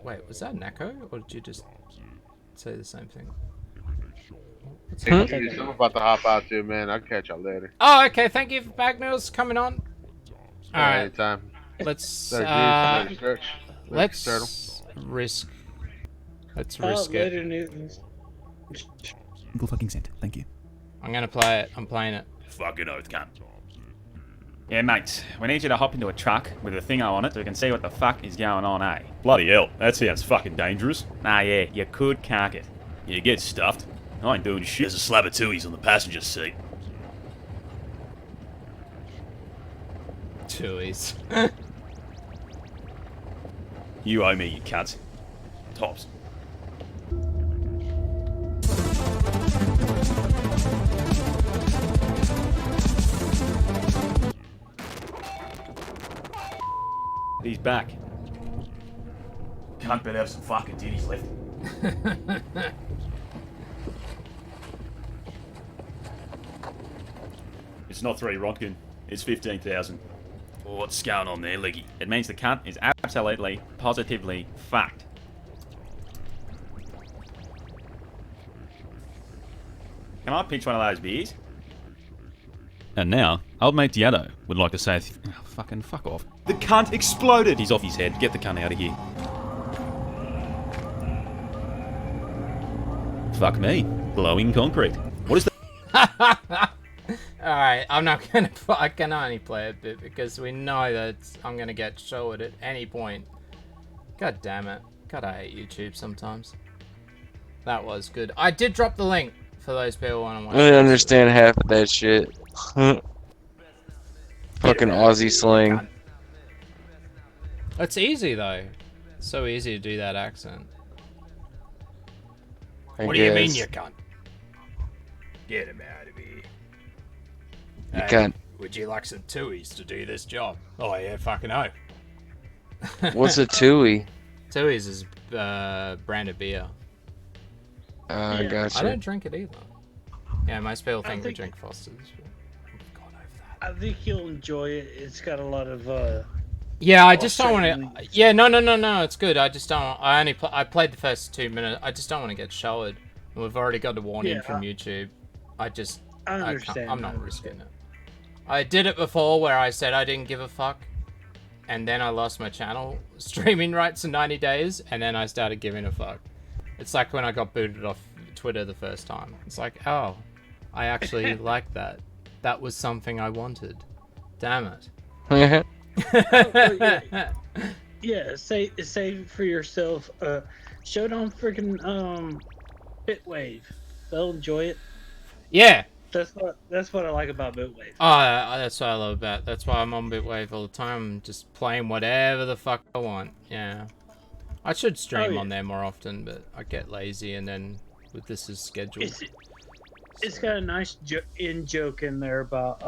Wait, was that an echo, or did you just say the same thing?
I'm about to hop out too, man. I'll catch y'all later.
Oh, okay. Thank you for Bagnills coming on. All right.
Anytime.
Let's risk. Let's risk it.
Later, Newtons.
fucking cent. Thank you.
I'm gonna play it. I'm playing it.
Fucking oath, cunt. Yeah, mate, we need you to hop into a truck with a thingo on it so we can see what the fuck is going on, eh?
Bloody hell, that sounds fucking dangerous.
Nah, yeah, you could cark it.
You get stuffed. I ain't doing shit. There's a slab of tuies on the passenger seat.
Tuies.
You owe me, you cunt. Tops. He's back. Cunt better have some fucking titties left. It's not 3 Rodkin. It's 15,000. What's going on there, Leggy?
It means the cunt is absolutely, positively fucked. Can I pitch one of those beers?
And now, old mate Diado would like to say, fucking fuck off. The cunt exploded! He's off his head. Get the cunt out of here. Fuck me. Blowing concrete. What is that?
Alright, I'm not gonna. I can only play a bit because we know that I'm gonna get showed at any point. God damn it. God, I hate YouTube sometimes. That was good. I did drop the link for those people who want to watch.
I don't understand half of that shit. Fucking Aussie slang.
It's easy though. It's so easy to do that accent.
What do you mean you can't? Get him out of here.
You can't.
Would you like some tuies to do this job? Oh yeah, fucking no.
What's a tui?
Tuies is brand of beer.
Gotcha.
I don't drink it either. Yeah, most people think we drink Foster's.
I think you'll enjoy it. It's got a lot of
yeah, I just don't want to. Yeah, no, it's good. I just don't. I played the first 2 minutes. I just don't want to get showered. And we've already got a warning from YouTube. I understand. I'm not risking it. I did it before where I said I didn't give a fuck, and then I lost my channel streaming rights in 90 days, and then I started giving a fuck. It's like when I got booted off Twitter the first time. It's like, oh, I actually like that. That was something I wanted. Damn it.
Yeah, say for yourself. Show it on freaking Bitwave. They'll enjoy it.
Yeah.
That's what I like about Bitwave.
Oh, that's what I love about it. That's why I'm on Bitwave all the time, just playing whatever the fuck I want. Yeah. I should stream on there more often, but I get lazy, and then with this is scheduled.
It's got a nice joke in there about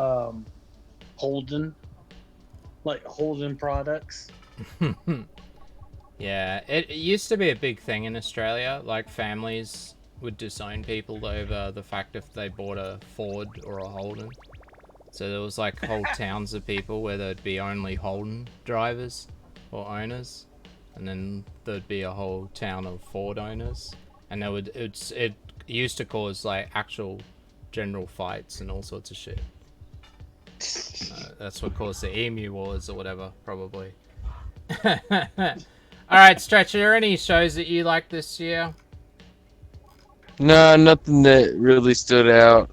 Holden, like Holden products.
Yeah, it used to be a big thing in Australia. Like families would disown people over the fact if they bought a Ford or a Holden. So there was like whole towns of people where there'd be only Holden drivers or owners, and then there'd be a whole town of Ford owners, and it used to cause like actual general fights and all sorts of shit. That's what caused the Emu Wars or whatever, probably. Alright, Stretch, are there any shows that you liked this year?
Nah, nothing that really stood out.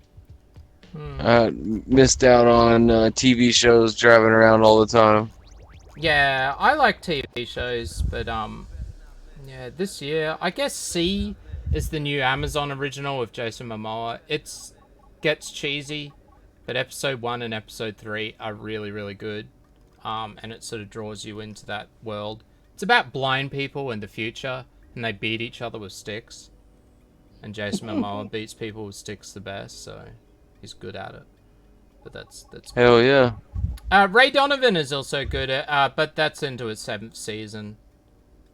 Missed out on TV shows driving around all the time.
Yeah, I like TV shows, but yeah, this year, I guess C is the new Amazon original with Jason Momoa. It gets cheesy, but episode 1 and episode 3 are really, really good. And it sort of draws you into that world. It's about blind people in the future, and they beat each other with sticks. And Jason Momoa beats people with sticks the best, so he's good at it. But that's
hell yeah.
Ray Donovan is also good at, but that's into its 7th season.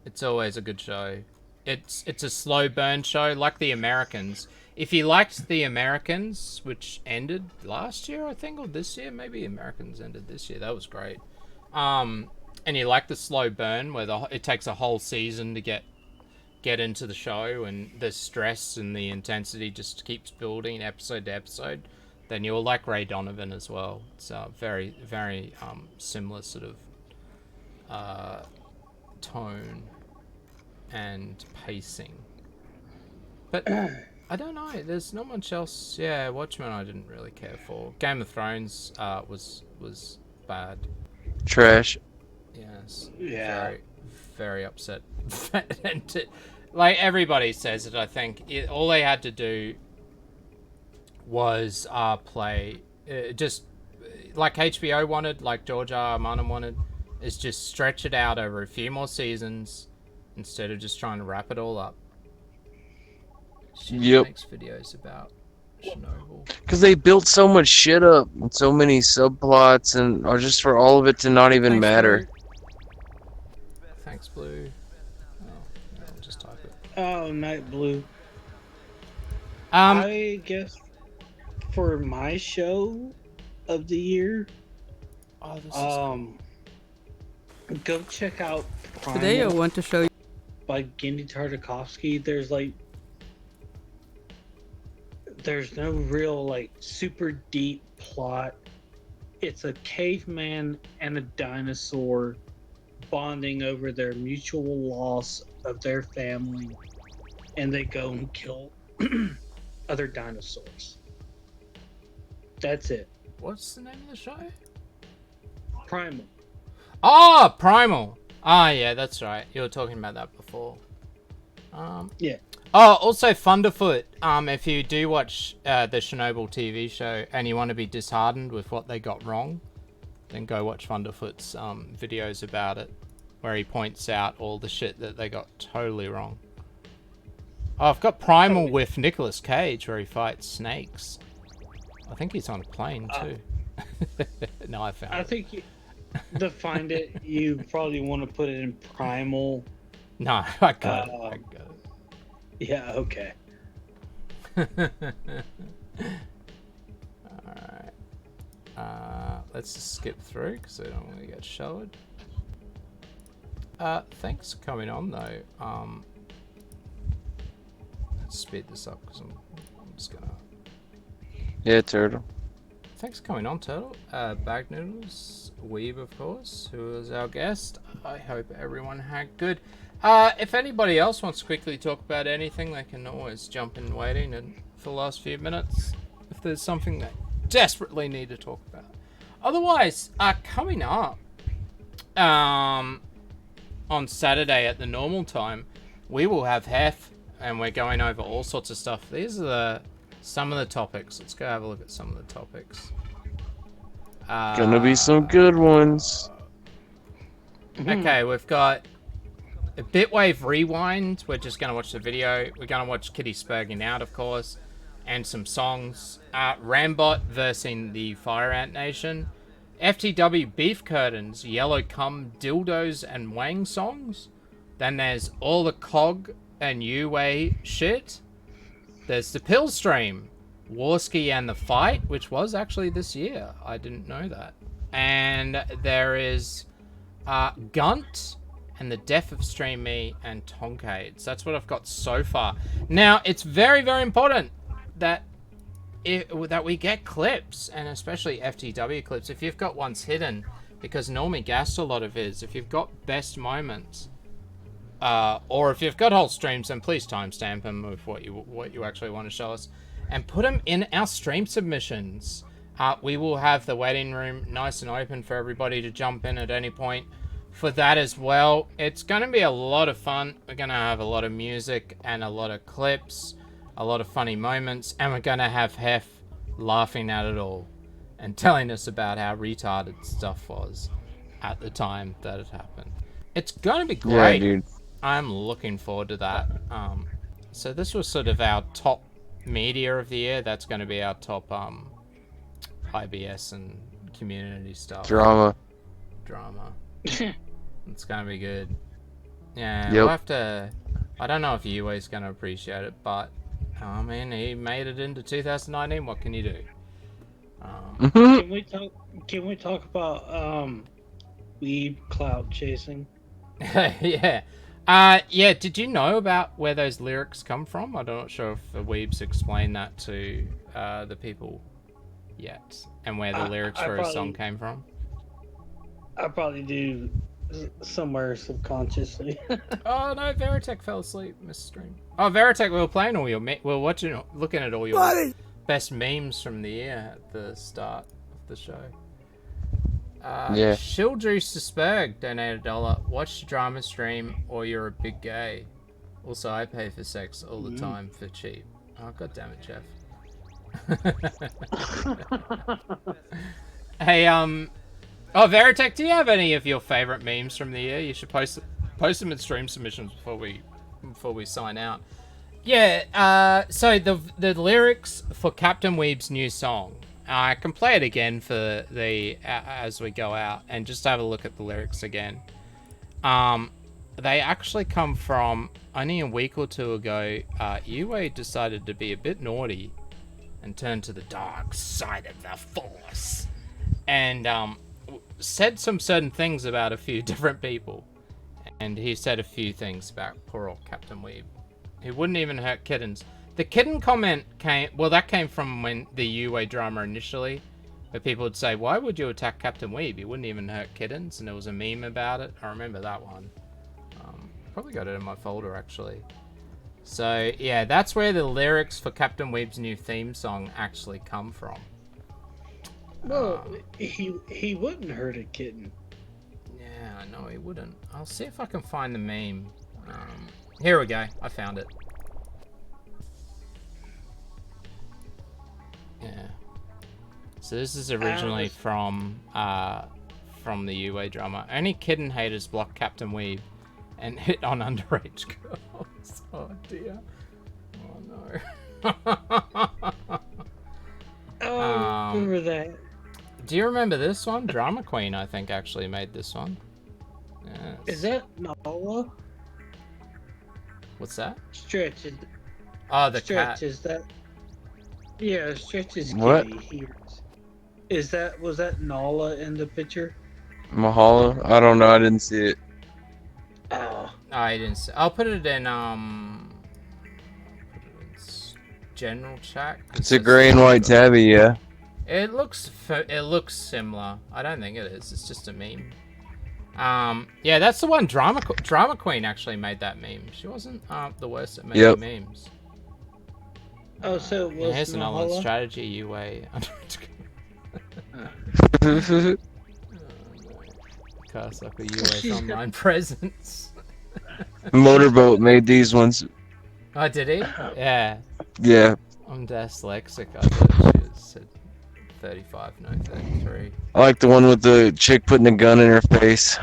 It's always a good show. It's a slow burn show, like The Americans. If you liked The Americans, which ended last year, I think, or this year, maybe Americans ended this year. That was great. And you like the slow burn, where it takes a whole season to get into the show, and the stress and the intensity just keeps building episode to episode, then you'll like Ray Donovan as well. It's very, very similar sort of tone and pacing. But I don't know. There's not much else. Yeah, Watchmen I didn't really care for. Game of Thrones was bad.
Trash.
Yes.
Yeah.
Very, very upset. And like everybody says it, I think all they had to do was play just like HBO wanted, like George R. R. Martin wanted, is just stretch it out over a few more seasons instead of just trying to wrap it all up. She makes videos about Chernobyl.
Because they built so much shit up, and so many subplots, and or just for all of it to not even matter.
Thanks, Blue. Oh, I'll just type it.
Oh, Night Blue. I guess for my show of the year, go check out Primal.
Today I want to show you
by Gendy Tartakovsky. There's no real like super deep plot. It's a caveman and a dinosaur bonding over their mutual loss of their family, and they go and kill other dinosaurs. That's it.
What's the name of the show?
Primal.
Oh, Primal. Ah, yeah, that's right. You were talking about that before.
Yeah.
Oh, also Thunderfoot. If you do watch the Chernobyl TV show and you want to be disheartened with what they got wrong, then go watch Thunderfoot's videos about it, where he points out all the shit that they got totally wrong. Oh, I've got Primal with Nicolas Cage, where he fights snakes. I think he's on a plane too. No, I found it.
I think to find it, you probably want to put it in Primal.
No, I got it. I got it.
Yeah, okay.
Alright. Let's just skip through because I don't want to get showed. Thanks for coming on though. Let's speed this up because I'm just gonna.
Yeah, Turtle.
Thanks for coming on, Turtle. Bag Noodles, Weeb, of course, who is our guest. I hope everyone had good. If anybody else wants to quickly talk about anything, they can always jump in waiting and for the last few minutes if there's something they desperately need to talk about. Otherwise, coming up on Saturday at the normal time, we will have Hef, and we're going over all sorts of stuff. These are some of the topics. Let's go have a look at some of the topics.
Gonna be some good ones.
Okay, we've got a Bitwave Rewind. We're just going to watch the video. We're going to watch Kitty Spurging Out, of course, and some songs. Rambot versing the Fire Ant Nation. FTW Beef Curtains, Yellow Cum, Dildos, and Wang songs. Then there's all the COG and Yue shit. There's the Pill Stream, Warski and the Fight, which was actually this year. I didn't know that. And there is Gunt and the Death of Stream Me and Tonkades. That's what I've got so far. Now, it's very, very important that that we get clips, and especially FTW clips. If you've got ones hidden, because Normie gassed a lot of his. If you've got best moments, or if you've got whole streams, then please timestamp them with what you actually want to show us, and put them in our stream submissions. We will have the waiting room nice and open for everybody to jump in at any point for that as well. It's going to be a lot of fun. We're going to have a lot of music and a lot of clips, a lot of funny moments, and we're going to have Hef laughing at it all and telling us about how retarded stuff was at the time that it happened. It's going to be great.
Yeah, dude.
I'm looking forward to that. So this was sort of our top media of the year. That's going to be our top IBS and community stuff.
Drama.
It's going to be good. Yeah,
Yep.
we'll have to. I don't know if Yue's going to appreciate it, but I mean, he made it into 2019. What can you do?
Can we talk about Weeb clout chasing?
Yeah. Yeah, did you know about where those lyrics come from? I'm not sure if the Weebs explained that to the people yet, and where the lyrics for a song came from.
I probably do somewhere subconsciously.
Oh no, Veritech fell asleep, Mr. Stream. Oh, Veritech, we were playing all your, we were watching, looking at all your best memes from the year at the start of the show.
Yeah.
Shildrew donated $1. Watch the drama stream or you're a big gay. Also, I pay for sex all the time for cheap. Oh, god damn it, Jeff. Hey, oh, Veritech, do you have any of your favorite memes from the year? You should post them in stream submissions before we sign out. Yeah, so the lyrics for Captain Weeb's new song. I can play it again for the as we go out and just have a look at the lyrics again. They actually come from only a week or two ago. Yue decided to be a bit naughty and turn to the dark side of the Force, and said some certain things about a few different people. And he said a few things about poor old Captain Weeb. He wouldn't even hurt kittens. The kitten comment came from when the Yue drama initially, where people would say, why would you attack Captain Weeb? He wouldn't even hurt kittens, and there was a meme about it. I remember that one. Probably got it in my folder, actually. So, yeah, that's where the lyrics for Captain Weeb's new theme song actually come from.
Well, he wouldn't hurt a kitten.
Yeah, no, he wouldn't. I'll see if I can find the meme. Here we go. I found it. Yeah. So this is originally from the Yue drama. Only kitten haters block Captain Weeb and hit on underage girls. Oh dear. Oh no.
Oh, remember that.
Do you remember this one? Drama Queen, I think, actually made this one. Yes.
Is that Nala?
What's that?
Stretch.
Oh, the
Stretch,
cat.
is that? Yeah, Stretch is
What?
kitty. Was that Nala in the picture?
Mahalo? I don't know. I didn't see it.
Oh.
I didn't see. I'll put it in general chat.
It's a gray and white tabby, yeah.
It looks similar. I don't think it is. It's just a meme. Yeah, that's the one. Drama Queen actually made that meme. She wasn't the worst at making memes.
Oh, so it was
Here's another
Nala?
strategy you weigh. Cast up a UA online presence.
Motorboat made these ones.
Oh, did he? Yeah.
Yeah.
I'm dyslexic. I thought she said 35, no 33.
I like the one with the chick putting a gun in her face.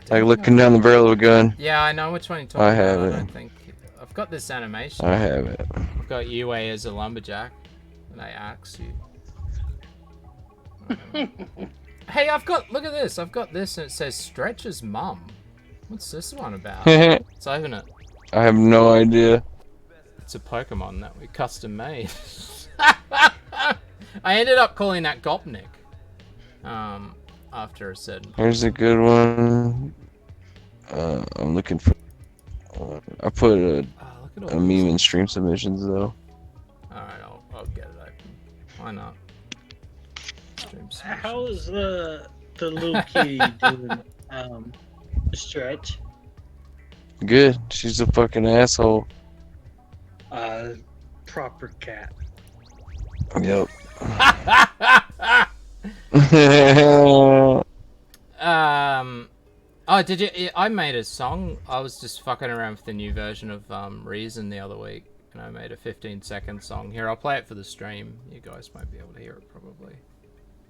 Like looking down the barrel of a gun.
Yeah, I know which one you're talking
I have
about.
it.
I don't think I've got this animation.
I have it.
I've got UA as a lumberjack, and I axe you. Hey, look at this. I've got this, and it says Stretch's mum. What's this one about? Let's open it.
I have no idea.
It's a Pokemon that we custom made. I ended up calling that Gopnik. After a certain point.
Here's a good one. I'm looking for. I put a meme in stream submissions though.
Alright, I'll get it open. Why not?
How is the little kitty doing? Stretch.
Good. She's a fucking asshole.
Proper cat.
Yep.
Oh, did you? I made a song. I was just fucking around with the new version of Reason the other week, and I made a 15-second song. Here, I'll play it for the stream. You guys might be able to hear it probably.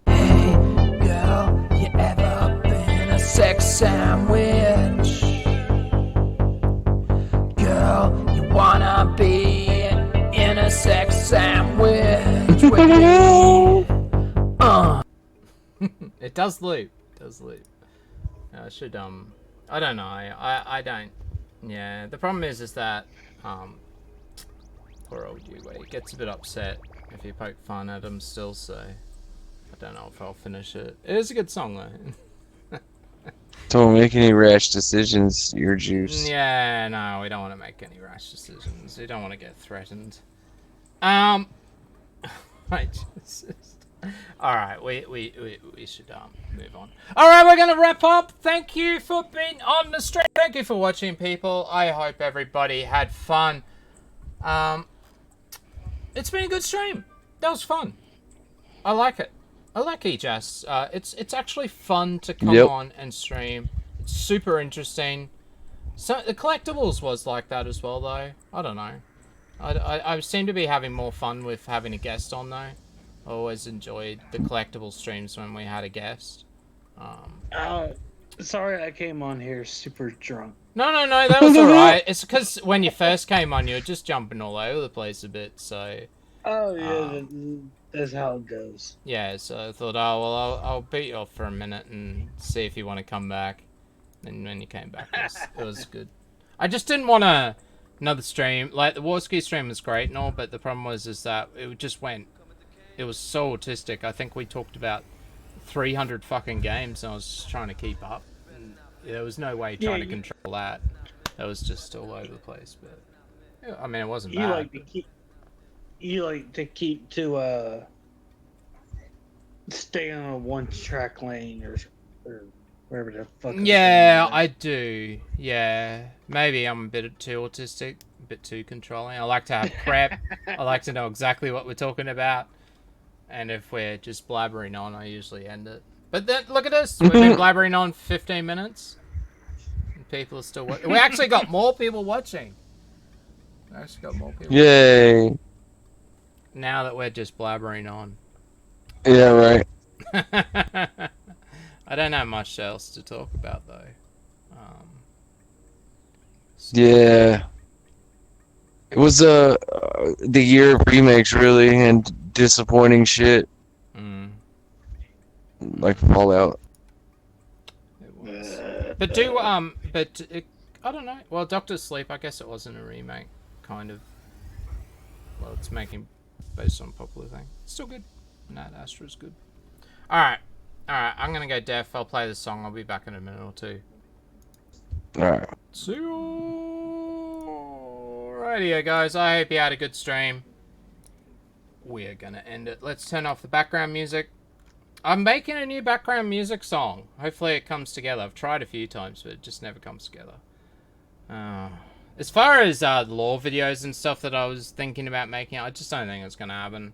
Hey, girl, you ever been a sex sandwich? Girl, you wanna be in a sex sandwich with me?
It does loop. It does loop. I should I don't know. I don't. Yeah. The problem is that poor old Yue gets a bit upset if you poke fun at him still. So I don't know if I'll finish it. It is a good song though.
Don't make any rash decisions, EarJuice.
Yeah. No, we don't want to make any rash decisions. We don't want to get threatened. I just. Alright, we should move on. Alright, we're gonna wrap up. Thank you for being on the stream. Thank you for watching, people. I hope everybody had fun. It's been a good stream. That was fun. I like it. I like EJAS. It's actually fun to come on and stream. It's super interesting. So the collectibles was like that as well, though. I don't know. I seem to be having more fun with having a guest on, though. I always enjoyed the collectible streams when we had a guest.
Sorry I came on here super drunk.
No, that was alright. It's because when you first came on, you were just jumping all over the place a bit, so...
Oh, yeah, that's how it goes.
Yeah, so I thought, oh, well, I'll beat you off for a minute and see if you want to come back. And when you came back, it was good. I just didn't want another stream. Like, the Warski stream was great and all, but the problem was that it just went... It was so autistic. I think we talked about 300 fucking games, and I was just trying to keep up. And there was no way trying to control that. It was just all over the place. But yeah, I mean, it wasn't bad.
You like to keep to stay on a one-track lane or wherever the fuck.
Yeah, I do. Yeah, maybe I'm a bit too autistic, a bit too controlling. I like to have prep. I like to know exactly what we're talking about. And if we're just blabbering on, I usually end it. But then, look at us. We've been blabbering on 15 minutes. And people are still watching. We actually got more people watching.
Yay.
Now that we're just blabbering on.
Yeah, right.
I don't have much else to talk about, though.
Yeah. It was the year of remakes, really, and disappointing shit. Like Fallout.
It was. But I don't know. Well, Doctor Sleep, I guess it wasn't a remake, kind of. Well, it's making based on popular thing. It's still good. Nat Astra's good. Alright, I'm gonna go deaf. I'll play the song. I'll be back in a minute or two.
Alright.
See you. Alrighty, guys. I hope you had a good stream. We're gonna end it. Let's turn off the background music. I'm making a new background music song. Hopefully it comes together. I've tried a few times, but it just never comes together. As far as lore videos and stuff that I was thinking about making, I just don't think it's gonna happen.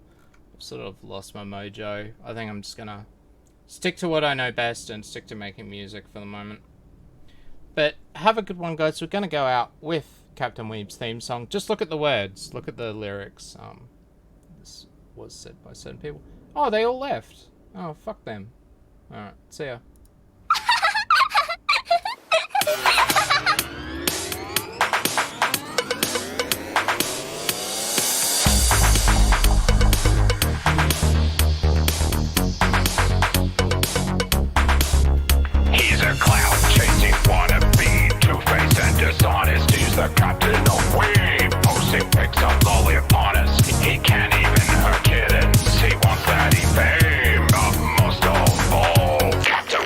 I've sort of lost my mojo. I think I'm just gonna stick to what I know best and stick to making music for the moment. But have a good one, guys. We're gonna go out with Captain Weeb's theme song. Just look at the words. Look at the lyrics. This was said by certain people. Oh, they all left. Oh, fuck them. Alright, see ya.
He's a clown chasing wannabe, two-faced and dishonest. He's the captain of Weeb, posting pics of lolly upon us. He can't even hurt kittens. He wants that fame, but most of all, Captain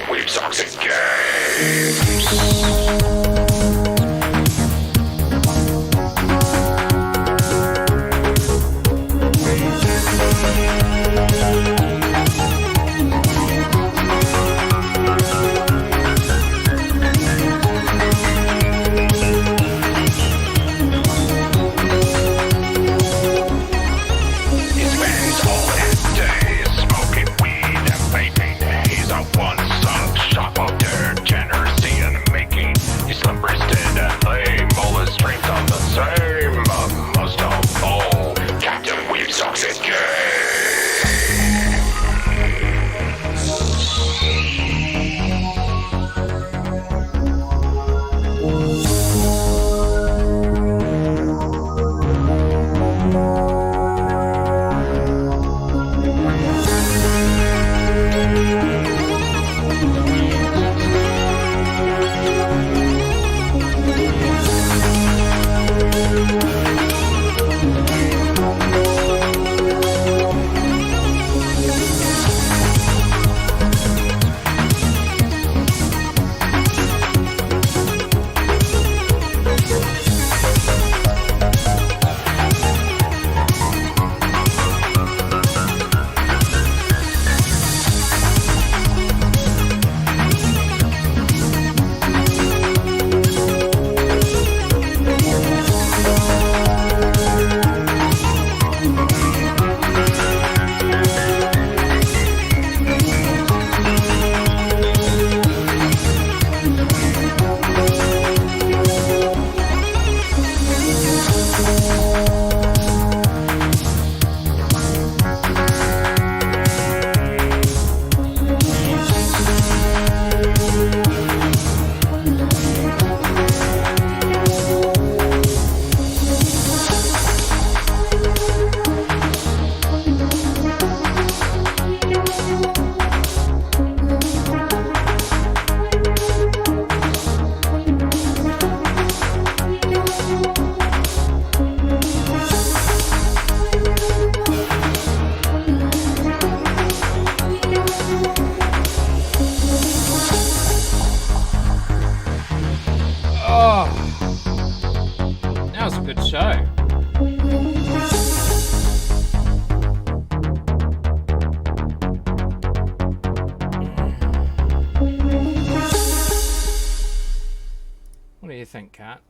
think, Kat?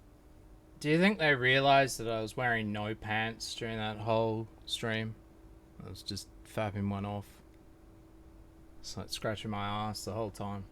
Do you think they realized that I was wearing no pants during that whole stream? I was just fapping one off. It's like scratching my ass the whole time.